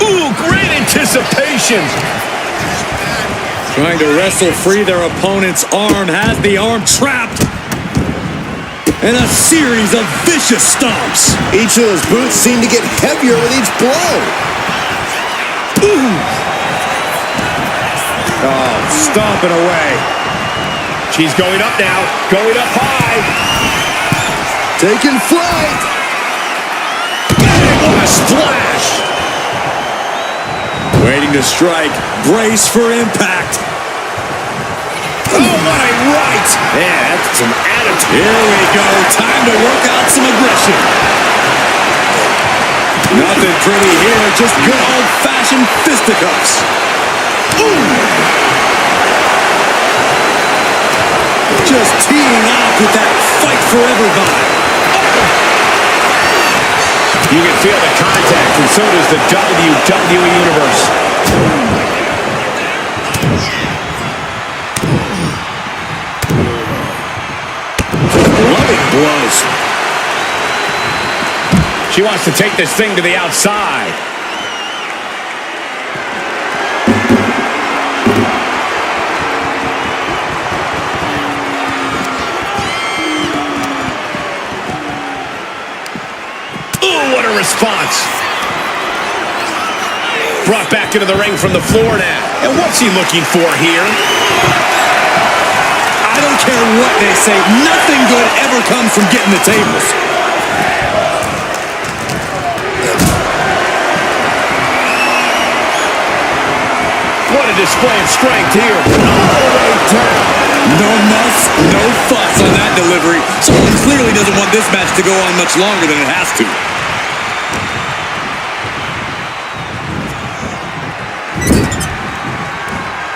Ooh, great anticipation. Trying to wrestle free their opponent's arm, has the arm trapped. And a series of vicious stomps. Each of those boots seem to get heavier with each blow. Ooh. Oh, stomping away. She's going up now, going up high. Taking flight. Bang, what a splash. Waiting to strike. Brace for impact. Oh, my right. Yeah, that's some attitude. Here we go. Time to work out some aggression. Nothing pretty here. Just good old-fashioned fisticuffs. Ooh. Just teeing off with that fight forever vibe. You can feel the contact, and so does the WWE Universe. Loving blows. She wants to take this thing to the outside. Ooh, what a response. Brought back into the ring from the floor now. And what's he looking for here? I don't care what they say. Nothing good ever comes from getting the tables. What a display of strength here. All the way down. No muss, no fuss on that delivery. Someone clearly doesn't want this match to go on much longer than it has to.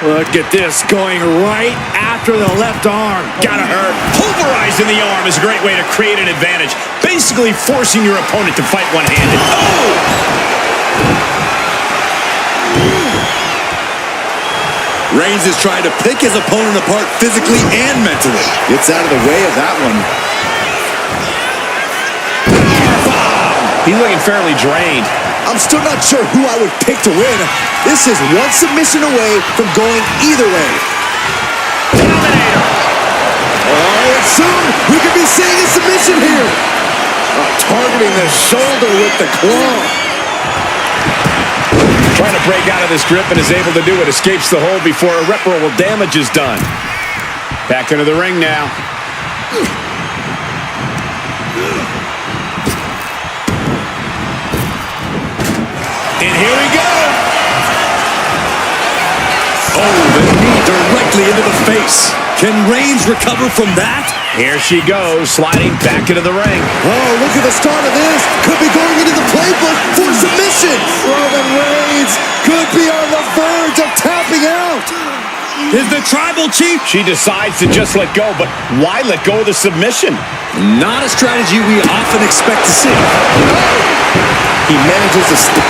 Look at this, going right after the left arm. Gotta hurt. Pulverizing the arm is a great way to create an advantage. Basically forcing your opponent to fight one-handed. Oh! Reigns is trying to pick his opponent apart physically and mentally. Gets out of the way of that one. He's looking fairly drained. I'm still not sure who I would pick to win. This is one submission away from going either way. Dominator. Oh, and soon we could be seeing a submission here. Targeting the shoulder with the claw. Trying to break out of this grip and is able to do it. Escapes the hold before irreparable damage is done. Back into the ring now. And here we go. Oh, the knee directly into the face. Can Reigns recover from that? Here she goes, sliding back into the ring. Oh, look at the start of this. Could be going into the playbook for submission. Roman Reigns could be on the verge of tapping out. Is the tribal chief? She decides to just let go, but why let go of the submission? Not a strategy we often expect to see. He manages to...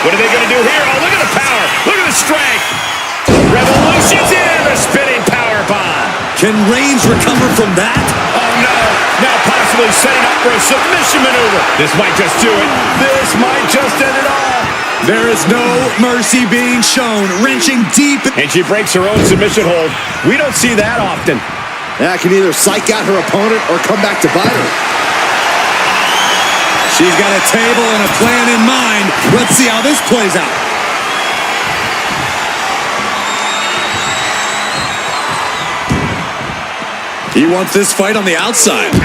What are they going to do here? Oh, look at the power. Look at the strength. Revolution's in. The spinning power bomb. Can Reigns recover from that? Oh, no. Now possibly setting up for a submission maneuver. This might just do it. This might just end it all. There is no mercy being shown. Wrenching deep. And she breaks her own submission hold. We don't see that often. That can either psych out her opponent or come back to bite her. She's got a table and a plan in mind. Let's see how this plays out. He wants this fight on the outside. Oh,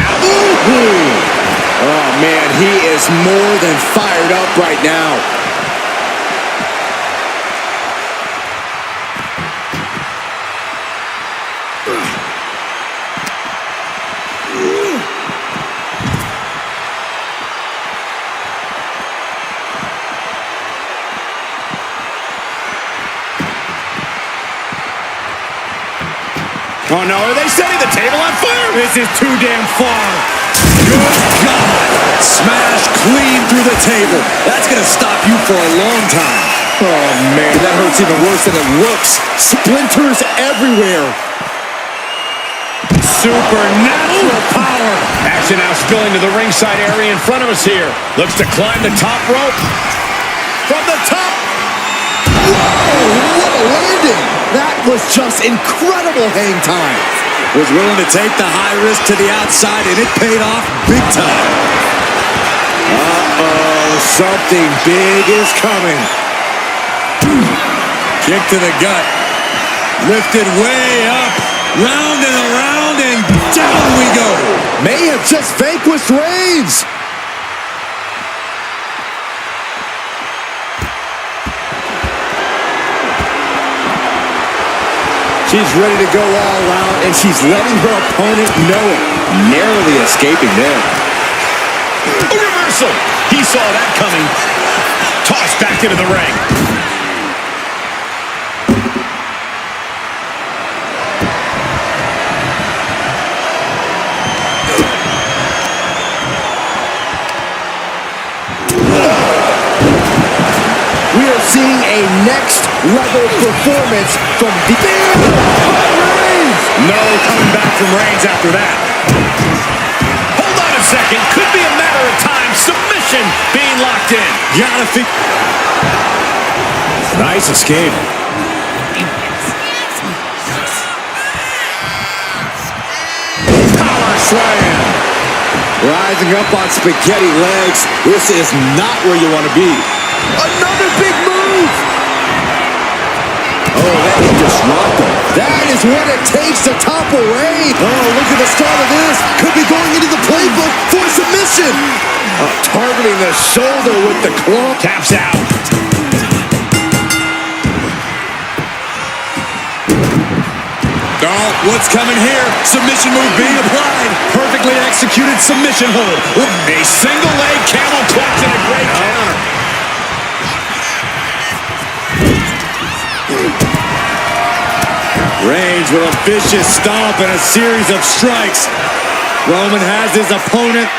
man, he is more than fired up right now. Oh, no. Are they setting the table on fire? This is too damn far. Good God. Smash clean through the table. That's going to stop you for a long time. Oh, man, that hurts even worse than it looks. Splinters everywhere. Supernatural power. Action now spilling to the ringside area in front of us here. Looks to climb the top rope. From the top. Whoa, what a landing. That was just incredible hang time. Was willing to take the high risk to the outside, and it paid off big time. Uh-oh, something big is coming. Kick to the gut. Lifted way up. Round and around, and down we go. May have just vanquished Reigns. She's ready to go all out, and she's letting her opponent know it. Narrowly escaping there. A reversal. He saw that coming. Tossed back into the ring. next level performance from the Reings. No coming back from Reigns after that. Hold on a second. Could be a matter of time. Submission being locked in. Gotta think. Nice escape. Power slam. Rising up on spaghetti legs. This is not where you want to be. Another big move. Oh, that is disruptive. That is what it takes to topple Reigns. Oh, look at the start of this. Could be going into the playbook for submission. Targeting the shoulder with the claw. Taps out. Oh, what's coming here? Submission move being applied. Perfectly executed submission hold. A single leg camel clutch and a great counter. Reigns with a vicious stomp and a series of strikes. Roman has his opponent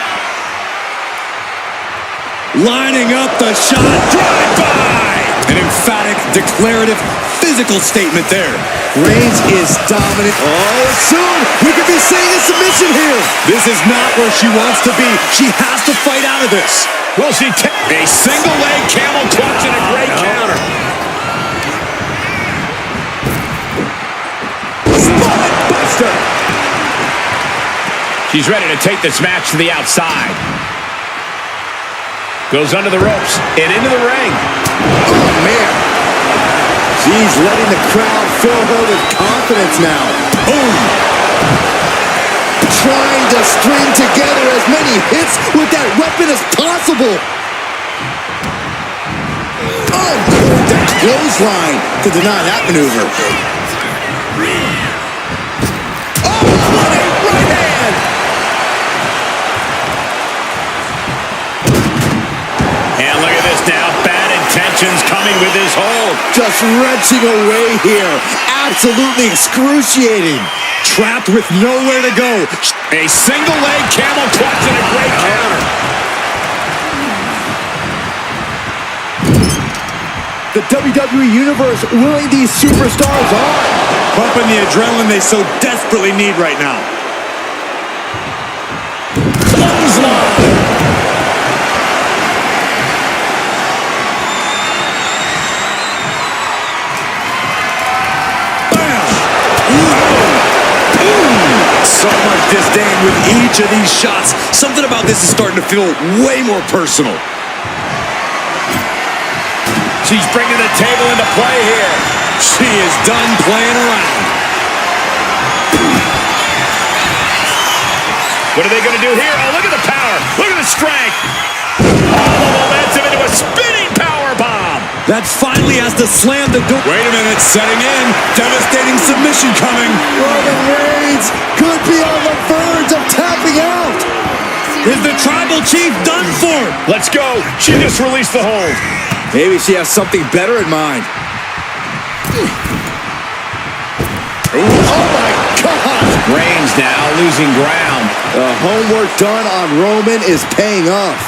lining up the shot. Drive-by! An emphatic, declarative, physical statement there. Reigns is dominant. Oh, soon we could be seeing a submission here. This is not where she wants to be. She has to fight out of this. Will she take a single leg camel clutch and a great counter? Spot buster. She's ready to take this match to the outside. Goes under the ropes and into the ring. Oh, man. She's letting the crowd fill her with confidence now. Boom. Trying to string together as many hits with that weapon as possible. Oh, the clothesline to deny that maneuver. Oh, what a right hand. And look at this now. Bad intentions coming with his hold. Just wrenching away here. Absolutely excruciating. Trapped with nowhere to go. A single leg camel clutch and a great counter. The WWE Universe willing these superstars on. Pumping the adrenaline they so desperately need right now. Clothesline. So much disdain with each of these shots. Something about this is starting to feel way more personal. She's bringing the table into play here. She is done playing around. What are they going to do here? Oh, look at the power. Look at the strength. All the momentum into a spinning power bomb. That finally has to slam the door. Wait a minute, setting in. Devastating submission coming. Roman Reigns could be on the verge of tapping out. Is the tribal chief done for? Let's go. She just released the hold. Maybe she has something better in mind. Oh, my God. Reigns now losing ground. The homework done on Roman is paying off.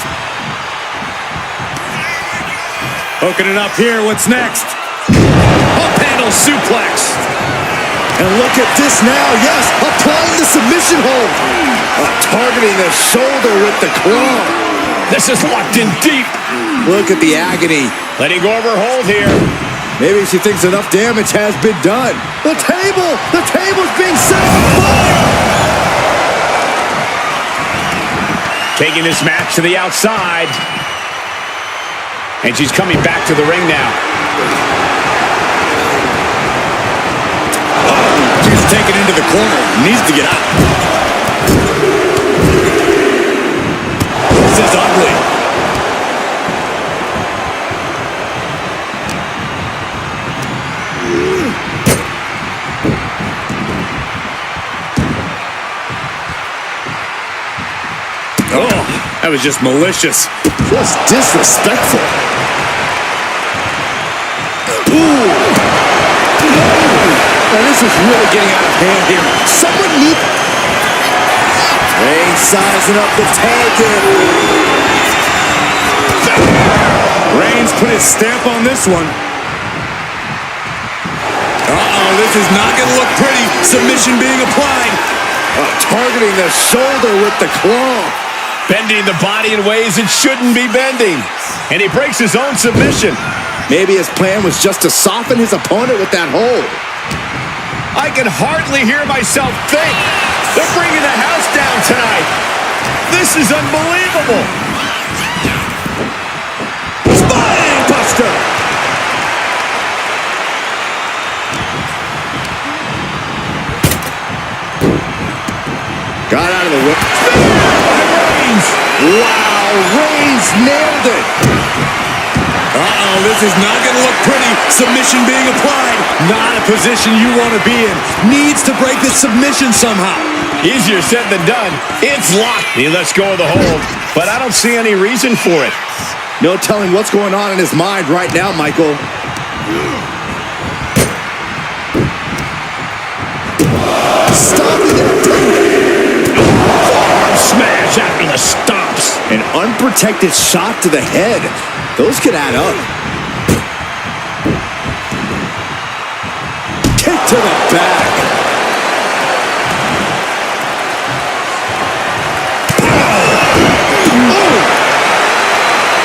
Hooking it up here. What's next? Up handle suplex. And look at this now. Yes, applying the submission hold. Targeting the shoulder with the claw. This is locked in deep. Look at the agony. Letting go of her hold here. Maybe she thinks enough damage has been done. The table's being set on fire. Taking this match to the outside. And she's coming back to the ring now. Oh, she's taken into the corner. Needs to get out. This is ugly. Oh, that was just malicious. Just disrespectful. Ooh. Now this is really getting out of hand here. Someone needs... Reigns sizing up the target. Reigns put his stamp on this one. this is not going to look pretty. Submission being applied. Targeting the shoulder with the claw. Bending the body in ways it shouldn't be bending. And he breaks his own submission. Maybe his plan was just to soften his opponent with that hold. I can hardly hear myself think. They're bringing the house down tonight. This is unbelievable. Spine buster. Got out of the way. Reings. Wow, Reings nailed it. Uh-oh, this is not going to look pretty. Submission being applied. Not a position you want to be in. Needs to break this submission somehow. Easier said than done. It's locked. He lets go of the hold, but I don't see any reason for it. No telling what's going on in his mind right now, Michael. Stopping it. Arm smash after the stomps. An unprotected shot to the head. Those could add up. Kick to the back.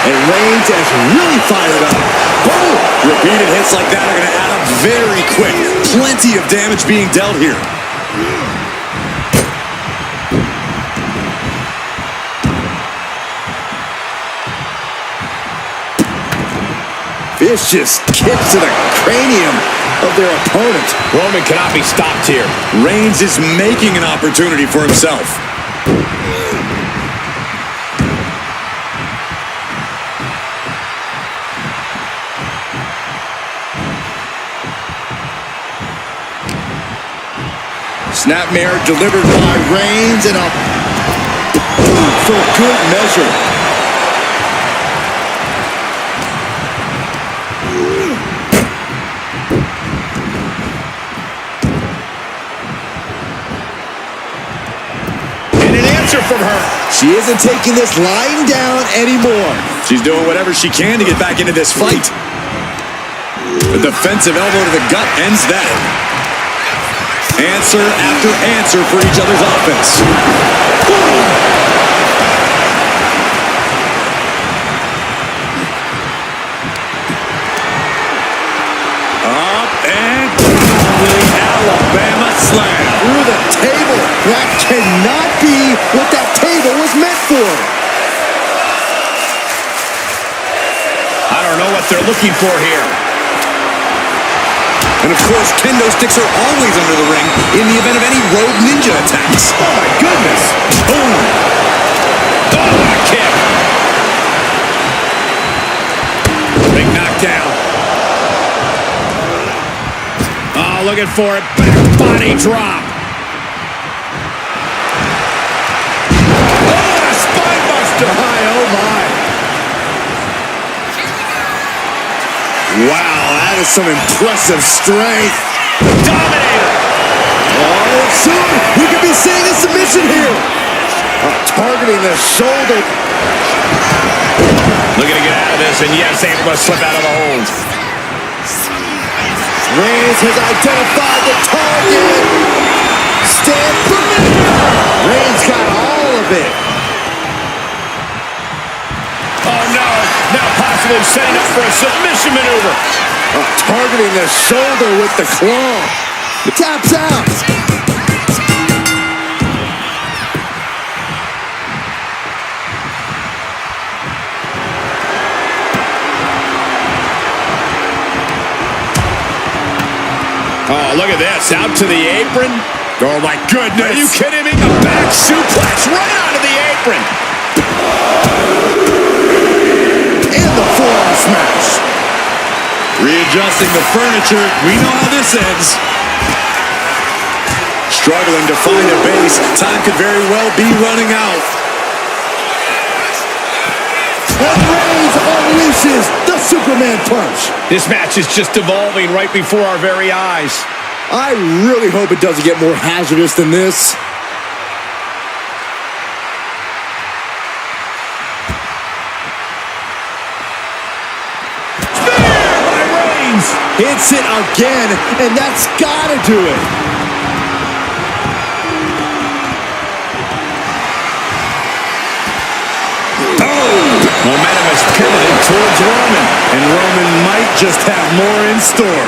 And Reings has really fired up. Boom! Repeated hits like that are going to add up very quick. Plenty of damage being dealt here. Vicious kicks to the cranium of their opponent. Roman cannot be stopped here. Reigns is making an opportunity for himself. Snapmare delivered by Reigns and a boot for good measure. From her. She isn't taking this lying down anymore. She's doing whatever she can to get back into this fight. A defensive elbow to the gut ends that. Answer after answer for each other's offense. Up and down with the Alabama slam. Through the table. That cannot be what that table was meant for. I don't know what they're looking for here. And of course, kendo sticks are always under the ring in the event of any rogue ninja attacks. Oh my goodness. Boom. Oh, what a kick. Big knockdown. Oh, looking for it. Back body drop. My, oh my. Wow, that is some impressive strength. Dominator. Oh, soon we could be seeing a submission here. Targeting the shoulder. Looking to get out of this, and yes, able to slip out of the hold. Reigns has identified the target. Stand familiar. Reigns got all of it. Oh, no. Now possibly setting up for a submission maneuver. Targeting the shoulder with the claw. Taps out. Oh, look at this. Out to the apron. Oh, my goodness. Are you kidding me? A back suplex right onto the apron. And the forearm smash. Readjusting the furniture. We know how this ends. Struggling to find a base. Time could very well be running out. And Reigns unleashes the Superman punch. This match is just evolving right before our very eyes. I really hope it doesn't get more hazardous than this. Spear by Reigns. Hits it again, and that's gotta do it. Momentum is pivoted towards Roman. And Roman might just have more in store.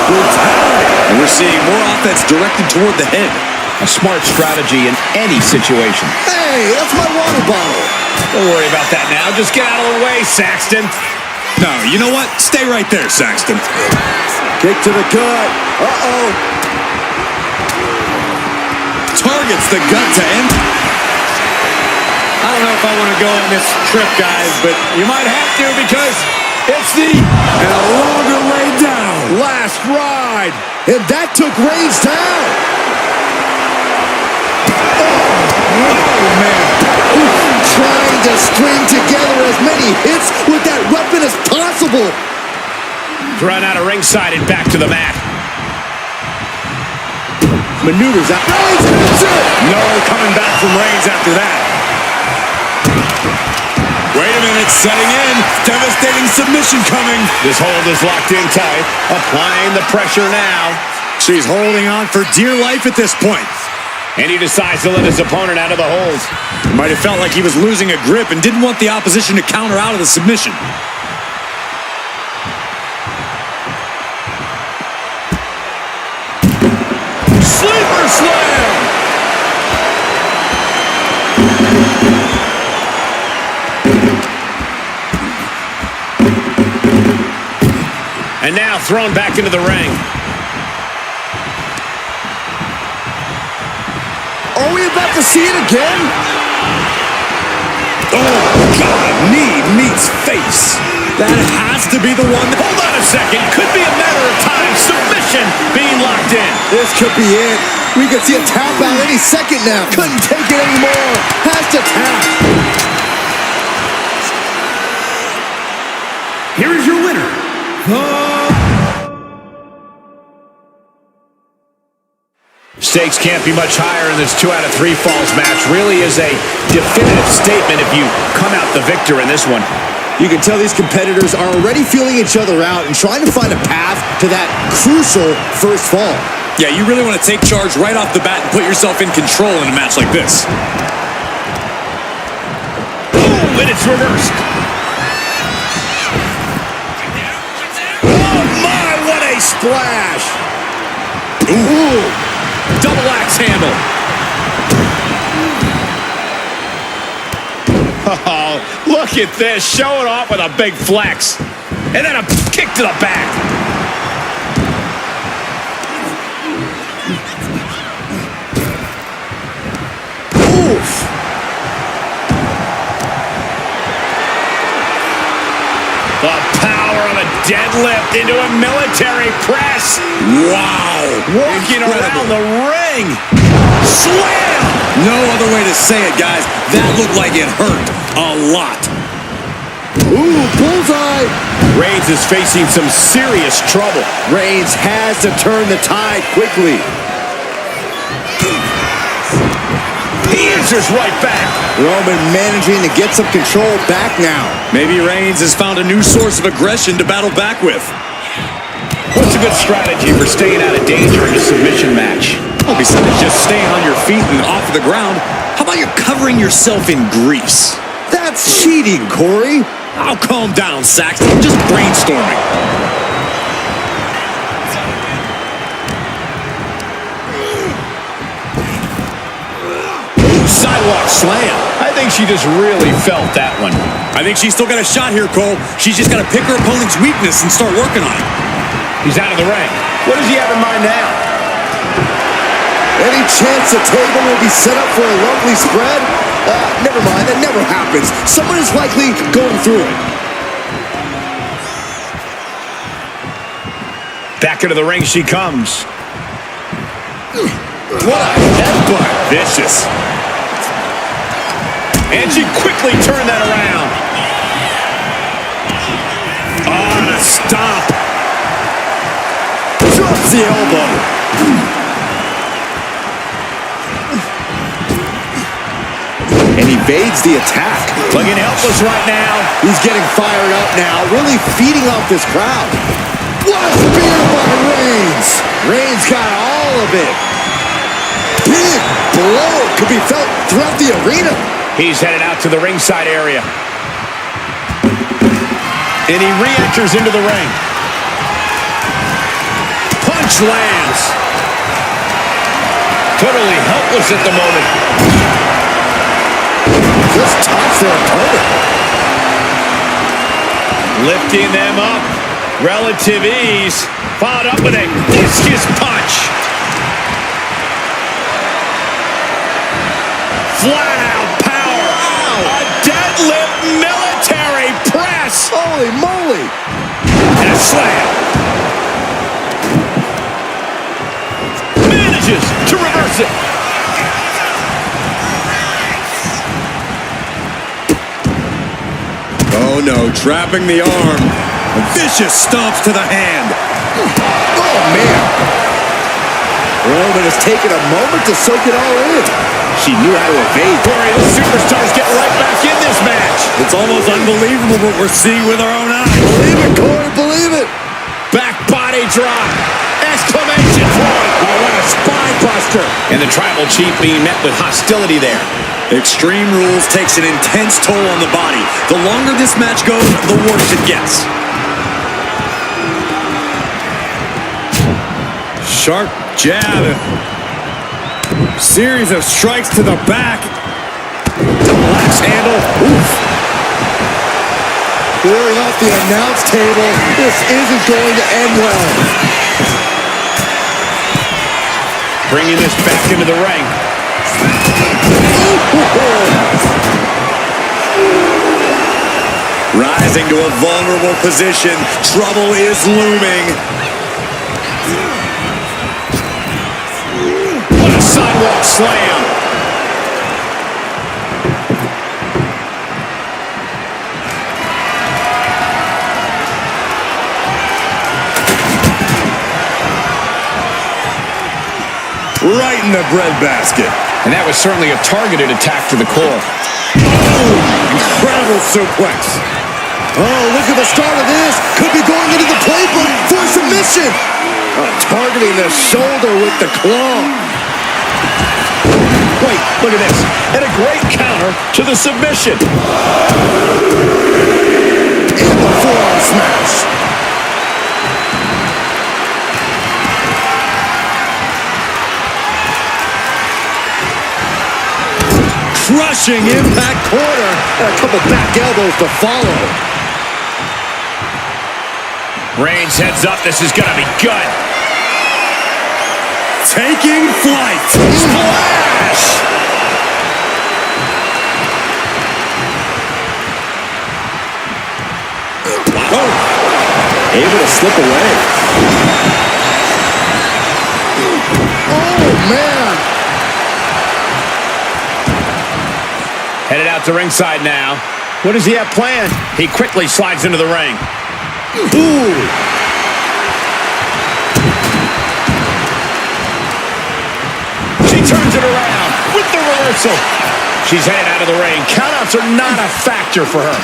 Brutality. And we're seeing more offense directed toward the head. A smart strategy in any situation. Hey, that's my water bottle. Don't worry about that now. Just get out of the way, Saxton. No, you know what? Stay right there, Saxton. Kick to the gut. Uh-oh. Targets the gut to end. I don't know if I want to go on this trip, guys, but you might have to because it's the... And a longer way down. Last ride. And that took Reings down. Oh, man. Trying to string together as many hits with that weapon as possible. Run out of ringside and back to the mat. Maneuvers out. Reings hits it. No coming back from Reigns after that. Wait a minute, setting in. Devastating submission coming. This hold is locked in tight. Applying the pressure now. She's holding on for dear life at this point. And he decides to let his opponent out of the hold. Might have felt like he was losing a grip and didn't want the opposition to counter out of the submission. Sleeper slam! And now thrown back into the ring. Are we about to see it again? Oh, God, knee meets face. That has to be the one. Hold on a second. Could be a matter of time. Submission being locked in. This could be it. We could see a tap out any second now. Couldn't take it anymore. Has to tap. Here is your winner, Stakes can't be much higher in this 2 out of 3 falls match. Really is a definitive statement if you come out the victor in this one. You can tell these competitors are already feeling each other out and trying to find a path to that crucial first fall. Yeah, you really want to take charge right off the bat and put yourself in control in a match like this. Boom, and it's reversed. Oh my, what a splash! Ooh, double axe handle. Oh, look at this. Showing off with a big flex. And then a kick to the back. Oof! The power of a deadlift into a military press. Wow. Walking around the ring. Slam! No other way to say it, guys. That looked like it hurt a lot. Ooh, bullseye! Reigns is facing some serious trouble. Reigns has to turn the tide quickly. He answers right back. Roman managing to get some control back now. Maybe Reigns has found a new source of aggression to battle back with. What's a good strategy for staying out of danger in a submission match? Oh, besides just staying on your feet and off the ground, how about you covering yourself in grease? That's cheating, Corey. Oh, calm down, Saxton. I'm just brainstorming. Sidewalk slam. I think she just really felt that one. I think she's still got a shot here, Cole. She's just got to pick her opponent's weakness and start working on it. He's out of the ring. What does he have in mind now? Any chance the table will be set up for a lovely spread? Never mind, that never happens. Someone is likely going through it. Back into the ring she comes. What a headbutt. Vicious. And she quickly turned that around. On a stomp. Drops the elbow. and evades the attack. Looking helpless right now. He's getting fired up now, really feeding off this crowd. What a spear by Reings. Reings got all of it. Big blow could be felt throughout the arena. He's headed out to the ringside area. And he re-enters into the ring. Punch lands. Totally helpless at the moment. Just tops their opponent. Lifting them up. Relative ease. Followed up with a discus punch. Flat out power. Wow. A deadlift military press. Holy moly. And a slam. Manages to reverse it. Oh no, trapping the arm. Vicious stomps to the hand. Oh man. Roman has taken a moment to soak it all in. She knew how to evade. Corey, the superstars get right back in this match. It's almost unbelievable what we're seeing with our own eyes. Believe it, Corey, believe it. Back body drop. Exclamation point. Oh, what a spine buster. And the tribal chief being met with hostility there. Extreme Rules takes an intense toll on the body. The longer this match goes, the worse it gets. Sharp jab. Series of strikes to the back. Double axe handle. Oof. Clearing off the announce table. This isn't going to end well. Bringing this back into the ring. Rising to a vulnerable position. Trouble is looming. What a sidewalk slam. Right in the breadbasket. And that was certainly a targeted attack to the core. Oh, incredible suplex. Oh, look at the start of this. Could be going into the playbook for submission. Targeting the shoulder with the claw. Wait, look at this. And a great counter to the submission. And the forearm smash. Crushing impact corner. And a couple back elbows to follow. Reigns heads up. This is going to be good. Taking flight. Splash! Oh, able to slip away. Oh, man. Headed out to ringside now. What does he have planned? He quickly slides into the ring. Ooh. She turns it around with the reversal. She's headed out of the ring. Countouts are not a factor for her.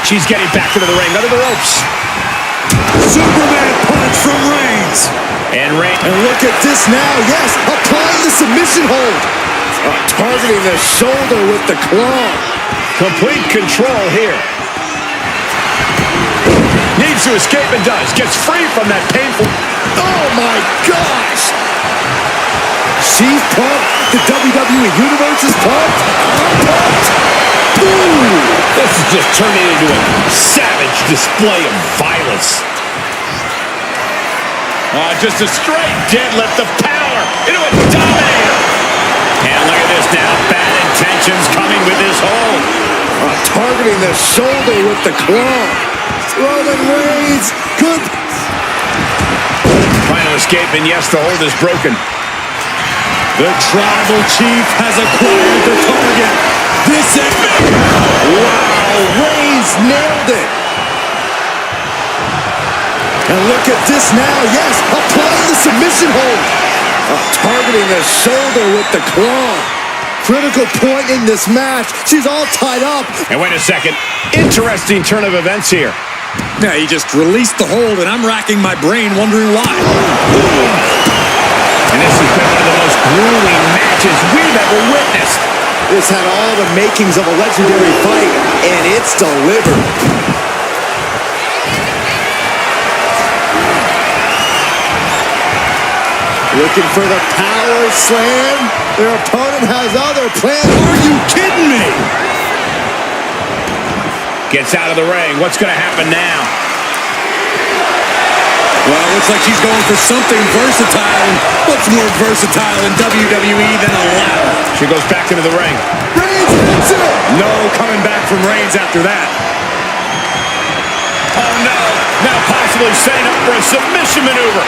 She's getting back into the ring, under the ropes. Superman punch from Reigns. And look at this now. Yes, applying the submission hold. Targeting the shoulder with the claw. complete control here. Needs to escape and does. Gets free from that painful... Oh, my gosh! She's pumped. The WWE Universe is pumped. I'm pumped. Boom! This is just turning into a savage display of violence. Just a straight deadlift of power into a dominator. And look at this now. Bad intentions coming with this hold. Targeting the shoulder with the claw. Roman Reigns could... Trying to escape, and yes, the hold is broken. The Tribal Chief has acquired the target. This is... Wow, Reigns nailed it. And look at this now. Yes, applying the submission hold. Targeting the shoulder with the claw. Critical point in this match. She's all tied up. And wait a second. Interesting turn of events here. Yeah, he just released the hold, and I'm racking my brain wondering why. And this has been one of the most grueling matches we've ever witnessed. This had all the makings of a legendary fight, and it's delivered. Looking for the power slam. Their opponent has other plans. Are you kidding me? Gets out of the ring. What's going to happen now? Well, it looks like she's going for something versatile. And what's more versatile in WWE than a ladder? She goes back into the ring. Reigns hits it. No coming back from Reigns after that. Oh, no. Now possibly setting up for a submission maneuver.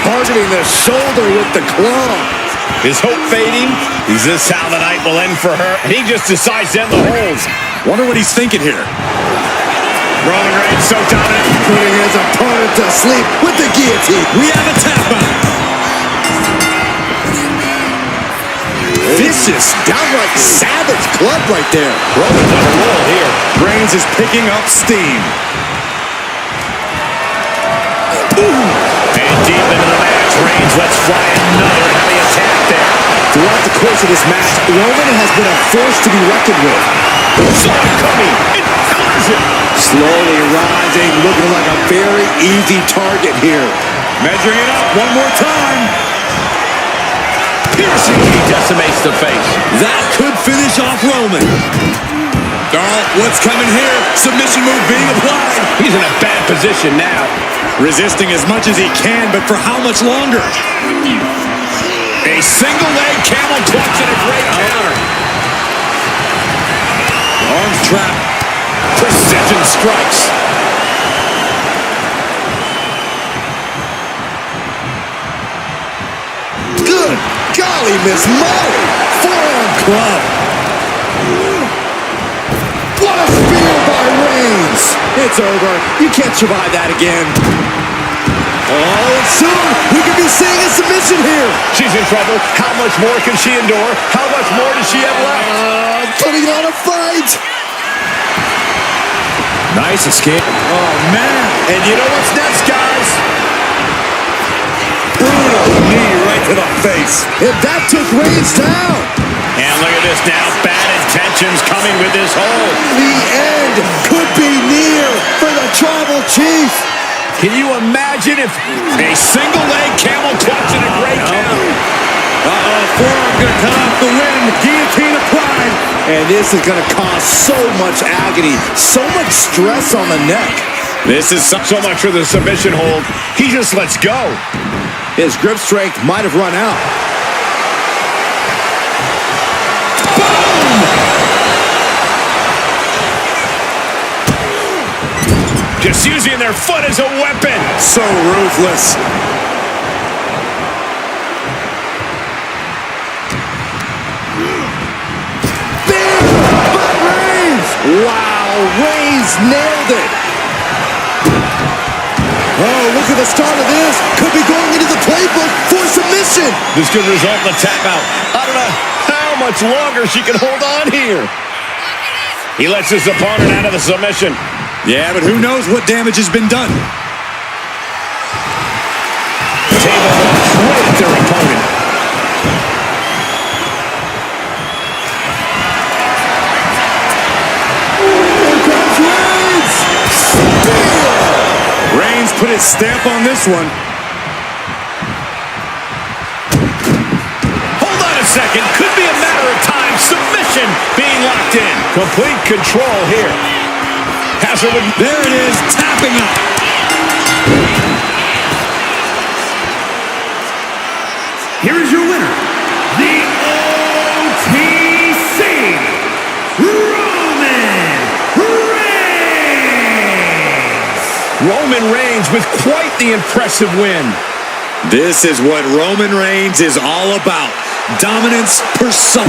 Targeting the shoulder with the claw. Is hope fading? Is this how the night will end for her? He just decides to end the holds. Wonder what he's thinking here. Roman Reigns so dominant. Putting his opponent to sleep with the guillotine. We have a tap out. Vicious, downright savage club right there. Roman's on a roll here. Reigns is picking up steam. And deep into the match, Reigns lets fly another heavy attack there. Throughout the course of this match, Roman has been a force to be reckoned with. Saw it coming. It counters it. Slowly rising, looking like a very easy target here. Measuring it up one more time. Piercing knee decimates the face. That could finish off Roman. Oh, what's coming here? Submission move being applied. He's in a bad position now. Resisting as much as he can, but for how much longer? A single leg camel clutch and a great counter. Arms trapped. Precision strikes. Good golly, Miss Molly. Forearm club. What a spear by Reigns. It's over. You can't survive that again. Oh, and soon we could be seeing a submission here. She's in trouble. How much more can she endure? How much more does she have left? Putting on a fight. Nice escape. Oh, man. And you know what's next, guys? Brutal knee right to the face. And that took Reigns down. And look at this now. Bad intentions coming with this hold. The end could be near for the Tribal Chief. Can you imagine if a single leg camel clutch and a great counter? Forearm going to cut off the wind. Guillotine applied. And this is going to cause so much agony, so much stress on the neck. This is so much for the submission hold. He just lets go. His grip strength might have run out. Just using their foot as a weapon. So ruthless. Wow, Reigns nailed it. Oh, look at the start of this. Could be going into the playbook for submission. This could result in a tap out. I don't know how much longer she can hold on here. He lets his opponent out of the submission. Yeah, but who knows what damage has been done. Table walks right at their opponent. Reigns put his stamp on this one. Hold on a second. Could be a matter of time. Submission being locked in. Complete control here. Has her with... There it is, tapping up. Here is your winner, the OTC, Roman Reigns. Roman Reigns with quite the impressive win. This is what Roman Reigns is all about. Dominance persona.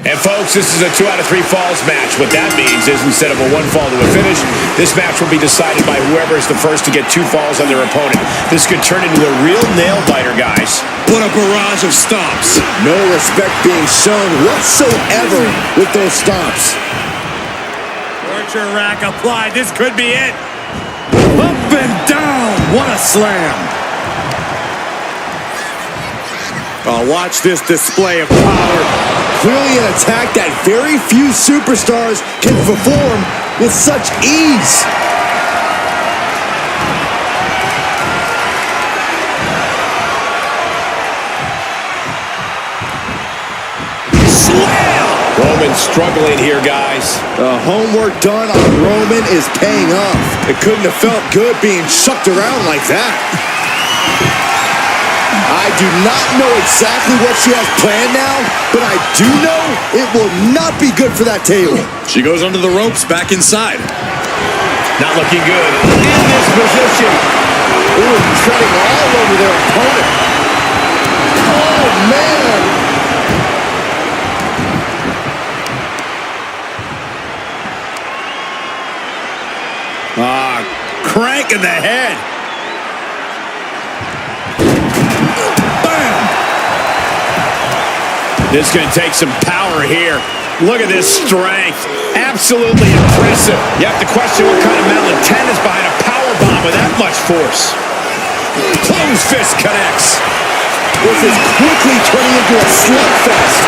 And And folks, this is a 2 out of 3 falls match. What that means is instead of a 1 fall to a finish, this match will be decided by whoever is the first to get 2 falls on their opponent. This could turn into a real nail-biter, guys. What a barrage of stomps. No respect being shown whatsoever with those stomps. Torture rack applied. This could be it. Up and down. What a slam. Oh, watch this display of power. Clearly an attack that very few superstars can perform with such ease. Slam! Roman struggling here, guys. The homework done on Roman is paying off. It couldn't have felt good being chucked around like that. I do not know exactly what she has planned now, but I do know it will not be good for that table. She goes under the ropes, back inside. Not looking good in this position. Ooh, treading all over their opponent. Oh, man. Crank in the head. This is going to take some power here. Look at this strength. Absolutely impressive. You have to question what kind of mental intent is behind a power bomb with that much force. Closed fist connects. This is quickly turning into a slugfest.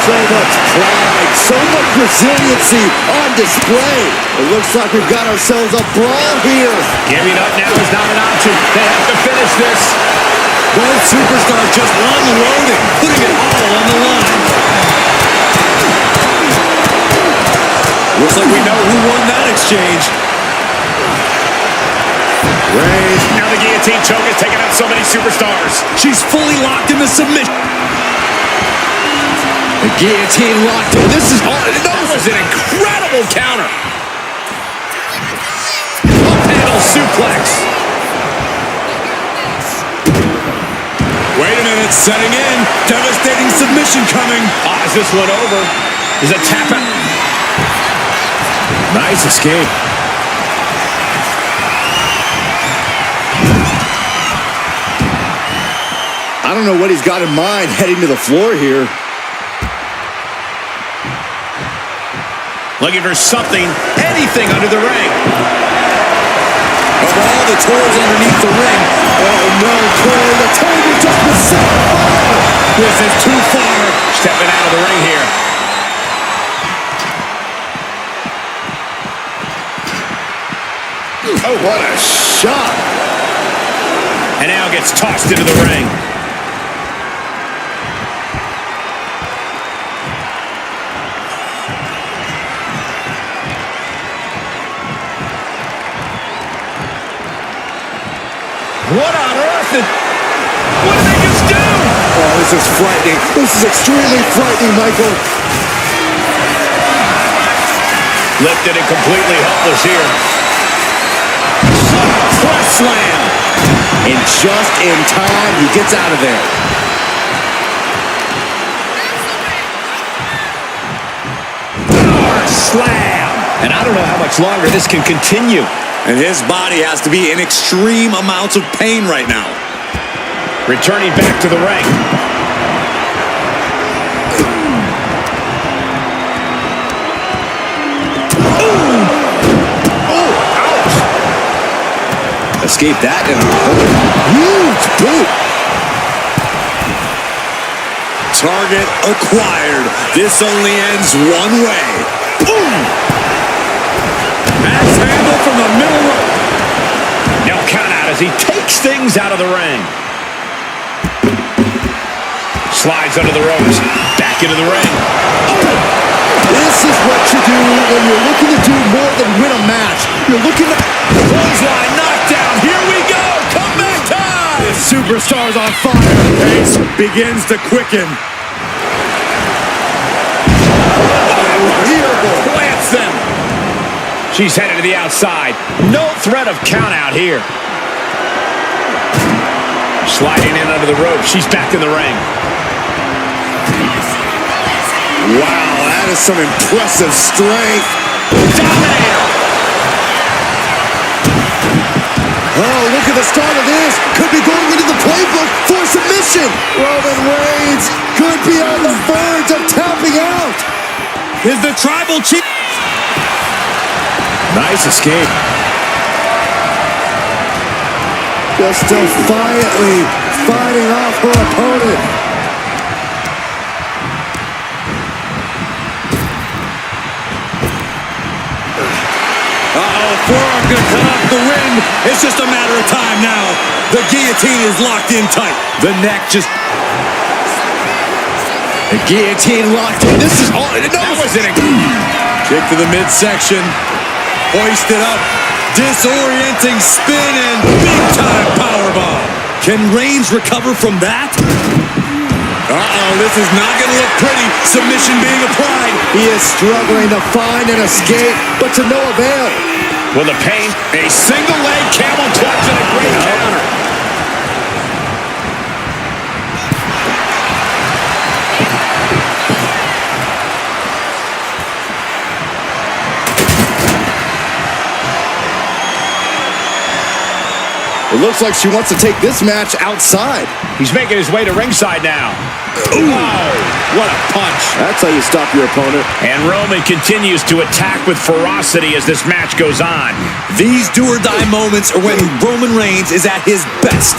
So much pride, so much resiliency on display. It looks like we've got ourselves a brawl here. Giving up now is not an option. They have to finish this. Both superstars just unloading, putting it all on the line. Looks like we know who won that exchange. Reings. Now the guillotine choke is taking out so many superstars. She's fully locked in the submission. The guillotine locked in. This is hard. That was an incredible counter. Up-handle suplex. Wait a minute, setting in. Devastating submission coming. Is this one over? Is it tap out? Nice escape. I don't know what he's got in mind heading to the floor here. Looking for something, anything under the ring. Of all the tools underneath the ring. Oh no, Cole, the table just was set on fire. This is too far. Stepping out of the ring here. Oh, what a shot. And now gets tossed into the ring. What on earth? What did they just do? Oh, this is frightening. This is extremely frightening, Michael. Lifted and completely helpless here. Press slam. And just in time, he gets out of there. Slam. And I don't know how much longer this can continue. And his body has to be in extreme amounts of pain right now. Returning back to the ring. Escape that and huge boot. Target acquired. This only ends one way. Boom! Max handle from the middle rope. No count out as he takes things out of the ring. Slides under the ropes. Back into the ring. This is what you do when you're looking to do more than win a match. You're looking to... Clothesline knockdown. Here we go. Comeback time. This superstar's on fire. Pace begins to quicken. Plants them. She's headed to the outside. No threat of count out here. Sliding in under the rope. She's back in the ring. Wow, that is some impressive strength. Dominator. Oh, look at the start of this. Could be going into the playbook for submission. Roman Reigns could be on the verge of tapping out. Is the tribal chief. Nice escape. Just defiantly fighting off her opponent. Forearm gonna cut off the wind. It's just a matter of time now. The guillotine is locked in tight. The neck just... The guillotine locked in. This is all... That was it. Kick to the midsection. Hoisted up. Disorienting spin and big-time powerbomb. Can Reigns recover from that? Uh-oh, this is not going to look pretty. Submission being applied. He is struggling to find an escape, but to no avail. Will the pain, a single leg camel clutch and a great counter. It looks like she wants to take this match outside. He's making his way to ringside now. Ooh, what a punch. That's how you stop your opponent. And Roman continues to attack with ferocity as this match goes on. These do-or-die moments are when Roman Reigns is at his best.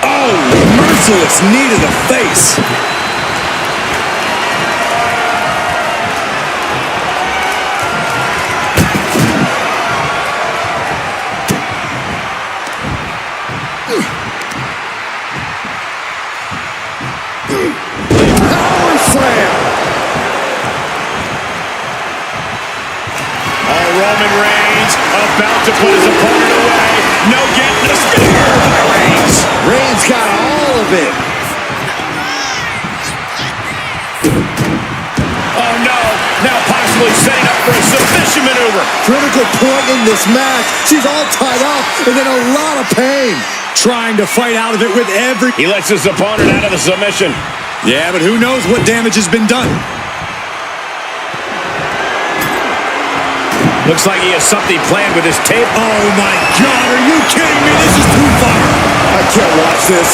Oh, merciless knee to the face. Power slam. Oh, Roman Reigns about to put his opponent away. No getting the spear by Reigns. Reigns got all of it. Oh, no. Now possibly setting up for a submission maneuver. Critical point in this match. She's all tied up and in a lot of pain. Trying to fight out of it with every... He lets his opponent out of the submission. Yeah, but who knows what damage has been done. Looks like he has something planned with his tape. Oh, my God. Are you kidding me? This is too far. I can't watch this.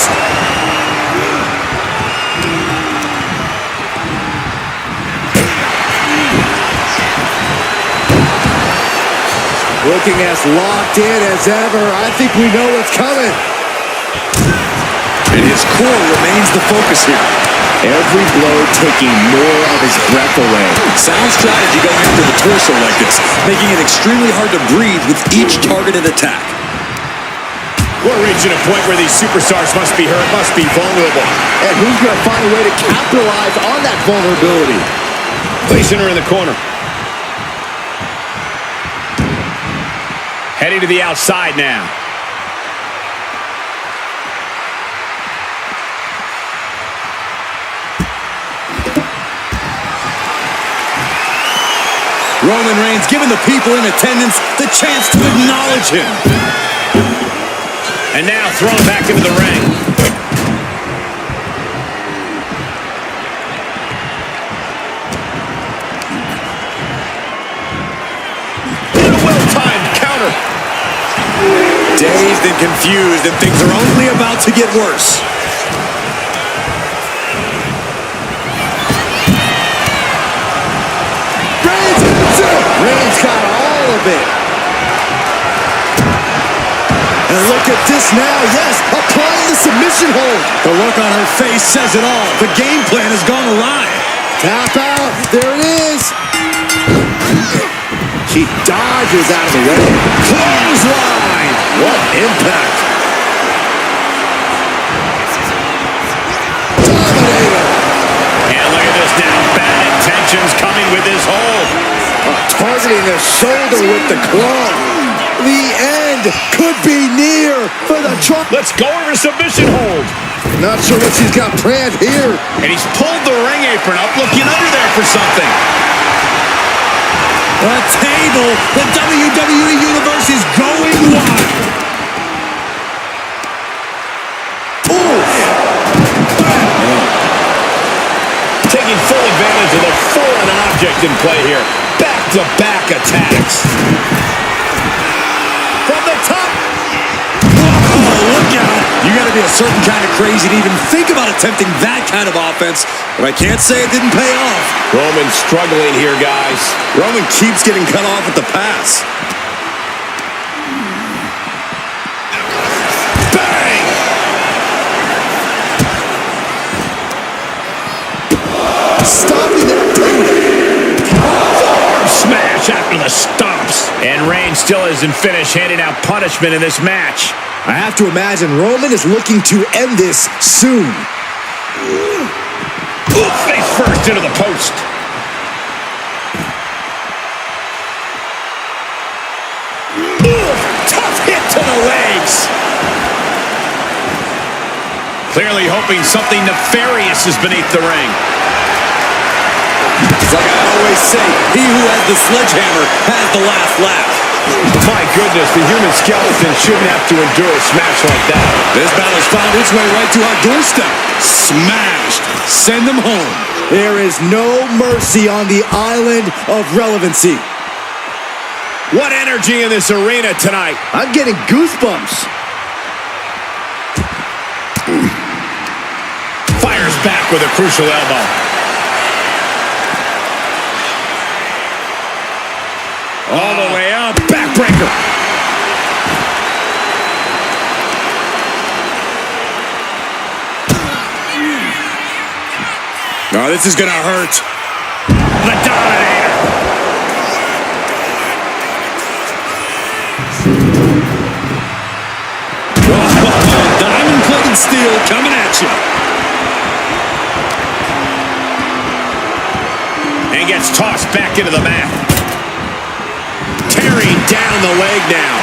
Looking as locked in as ever. I think we know what's coming. And his core remains the focus here. Every blow taking more of his breath away. Sound strategy going after the torso like this, making it extremely hard to breathe with each targeted attack. We're reaching a point where these superstars must be hurt, must be vulnerable. And who's going to find a way to capitalize on that vulnerability? Placing her in the corner. Heading to the outside now. Roman Reigns giving the people in attendance the chance to acknowledge him. And now thrown back into the ring. And a well-timed counter. Dazed and confused, and things are only about to get worse. Reigns got all of it. And look at this now. Yes, applying the submission hold. The look on her face says it all. The game plan has gone awry. Tap out. There it is. She dodges out of the way. Clothesline. What impact. Dominator. And look at this now. Bad intentions coming with his hold. Targeting the shoulder with the club. The end could be near for the Trump. Let's go over submission hold. Not sure what she's got planned here. And he's pulled the ring apron up, looking under there for something. A table. The WWE Universe is going wild. in play here. Back-to-back attacks. From the top. Whoa, look out. You got to be a certain kind of crazy to even think about attempting that kind of offense. But I can't say it didn't pay off. Roman struggling here, guys. Roman keeps getting cut off at the pass. Bang! Stopping that. Arm smash after the stomps. And Reigns still isn't finished handing out punishment in this match. I have to imagine Roman is looking to end this soon. Face first into the post. Tough hit to the legs. Clearly hoping something nefarious is beneath the ring. It's like I always say, he who has the sledgehammer has the last laugh. My goodness, the human skeleton shouldn't have to endure a smash like that. This battle's found its way right to our doorstep. Smashed. Send them home. There is no mercy on the island of relevancy. What energy in this arena tonight. I'm getting goosebumps. Fires back with a crucial elbow. All the way up. Backbreaker. Oh, this is going to hurt. The Dominator. Diamond-plated steel coming at you. And gets tossed back into the mat. Tearing down the leg now.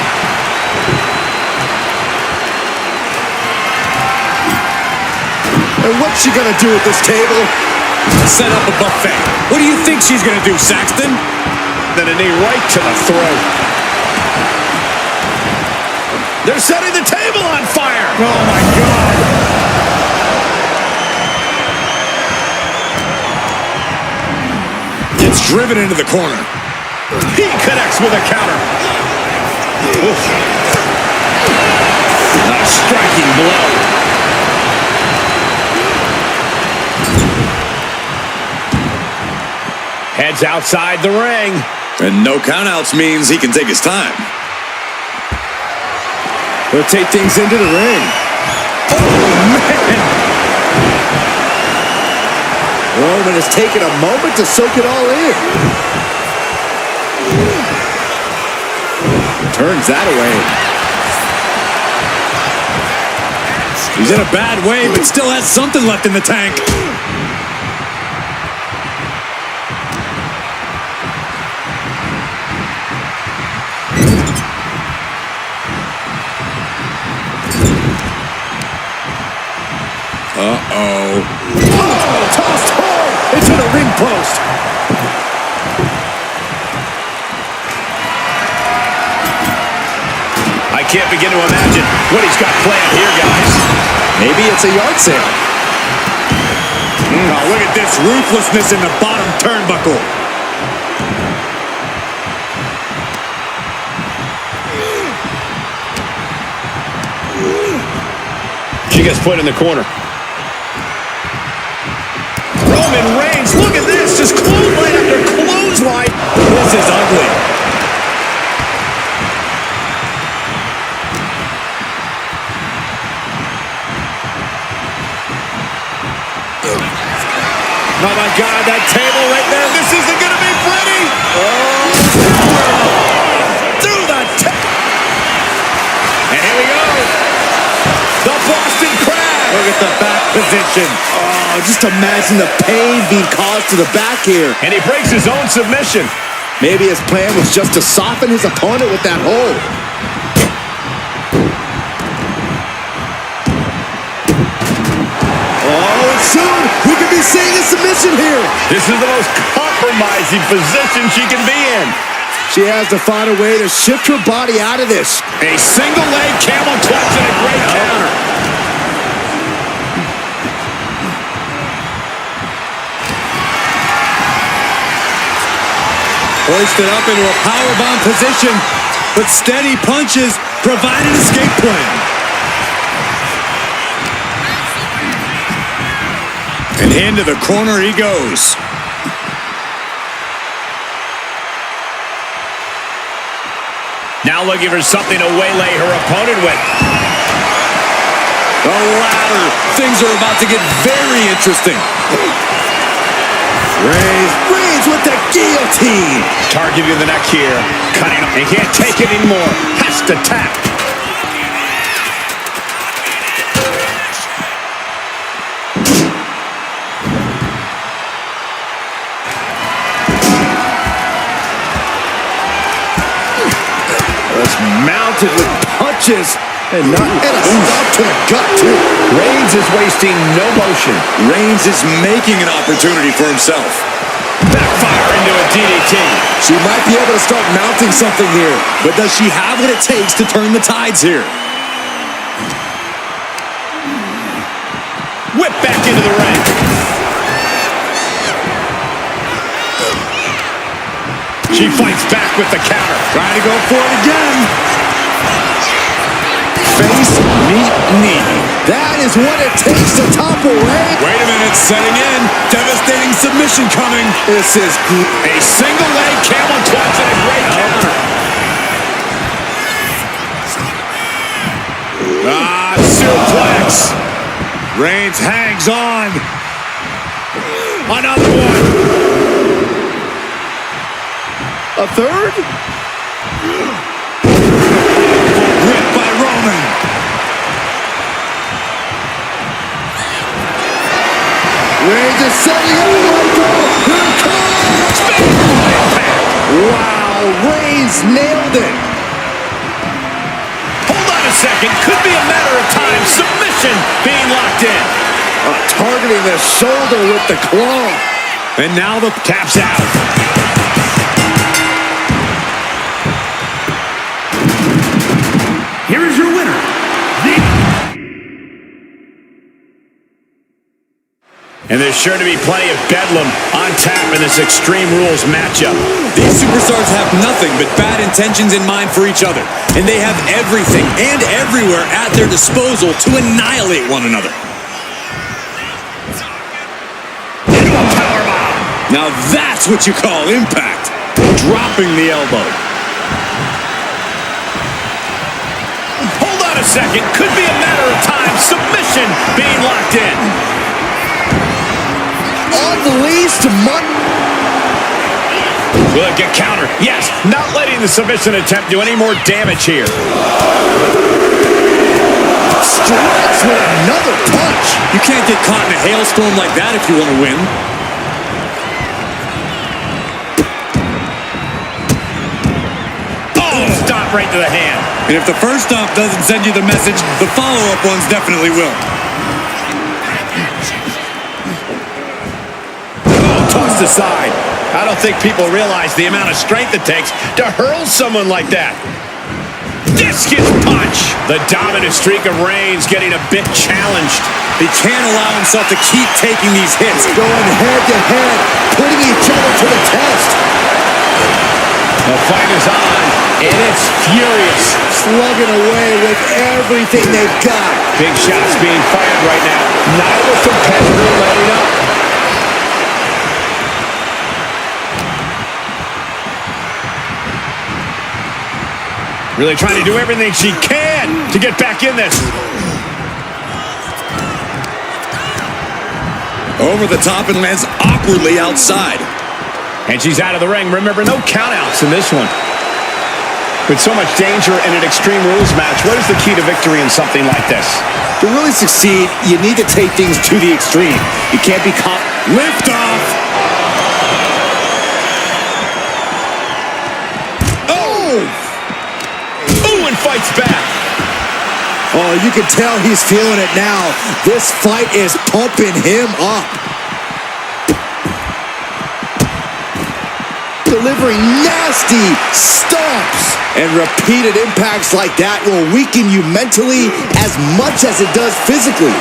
And what's she gonna do at this table? Set up a buffet. What do you think she's gonna do, Saxton? Then a knee right to the throat. They're setting the table on fire. Oh my God. Gets driven into the corner. He connects with a counter. Oof. A striking blow. Heads outside the ring. And no countouts means he can take his time. He'll take things into the ring. Oh, man. Roman has taken a moment to soak it all in. Turns that away. He's in a bad way, but still has something left in the tank. Uh-oh. Oh, tossed hard into the ring post. I can't begin to imagine what he's got planned here, guys. Maybe it's a yard sale. Oh, look at this ruthlessness in the bottom turnbuckle. She gets put in the corner. Roman Reigns, look at this, just clothesline after clothesline. This is ugly. Oh my God, that table right there, this isn't gonna be pretty. Through the And here we go. The Boston Crab. Look at the back position. Oh, just imagine the pain being caused to the back here. And he breaks his own submission. Maybe his plan was just to soften his opponent with that hold. Oh, and soon we could be seeing a submission here. This is the most compromising position she can be in. She has to find a way to shift her body out of this. A single leg camel clutch and a great counter. Hoisted up into a powerbomb position, but steady punches provide an escape plan. And into the corner he goes. Now looking for something to waylay her opponent with. The ladder. Things are about to get very interesting. Reings with the guillotine. Targeting the neck here. Cutting up. He can't take it anymore. Has to tap. Mounted with punches and a stop to the gut too. Reings is wasting no motion. Reings is making an opportunity for himself. Backfire into a DDT. She might be able to start mounting something here, but does she have what it takes to turn the tides here? Whip back into the ring. She fights back with the counter. Trying to go for it again. Face, meet, knee. That is what it takes to topple Reigns. Wait a minute, setting in. Devastating submission coming. This is a single leg camel clutch and a great counter. Suplex. Reigns hangs on. Another one. A third? Ripped by Roman. Reigns is setting up right there. Here it comes. Wow, Reigns nailed it. Hold on a second. Could be a matter of time. Submission being locked in. Targeting the shoulder with the claw. And now the taps out. Here is your winner, And there's sure to be plenty of bedlam on tap in this Extreme Rules matchup. These superstars have nothing but bad intentions in mind for each other. And they have everything and everywhere at their disposal to annihilate one another. Into a powerbomb. Now that's what you call impact. Dropping the elbow. A second. Could be a matter of time. Submission being locked in. On the leash to Look at counter. Yes, not letting the submission attempt do any more damage here. Strikes with another punch. You can't get caught in a hailstorm like that if you want to win. Oh, stop right to the hand. And if the first stomp doesn't send you the message, the follow-up ones definitely will. Oh, tossed aside. I don't think people realize the amount of strength it takes to hurl someone like that. Discus punch. The dominant streak of Reigns getting a bit challenged. He can't allow himself to keep taking these hits. Going head-to-head, putting each other to the test. The fight is on, and it's furious. Slugging away with everything they've got. Big shots being fired right now. Neither competitor letting up. Really trying to do everything she can to get back in this. Over the top and lands awkwardly outside. And she's out of the ring. Remember, no countouts in this one. With so much danger in an Extreme Rules match, what is the key to victory in something like this? To really succeed, you need to take things to the extreme. You can't be caught. Lift off! Oh! Ooh, and fights back. Oh, you can tell he's feeling it now. This fight is pumping him up. Delivering nasty stomps. And repeated impacts like that will weaken you mentally as much as it does physically.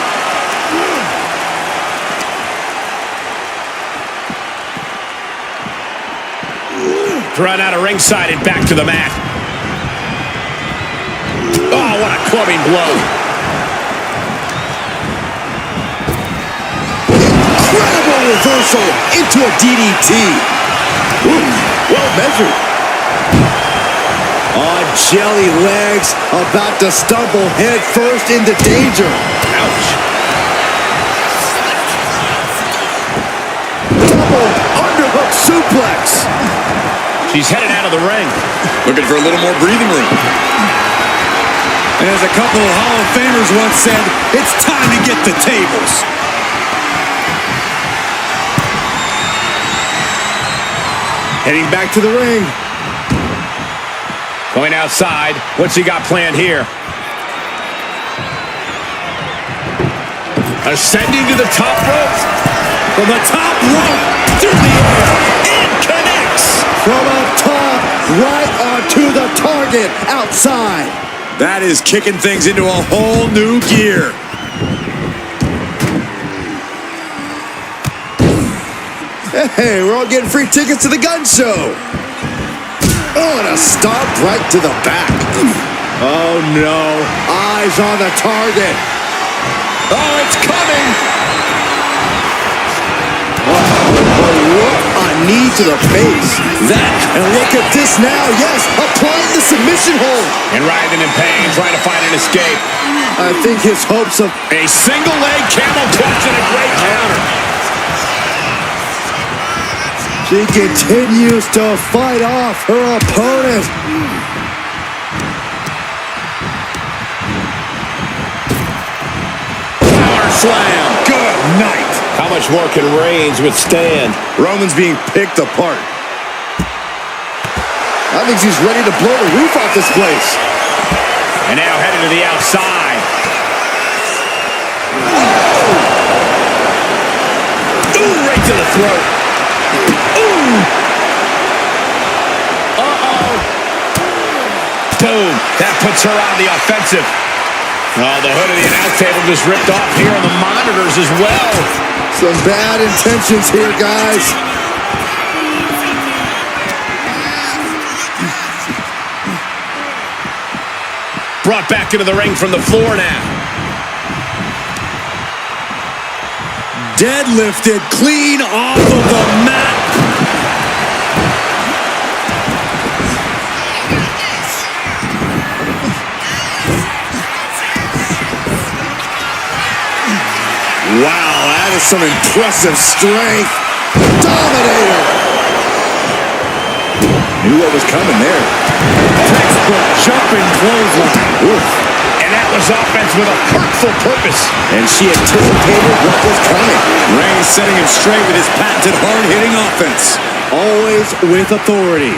Run out of ringside and back to the mat. Oh, what a clubbing blow. Incredible reversal into a DDT. Ooh, well measured. On jelly legs, about to stumble head first into danger. Ouch. Double underhook suplex. She's headed out of the ring. Looking for a little more breathing room. And as a couple of Hall of Famers once said, it's time to get the tables. Heading back to the ring. Going outside. What's he got planned here? Ascending to the top rope. From the top rope through the air. It connects. From up top, right onto the target outside. That is kicking things into a whole new gear. Hey, we're all getting free tickets to the gun show. Oh, and a stomp right to the back. Oh, no. Eyes on the target. Oh, it's coming. What a knee to the face. And look at this now. Yes, applying the submission hold. And writhing in pain, trying to find an escape. I think his hopes of A single leg camel clutch and a great counter. She continues to fight off her opponent. Power slam. Good night. How much more can Reigns withstand? Roman's being picked apart. I think she's ready to blow the roof off this place. And now headed to the outside. Ooh, right to the throat. Ooh. Uh-oh. Boom. That puts her on the offensive. Oh, the hood of the announce table just ripped off here on the monitors as well. Some bad intentions here, guys. Brought back into the ring from the floor now. Deadlifted clean off of the mat. Wow, that is some impressive strength. Dominator. Knew what was coming there. Textbook jumping clothesline. Oof. And that was offense with a hurtful purpose. And she anticipated what was coming. Reigns setting him straight with his patented hard-hitting offense. Always with authority.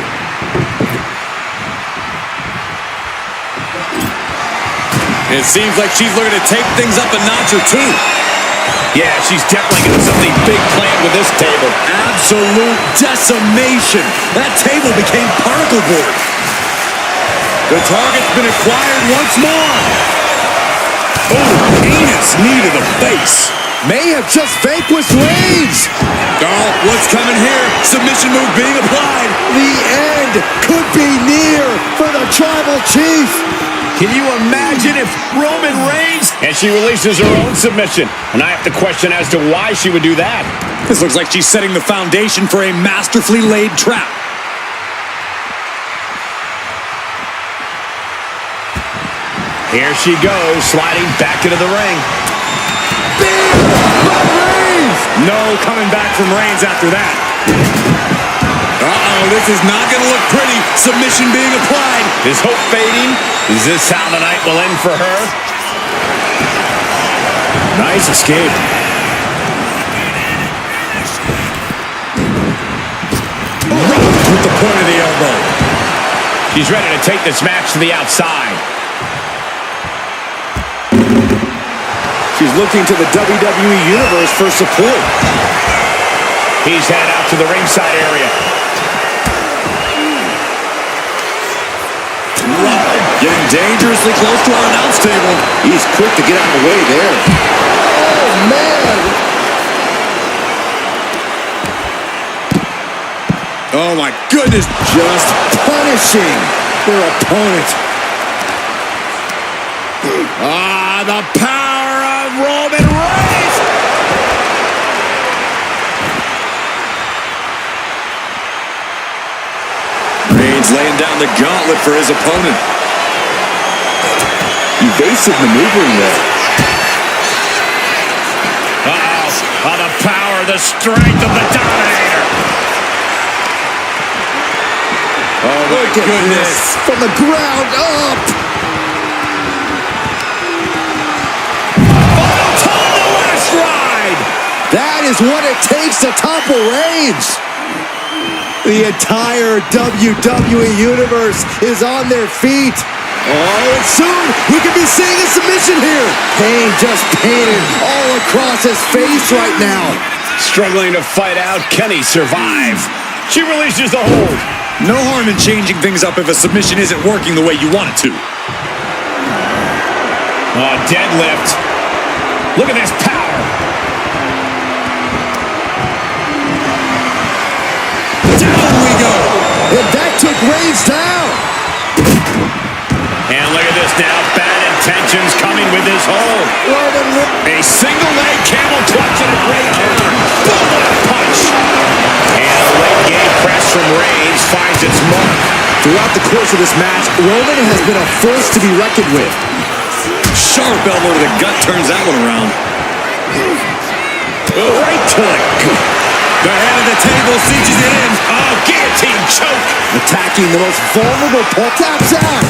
It seems like she's looking to take things up a notch or two. Yeah, she's definitely got something big planned with this table. Absolute decimation. That table became particle board. The target's been acquired once more. Oh, heinous knee to the face. May have just vanquished Reigns. Oh, what's coming here? Submission move being applied. The end could be near for the Tribal Chief. Can you imagine if Roman Reigns... And she releases her own submission. And I have to question as to why she would do that. This looks like she's setting the foundation for a masterfully laid trap. Here she goes, sliding back into the ring. Big by Reigns. No coming back from Reigns after that. Uh-oh, this is not going to look pretty. Submission being applied. Is hope fading? Is this how the night will end for her? Nice escape. With the point of the elbow. She's ready to take this match to the outside. She's looking to the WWE Universe for support. He's headed out to the ringside area. Getting dangerously close to our announce table. He's quick to get out of the way there. Oh, man. Oh my goodness. Just punishing their opponent. The power of Roman Reigns. Reigns laying down the gauntlet for his opponent. Evasive maneuvering there. The power, the strength of the Dominator. Oh my goodness. From the ground up. That is what it takes to topple Reigns. The entire WWE Universe is on their feet. Oh, and soon we could be seeing a submission here. Pain just painted all across his face right now. Struggling to fight out. Can he survive? She releases the hold. No harm in changing things up if a submission isn't working the way you want it to. Deadlift. Look at this power. Down we go. And that took Reigns down. And look at this now. Bad intentions coming with this hold. A single leg camel clutch and a great counter. Boom, what a punch. And a late game press from Reigns finds its mark. Throughout the course of this match, Roman has been a force to be reckoned with. Sharp elbow to the gut turns that one around. Right to the gut. The head of the table cinches it in. Oh, guillotine choke. Attacking the most vulnerable part. Taps out.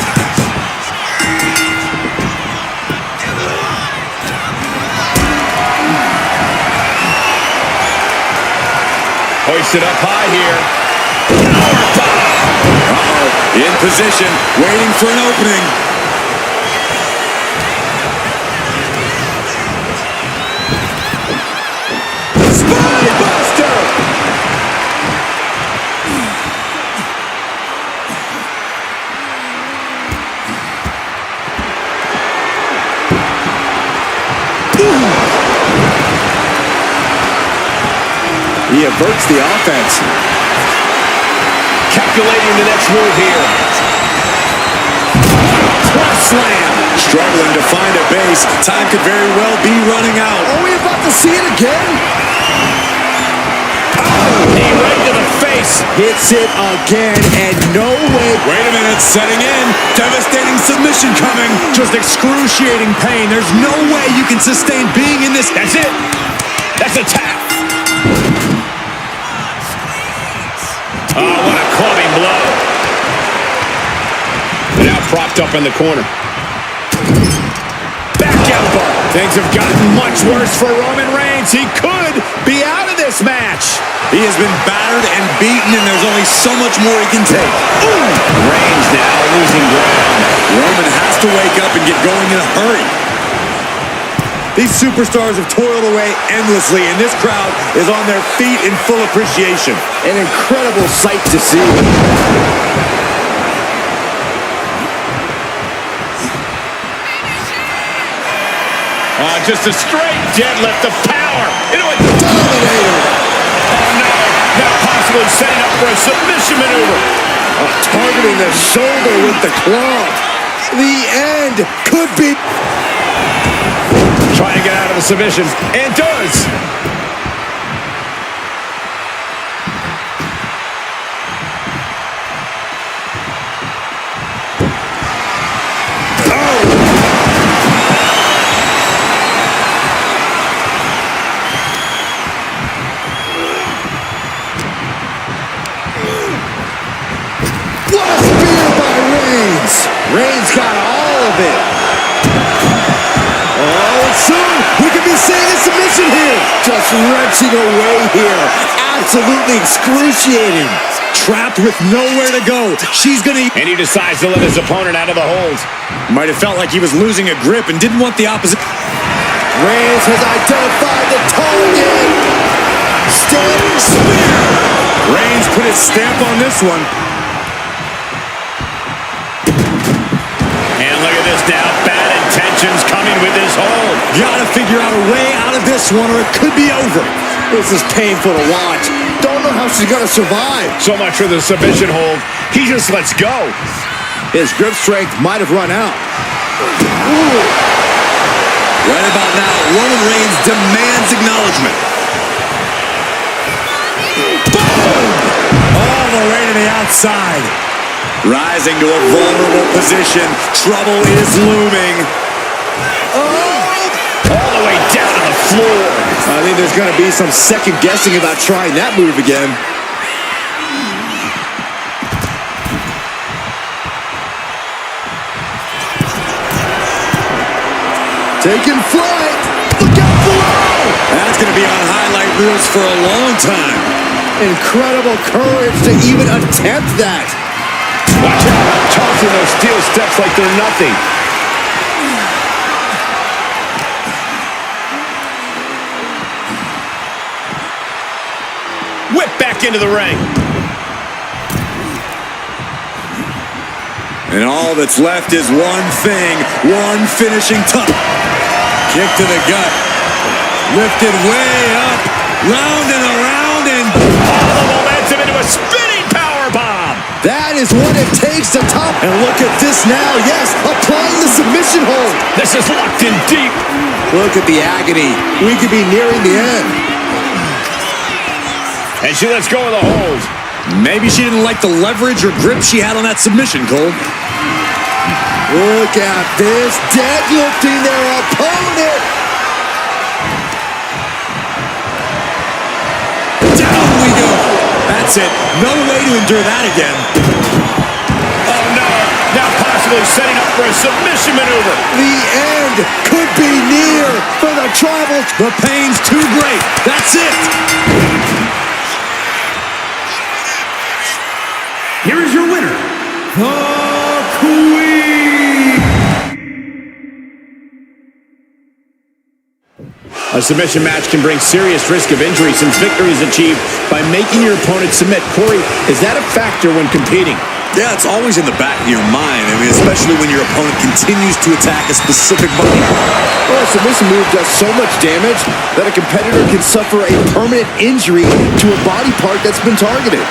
Hoisted up high here. In position, waiting for an opening. Spinebuster! He averts the offense. Calculating the next move here. Cross slam. Struggling to find a base. Time could very well be running out. Are we about to see it again? Knee right to the face. Hits it again, and no way. Wait a minute, setting in. Devastating submission coming. Just excruciating pain. There's no way you can sustain being in this. That's it. That's a tap. Oh, what a clubbing blow. Now propped up in the corner. Back elbow. Things have gotten much worse for Roman Reigns. He could be out of this match. He has been battered and beaten, and there's only so much more he can take. Ooh. Reigns now losing ground. Roman has to wake up and get going in a hurry. These superstars have toiled away endlessly, and this crowd is on their feet in full appreciation. An incredible sight to see. Just a straight deadlift of power into a Dominator. Oh no, now possibly setting up for a submission maneuver. Targeting the shoulder with the club. The end could be. Trying to get out of the submission, and does. Reigns got all of it. Oh, and soon we could be seeing a submission here. Just wrenching away here. Absolutely excruciating. Trapped with nowhere to go. She's gonna... And he decides to let his opponent out of the hold. Might have felt like he was losing a grip and didn't want the opposite... Reigns has identified the target. Standing spear. Reigns put his stamp on this one. And look at this now. Bad intentions coming with this hold. Gotta figure out a way out of this one or it could be over. This is painful to watch. Don't don't know how she's going to survive. So much for the submission hold. He just lets go. His grip strength might have run out. Ooh. Right about now, Roman Reigns demands acknowledgement. Boom! All the way to the outside. Rising to a vulnerable position. Trouble is looming. All the way down to the floor. I think there's going to be some second guessing about trying that move again. Taking flight. Look out below. That's going to be on highlight reels for a long time. Incredible courage to even attempt that. Watch out. Tossing those steel steps like they're nothing. Whip back into the ring. And all that's left is one thing, one finishing touch. Kick to the gut. Lifted way up, round and around, and all the momentum into a spinning powerbomb. That is what it takes to top. And look at this now. Yes, applying the submission hold. This is locked in deep. Look at the agony. We could be nearing the end. And she lets go of the hold. Maybe she didn't like the leverage or grip she had on that submission, Cole. Look at this, deadlifting their opponent. Down we go. That's it. No way to endure that again. Oh no, now possibly setting up for a submission maneuver. The end could be near for the Tribal. The pain's too great. That's it. Here is your winner, the Queen. A submission match can bring serious risk of injury since victory is achieved by making your opponent submit. Corey, is that a factor when competing? Yeah, it's always in the back of your mind. I mean, especially when your opponent continues to attack a specific body. Well, a submission move does so much damage that a competitor can suffer a permanent injury to a body part that's been targeted.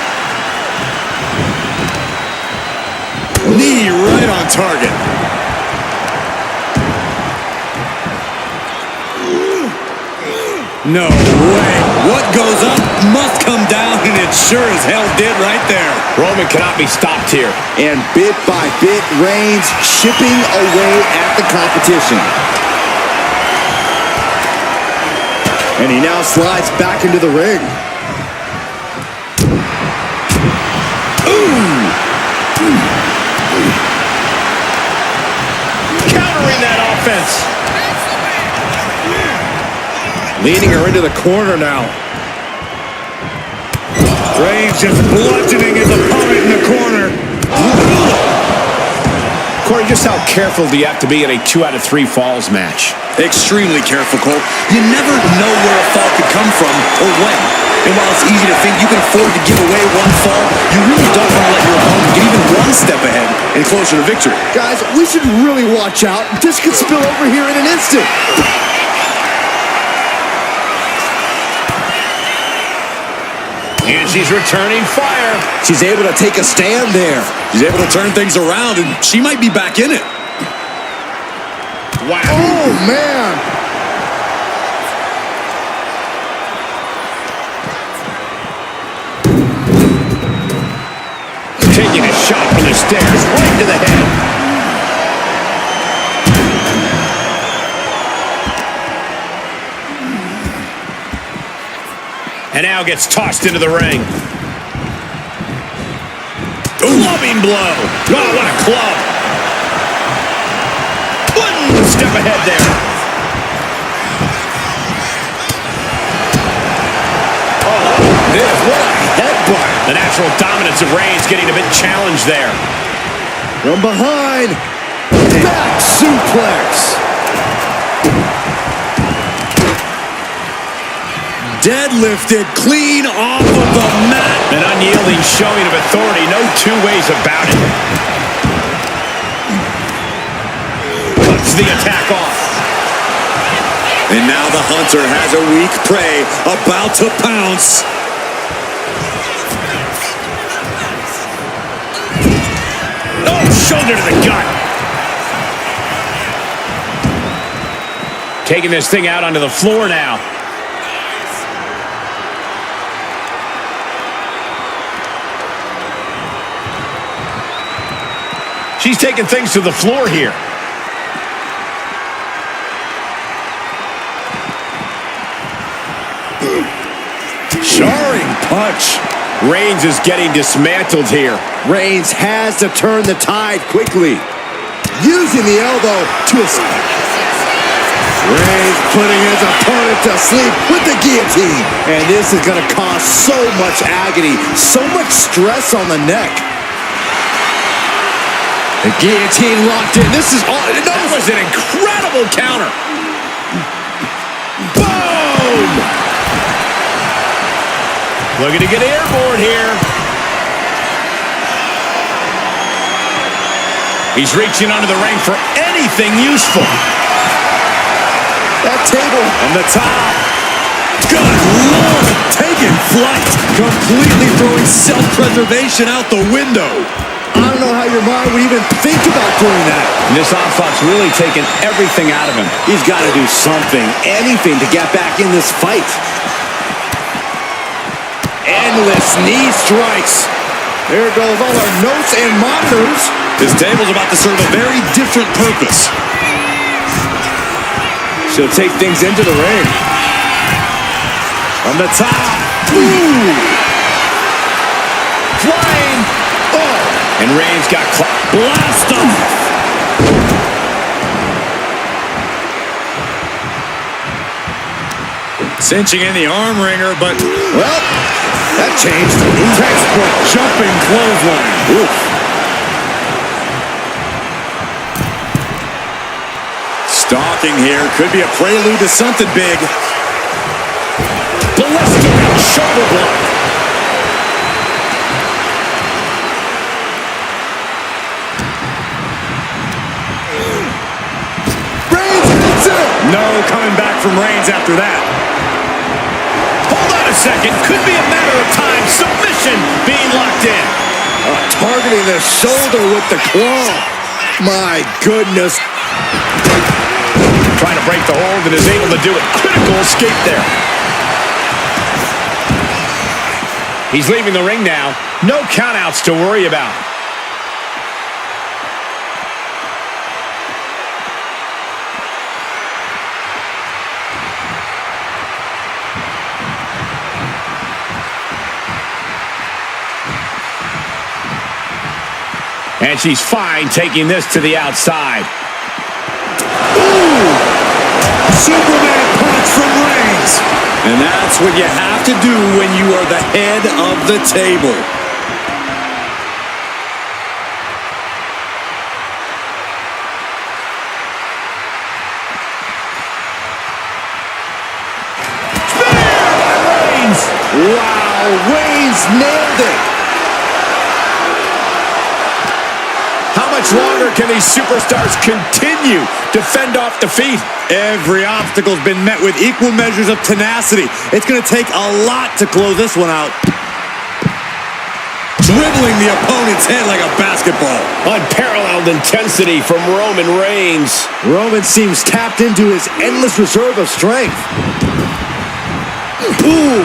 Knee right on target. No way. What goes up must come down, and it sure as hell did right there. Roman cannot be stopped here. And bit by bit, Reigns chipping away at the competition. And he now slides back into the ring. Countering that offense. Leading her into the corner now. Reigns just bludgeoning his opponent in the corner. Corey, just how careful do you have to be in a 2 out of 3 falls match? Extremely careful, Cole. You never know where a fall could come from or when. And while it's easy to think you can afford to give away one fall, you really don't want to let your opponent get even one step ahead and closer to victory. Guys, we should really watch out. This could spill over here in an instant. And she's returning fire. She's able to take a stand there. She's able to turn things around, and she might be back in it. Wow. Oh, man. Taking a shot from the stairs right to the head. And now gets tossed into the ring. Clubbing blow. Oh, what a club. One step ahead there. Oh, this, what a headbutt. The natural dominance of Reigns getting a bit challenged there. From behind. Back suplex. Deadlifted clean off of the mat. An unyielding showing of authority. No two ways about it. Cuts the attack off. And now the hunter has a weak prey about to pounce. Shoulder to the gut. Taking this thing out onto the floor now. She's taking things to the floor here. Jarring punch. Reings is getting dismantled here. Reigns has to turn the tide quickly. Using the elbow to escape. Reigns putting his opponent to sleep with the guillotine. And this is going to cause so much agony, so much stress on the neck. The guillotine locked in. This is all. That was an incredible counter. Boom! Looking to get airborne here. He's reaching under the ring for anything useful. That table On the top. Good Lord. Taking flight. Completely throwing self-preservation out the window. I don't know how your mind would even think about doing that. This onslaught's really taken everything out of him. He's got to do something, anything to get back in this fight. Endless knee strikes. There goes all our notes and monitors. This table's about to serve a very different purpose. She'll take things into the ring. On the top. Ooh. Flying. Oh. And Reigns got blast off. Cinching in the arm wringer, but Well, that changed. textbook jumping clothesline. Oof. Stalking here. Could be a prelude to something big. Blistering shoulder block. Reigns hits it. No coming back from Reigns after that. Hold on a second. Could be a matter of time. Submission being locked in. Targeting the shoulder with the claw. My goodness. Trying to break the hold and is able to do it. Critical escape there. He's leaving the ring now. No countouts to worry about. And she's fine taking this to the outside. Ooh! Superman punch from Reigns. And that's what you have to do when you are the head of the table. Spear by Reigns. Wow, Reigns nailed it. How much longer can these superstars continue to fend off defeat? Every obstacle's been met with equal measures of tenacity. It's going to take a lot to close this one out. Dribbling the opponent's head like a basketball. Unparalleled intensity from Roman Reigns. Roman seems tapped into his endless reserve of strength. Ooh.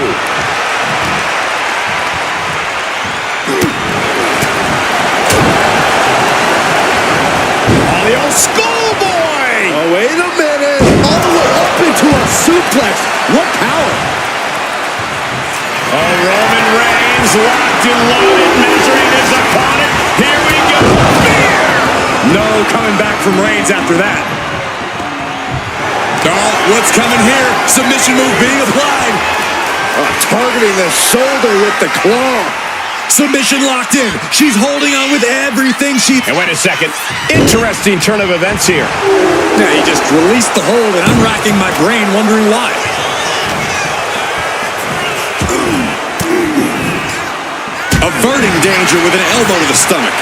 The old schoolboy! Oh, wait a minute. All the way up into a suplex. What power. Oh, Roman Reigns locked and loaded, measuring his opponent. Here we go. Spear! No coming back from Reigns after that. Oh, what's coming here? Submission move being applied. Targeting the shoulder with the claw. Submission locked in. She's holding on with everything she... And wait a second. Interesting turn of events here. Yeah, he just released the hold, and I'm racking my brain wondering why. Averting danger with an elbow to the stomach.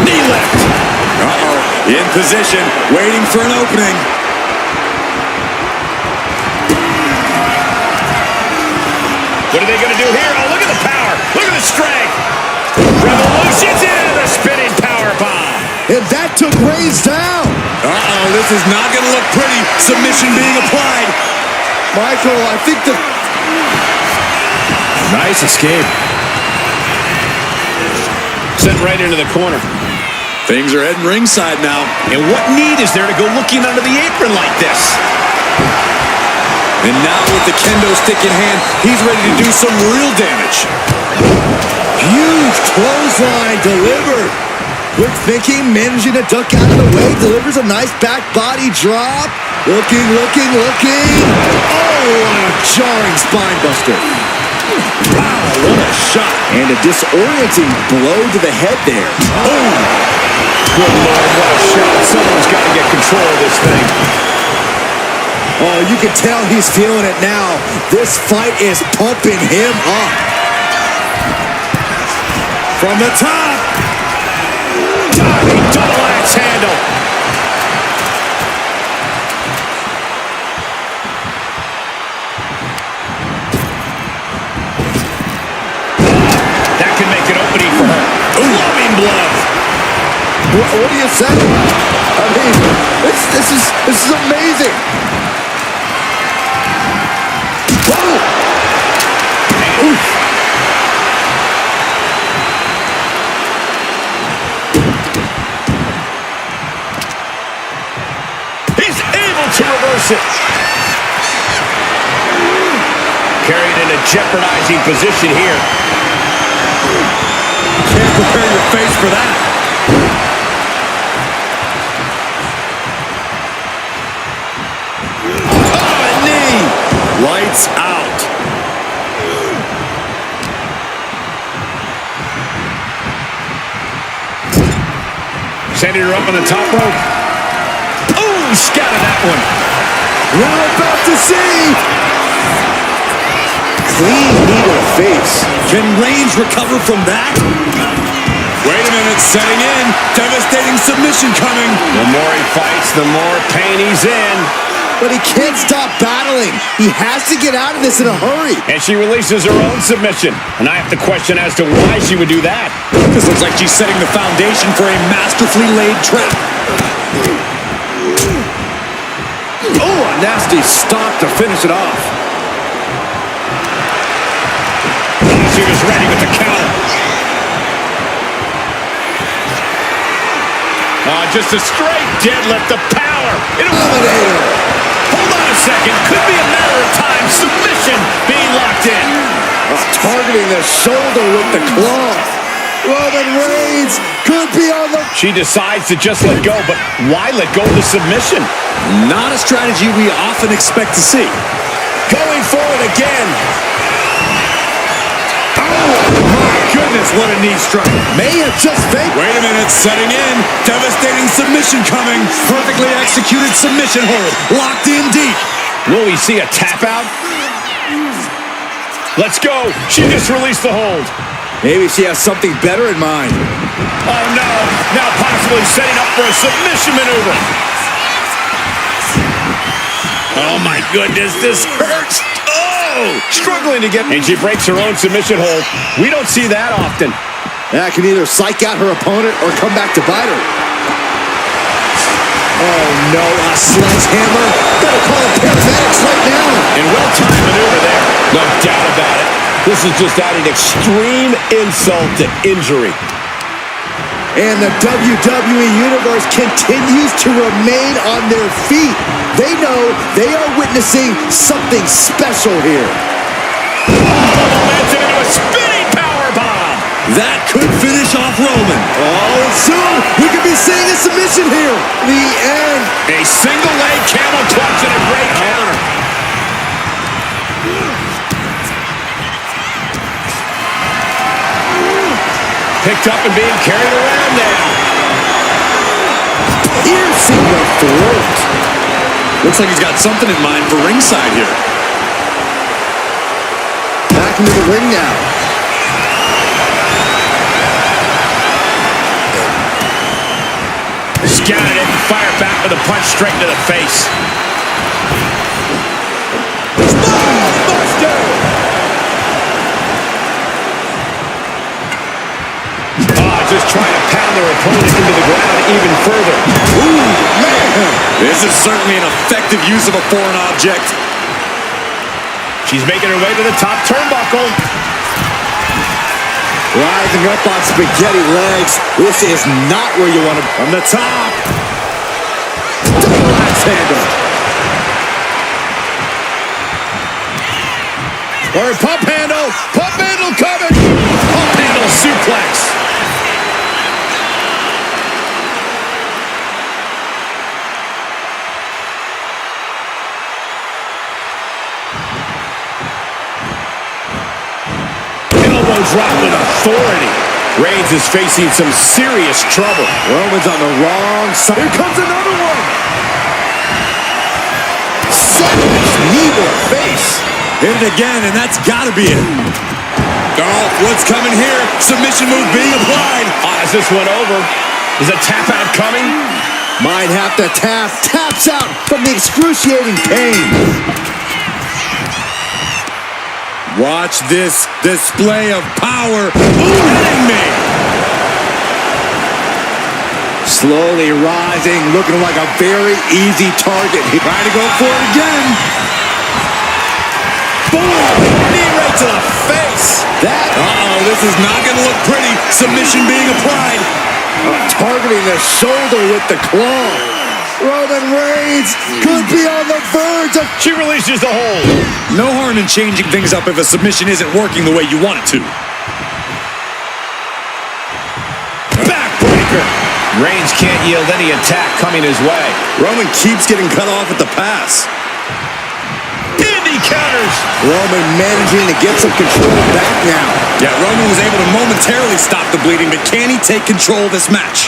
Knee lift. Uh-oh. In position, waiting for an opening. What are they going to do here? Oh, look at the power. Look at the strength. Revolution's into the spinning power bomb. and that took Reings down. Uh-oh, this is not going to look pretty. Submission being applied. Michael, I think the... Nice escape. Sent right into the corner. Things are heading ringside now. And what need is there to go looking under the apron like this? And now with the kendo stick in hand, he's ready to do some real damage. Huge clothesline delivered. Quick thinking, managing to duck out of the way, delivers a nice back body drop. Looking. Oh, what a jarring spine buster. Wow, what a shot. And a disorienting blow to the head there. Boom! Good Lord, what a shot. Someone's got to get control of this thing. Oh, you can tell he's feeling it now. This fight is pumping him up. From the top. Diving double axe handle. That can make an opening for her. Loving blow. What do you say? I mean, this is amazing. Whoa! Oof. He's able to reverse it. Carried in a jeopardizing position here. Can't prepare your face for that. Oh, a knee. Lights out. Sending her up on the top rope. Oh, scattered that one. We're about to see. Clean knee to the face. Can Reings recover from that? Wait a minute, setting in. Devastating submission coming. The more he fights, the more pain he's in. But he can't stop battling. He has to get out of this in a hurry. And she releases her own submission. And I have to question as to why she would do that. This looks like she's setting the foundation for a masterfully laid trap. Oh, a nasty stop to finish it off. She was ready with the counter. Oh, just a straight deadlift of power. Dominator. Hold on a second. Could be a matter of time. Submission being locked in. Targeting the shoulder with the claw. Roman Reigns could be on the... She decides to just let go, but why let go of the submission? Not a strategy we often expect to see. Going forward again. My goodness, what a knee strike. May have just faked. Wait a minute, setting in. Devastating submission coming. Perfectly executed submission hold. Locked in deep. Will we see a tap out? Let's go. She just released the hold. Maybe she has something better in mind. Oh, no. Now possibly setting up for a submission maneuver. Oh, my goodness. This hurts. Oh, struggling to get... And she breaks her own submission hold. We don't see that often. That can either psych out her opponent or come back to bite her. Oh, no, a sledgehammer. Better call a paramedics right now. And well-timed maneuver there. No doubt about it. This is just adding extreme insult to injury. And the WWE Universe continues to remain on their feet. They know they are witnessing something special here. Momentum into a spinning powerbomb. That could finish off Roman. Oh, and soon we could be seeing a submission here. The end. A single leg camel clutch and a great counter. Picked up and being carried around now. Piercing the throat. Looks like he's got something in mind for ringside here. Back into the ring now. Scouted it and fired back with a punch straight to the face. Buster! Just trying to pound their opponent into the ground even further. Ooh, man. This is certainly an effective use of a foreign object. She's making her way to the top turnbuckle. Rising up on spaghetti legs. This is not where you want to... From the top. Double axe handle. Or pump handle. Pump handle coming. Pump handle suplex. Elbow drop with authority. Reigns is facing some serious trouble. Roman's on the wrong side. Here comes another one. Savage knee to the face. Hit it again, and that's got to be it. Oh, what's coming here? Submission move being applied. Is this one over? Is a tap out coming? Might have to tap. Taps out from the excruciating pain. Watch this display of power. Ooh, hitting me. Slowly rising, looking like a very easy target. Trying to go for it again. Boom! Knee right to the face. Uh-oh, this is not going to look pretty. Submission being applied. Targeting the shoulder with the claw. Roman Reigns could be on the verge of... She releases the hold. No harm in changing things up if a submission isn't working the way you want it to. Backbreaker. Reigns can't yield any attack coming his way. Roman keeps getting cut off at the pass. Indy counters. Roman managing to get some control back now. Yeah, Roman was able to momentarily stop the bleeding, but can he take control of this match?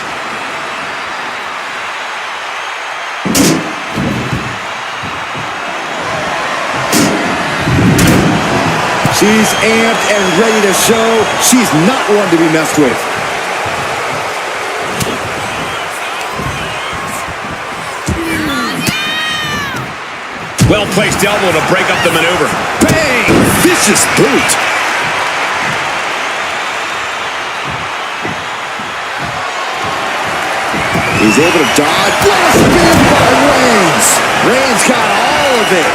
She's amped and ready to show she's not one to be messed with. Well-placed elbow to break up the maneuver. Bang! Vicious boot. He's able to dodge. Blast spin by Reigns. Reigns got all of it.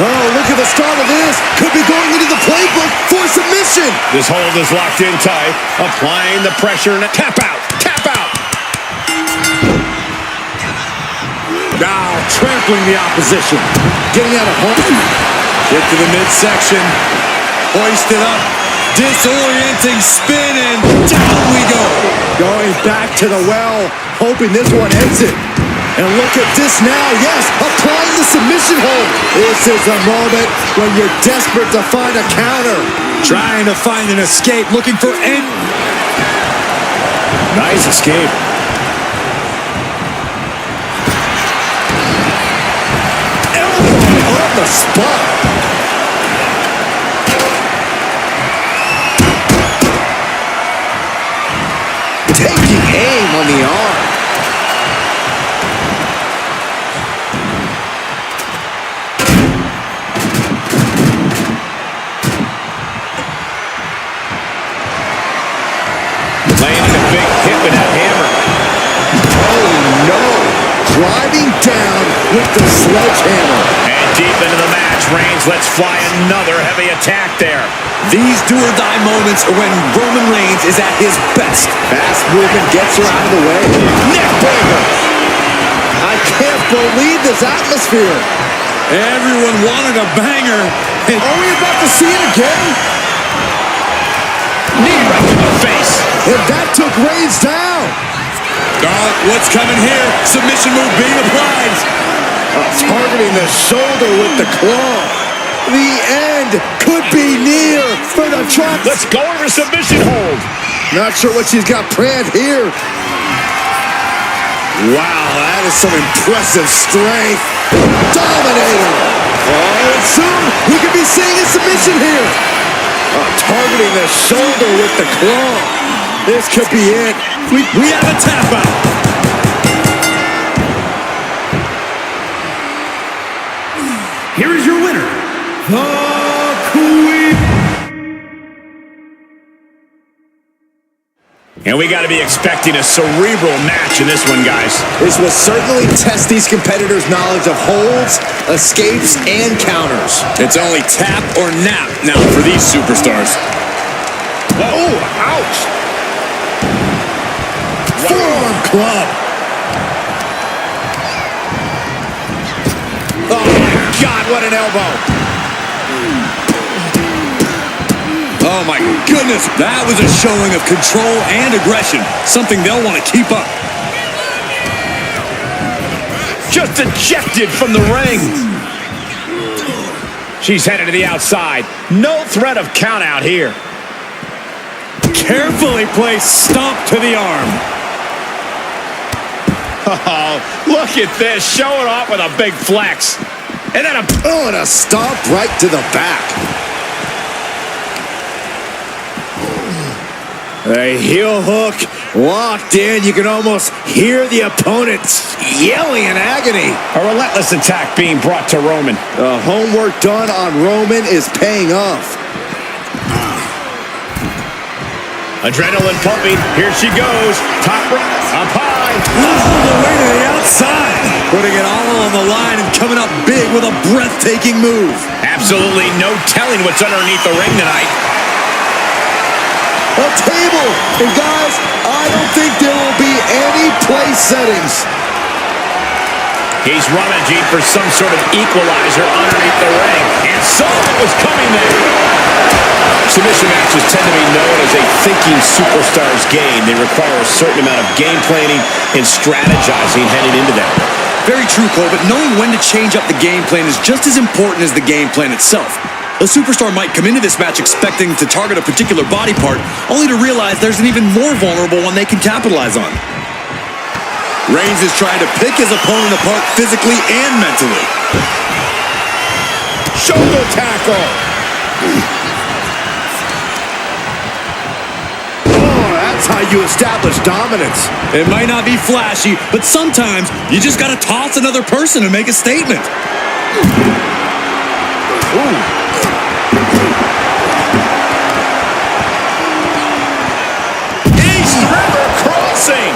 Oh, look at the start of this. Could be going into the playbook for submission. This hold is locked in tight. Applying the pressure and a tap out. Tap out. Now trampling the opposition. Getting out of home. Get to the midsection. Hoist it up. Disorienting spin, and down we go. Going back to the well. Hoping this one ends it. And look at this now. Yes, applying the submission hold. This is a moment when you're desperate to find a counter. Trying to find an escape. Looking for end. Nice escape. On the spot. Taking aim on the arm. Landing a big hit with that hammer. Oh no. Driving down with the sledgehammer. And deep into the match, Reigns lets fly another heavy attack there. These do-or-die moments are when Roman Reigns is at his best. Fast movement gets her out of the way. Neckbreaker. I can't believe this atmosphere. Everyone wanted a banger. Are we about to see it again? Knee right to the face. And that took Reigns down. Oh, what's coming here? Submission move being applied. Targeting the shoulder with the claw. The end could be near for the trap. Let's go over submission hold. Not sure what she's got planned here. Wow, that is some impressive strength. Dominator. Oh, and soon we could be seeing a submission here. Targeting the shoulder with the claw. This could be it. We have a tap out. Here is your winner, the Queen. And we got to be expecting a cerebral match in this one, guys. This will certainly test these competitors' knowledge of holds, escapes, and counters. It's only tap or nap now for these superstars. Oh, ouch. Forearm club. Oh, my God, what an elbow. Oh, my goodness. That was a showing of control and aggression, something they'll want to keep up. Just ejected from the ring. She's headed to the outside. No threat of count out here. Carefully placed stomp to the arm. Oh, look at this. Show it off with a big flex. And then and a stomp right to the back. A heel hook locked in. You can almost hear the opponent yelling in agony. A relentless attack being brought to Roman. The homework done on Roman is paying off. Adrenaline pumping. Here she goes. Top rope. Up high. All the way to the outside. Putting it all on the line and coming up big with a breathtaking move. Absolutely no telling what's underneath the ring tonight. A table. And guys, I don't think there will be any place settings. He's rummaging for some sort of equalizer underneath the ring. And saw what was coming there. Submission matches tend to be known as a thinking superstar's game. They require a certain amount of game planning and strategizing heading into that. Very true, Cole, but knowing when to change up the game plan is just as important as the game plan itself. A superstar might come into this match expecting to target a particular body part, only to realize there's an even more vulnerable one they can capitalize on. Reigns is trying to pick his opponent apart physically and mentally. Shoulder tackle. That's how you establish dominance. It might not be flashy, but sometimes you just got to toss another person to make a statement. Ooh. East River crossing.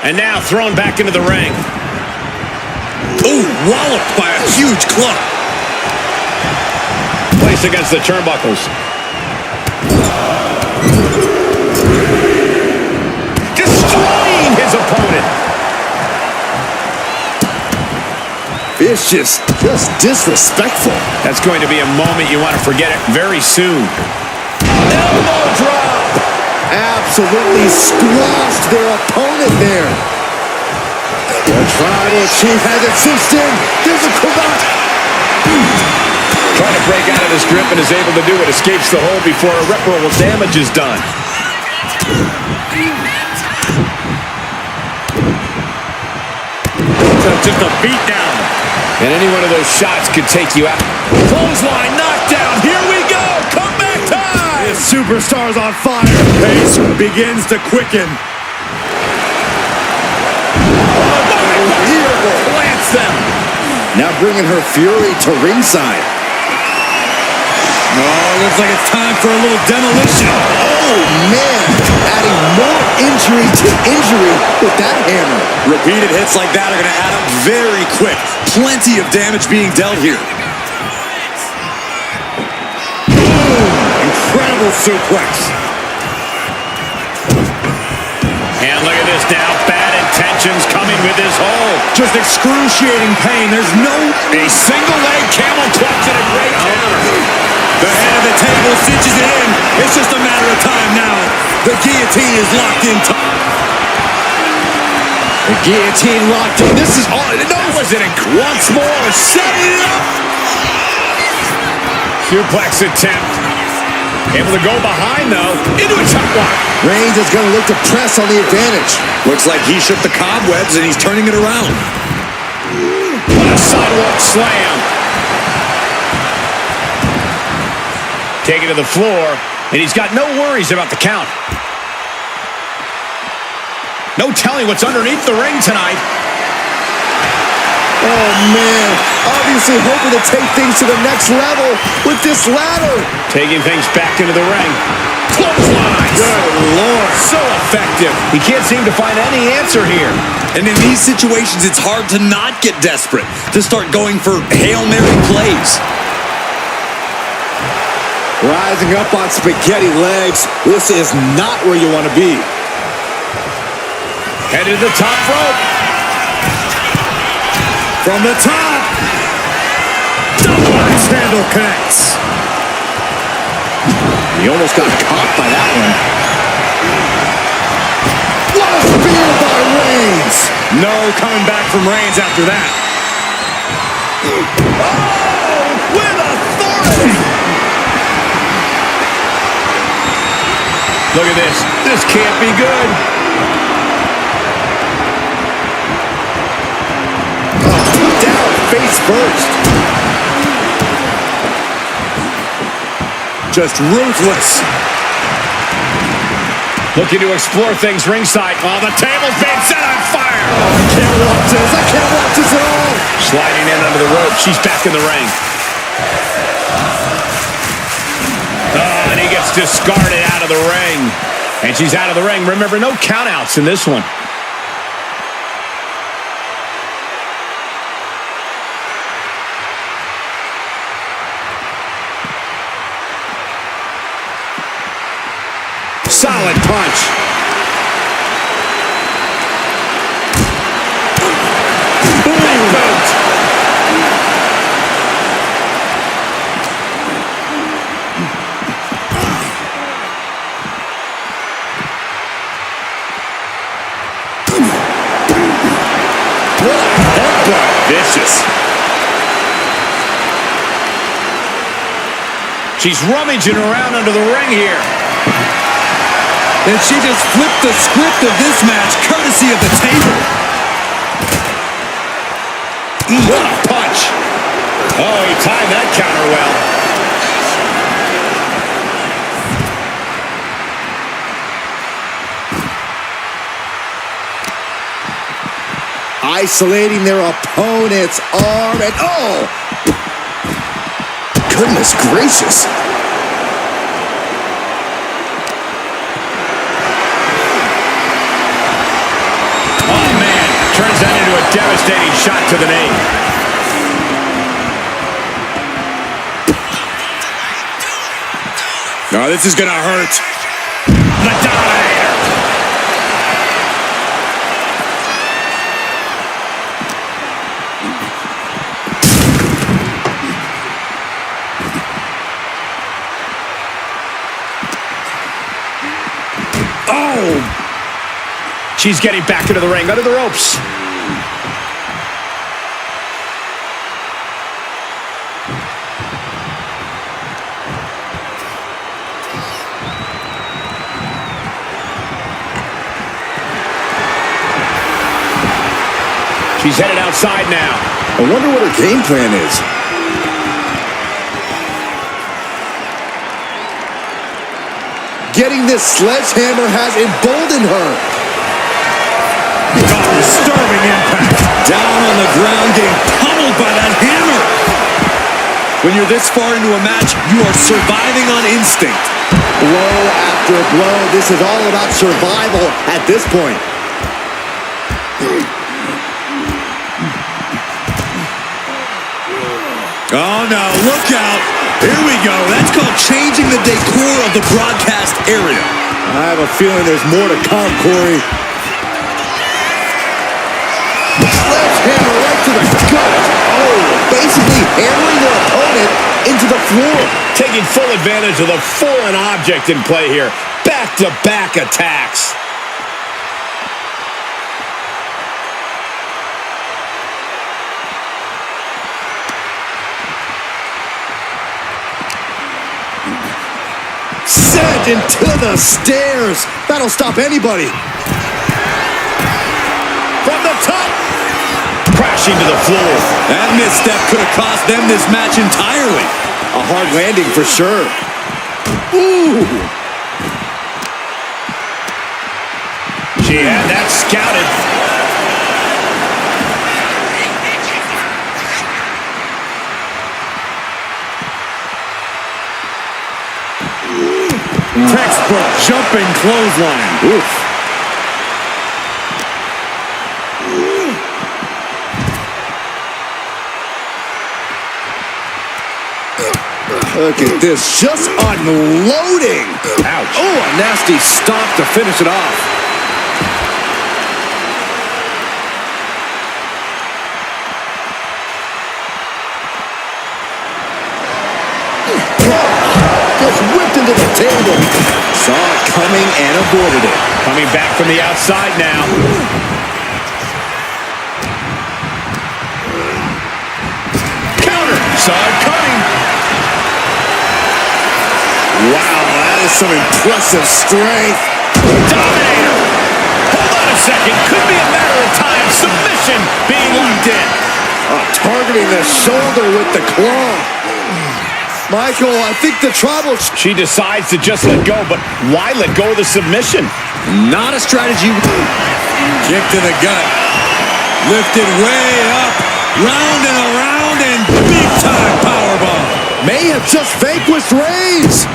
And now thrown back into the ring. Ooh, walloped by a huge club. Placed against the turnbuckles. Destroying his opponent. Vicious, just disrespectful. That's going to be a moment you want to forget it very soon. Elbow drop. Absolutely squashed their opponent there. The tribal chief has it cinched in. There's a cravat. Trying to break out of this grip and is able to do it. Escapes the hold before irreparable damage is done. Just a beat down. And any one of those shots could take you out. Clothesline, knockdown. Here we go. Comeback time. This superstar's on fire. Pace begins to quicken. Plants them. Now bringing her fury to ringside. Oh, looks like it's time for a little demolition. Oh, man. Adding more injury to injury with that hammer. Repeated hits like that are going to add up very quick. Plenty of damage being dealt here. Incredible suplex. And look at this now. Bad intentions coming with this hold. Just excruciating pain. There's no... A single leg camel clutch and a great counter. The head of the table cinches it in. It's just a matter of time now. The guillotine is locked in. The guillotine locked in. This is all. That was it. Once more, setting it up. Suplex attempt. Able to go behind, though. Into a chop block. Reigns is going to look to press on the advantage. Looks like he shook the cobwebs and he's turning it around. What a sidewalk slam. Taken to the floor, and he's got no worries about the count. No telling what's underneath the ring tonight. Oh, man. Obviously hoping to take things to the next level with this ladder. Taking things back into the ring. Clotheslines. Good Lord. So effective. He can't seem to find any answer here. And in these situations, it's hard to not get desperate, to start going for Hail Mary plays. Rising up on spaghetti legs. This is not where you want to be. Headed to the top rope. From the top. Double axe handle connects. He almost got caught by that one. What a spear by Reings. No coming back from Reigns after that. Oh, with authority. Look at this. This can't be good. Put down face first. Just ruthless. Looking to explore things ringside. Oh, the table's being set on fire. Oh, I can't watch this. I can't watch this at all. Sliding in under the rope. She's back in the ring. Oh, and he gets discarded out of the ring. And she's out of the ring. Remember, no countouts in this one. Solid punch. Backboot. Vicious. She's rummaging around under the ring here. And she just flipped the script of this match, courtesy of the table. What a punch. Oh, he timed that counter well. Isolating their opponent's arm and oh! Goodness gracious. Oh, man. Turns that into a devastating shot to the knee. Oh, this is going to hurt. The Dominator. Oh! She's getting back into the ring, under the ropes. She's headed outside now. I wonder what her game plan is. Getting this sledgehammer has emboldened her. Oh, disturbing impact. Down on the ground, getting pummeled by that hammer. When you're this far into a match, you are surviving on instinct. Blow after blow. This is all about survival at this point. Oh, no, look out. Here we go. That's called changing the decor of the broadcast area. I have a feeling there's more to come, Corey. Sledgehammer right to the gut. Oh, basically hammering their opponent into the floor. Taking full advantage of the foreign object in play here. Back-to-back attacks. Sent into the stairs. That'll stop anybody. From the top. Crashing to the floor. That misstep could have cost them this match entirely. A hard landing for sure. Ooh. She had that scouted. Textbook jumping clothesline. Oof. Look at this, just unloading. Ouch. Oh, a nasty stop to finish it off. Just whipped into the table. Saw it coming and avoided it. Coming back from the outside now. Counter. Saw it coming. Wow, that is some impressive strength. Dominator. Hold on a second. Could be a matter of time. Submission being locked in. Targeting the shoulder with the claw. Michael, I think the trouble... She decides to just let go, but why let go of the submission? Not a strategy. Kick to the gut. Lifted way up. Round and around and big-time powerbomb. May have just vanquished Reings.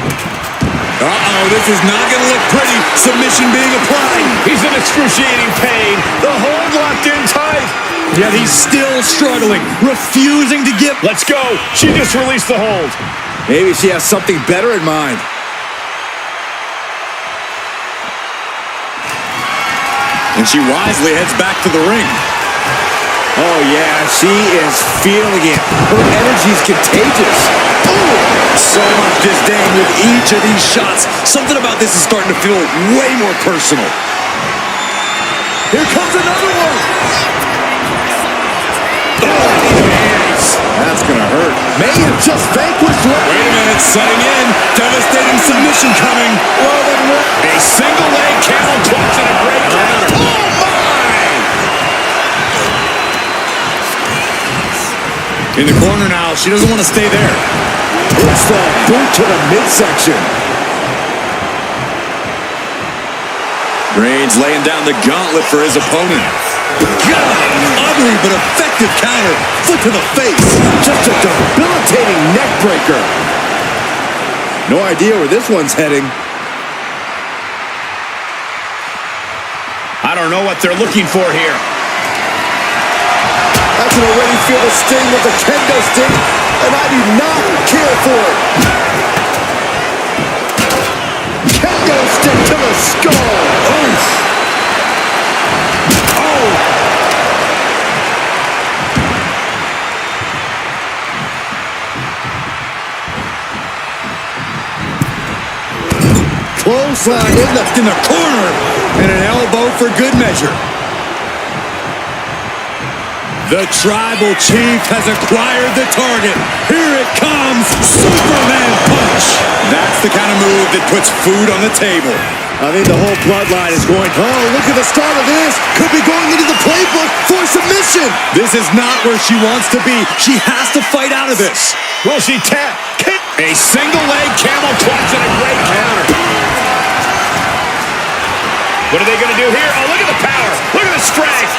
Uh-oh, this is not going to look pretty. Submission being applied. He's in excruciating pain. The hold locked in tight. Yet he's still struggling, refusing to give. Let's go. She just released the hold. Maybe she has something better in mind. And she wisely heads back to the ring. Oh, yeah, she is feeling it. Her energy's contagious. Ooh, so much disdain with each of these shots. Something about this is starting to feel way more personal. Here comes another one. That's going to hurt. May have just vanquished Reings. Wait a minute, setting in. Devastating submission coming. A single leg camel clutch and a great counter. Oh, my! In the corner now. She doesn't want to stay there. It's the boot to the midsection. Reigns laying down the gauntlet for his opponent. God, ugly but effective counter. Foot to the face. Just a debilitating neck breaker. No idea where this one's heading. I don't know what they're looking for here. I can already feel the sting of the kendo stick, and I do not care for it. Kendo stick to the skull. Oof. Clothesline in the corner. And an elbow for good measure. The Tribal Chief has acquired the target. Here it comes. Superman punch. That's the kind of move that puts food on the table. I think the whole bloodline is going, oh, look at the start of this. Could be going into the playbook for submission. This is not where she wants to be. She has to fight out of this. Will she tap? A single leg camel clutch and a great counter. What are they going to do here? Oh, look at the power. Look at the strength.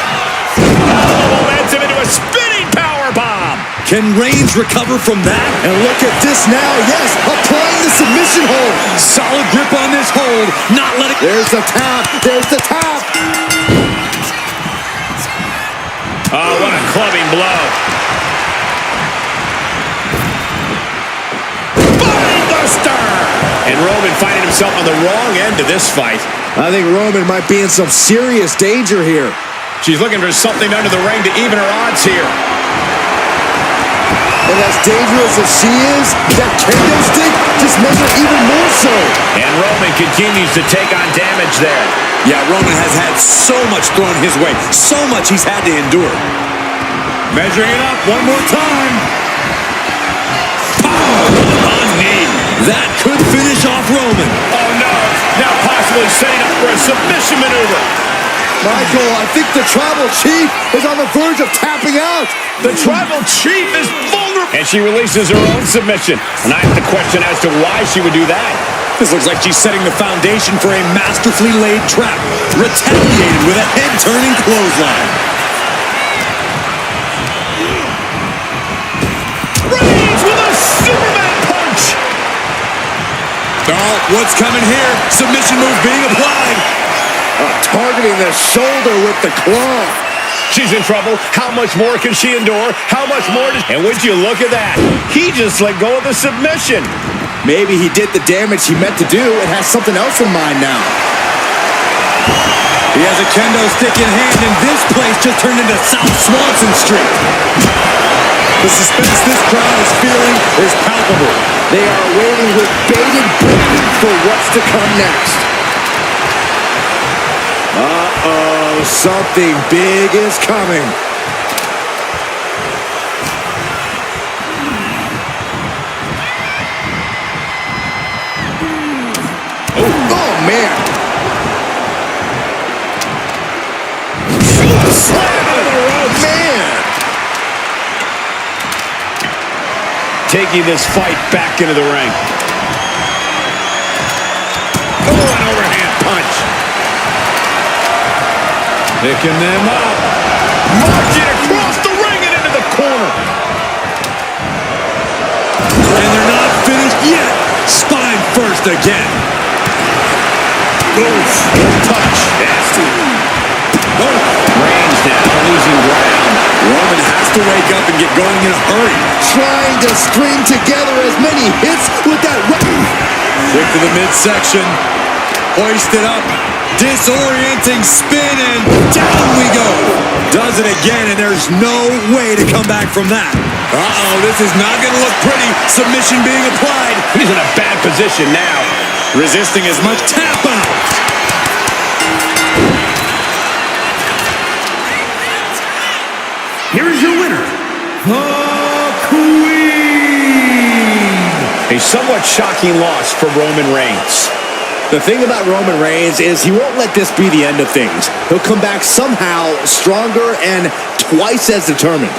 Oh, momentum into a spinning power bomb. Can Reigns recover from that? And look at this now. Yes, applying the submission hold. Solid grip on this hold. Not letting... There's the tap. There's the tap. Oh, what a clubbing blow. Body buster. And Roman finding himself on the wrong end of this fight. I think Roman might be in some serious danger here. She's looking for something under the ring to even her odds here. And as dangerous as she is, that kendo stick just makes her even more so. And Roman continues to take on damage there. Yeah, Roman has had so much thrown his way. So much he's had to endure. Measuring it up one more time. Oh, on knee. That could finish off Roman. Oh, no. Now possibly setting up for a submission maneuver. Michael, I think the Tribal Chief is on the verge of tapping out. The Tribal Chief is vulnerable. And she releases her own submission. And I have to question as to why she would do that. This looks like she's setting the foundation for a masterfully laid trap. Retaliated with a head-turning clothesline. Reigns with a Superman punch. Oh, What's coming here? Submission move being applied. Targeting the shoulder with the claw. She's in trouble. How much more can she endure? How much more? And would you look at that? He just let go of the submission. Maybe he did the damage he meant to do and has something else in mind now. He has a kendo stick in hand, and this place just turned into South Swanson Street. The suspense this crowd is feeling is palpable. They are waiting with bated breath for what's to come next. Uh-oh, something big is coming. Oh, man. Slam on the rope, man. Taking this fight back into the ring. Oh, an overhand punch. Picking them up. Marching across the ring and into the corner. And they're not finished yet. Spine first again. Oof. Touch. Nasty. Oh. Reigns now losing ground. Roman has to wake up and get going in a hurry. Trying to string together as many hits with that weapon. Kick to the midsection. Hoisted up. Disorienting spin, and down we go. Does it again, and there's no way to come back from that. Uh-oh, this is not going to look pretty. Submission being applied. He's in a bad position now. Resisting as much. Tap out. Here's your winner, the Queen. A somewhat shocking loss for Roman Reigns. The thing about Roman Reigns is he won't let this be the end of things. He'll come back somehow stronger and twice as determined.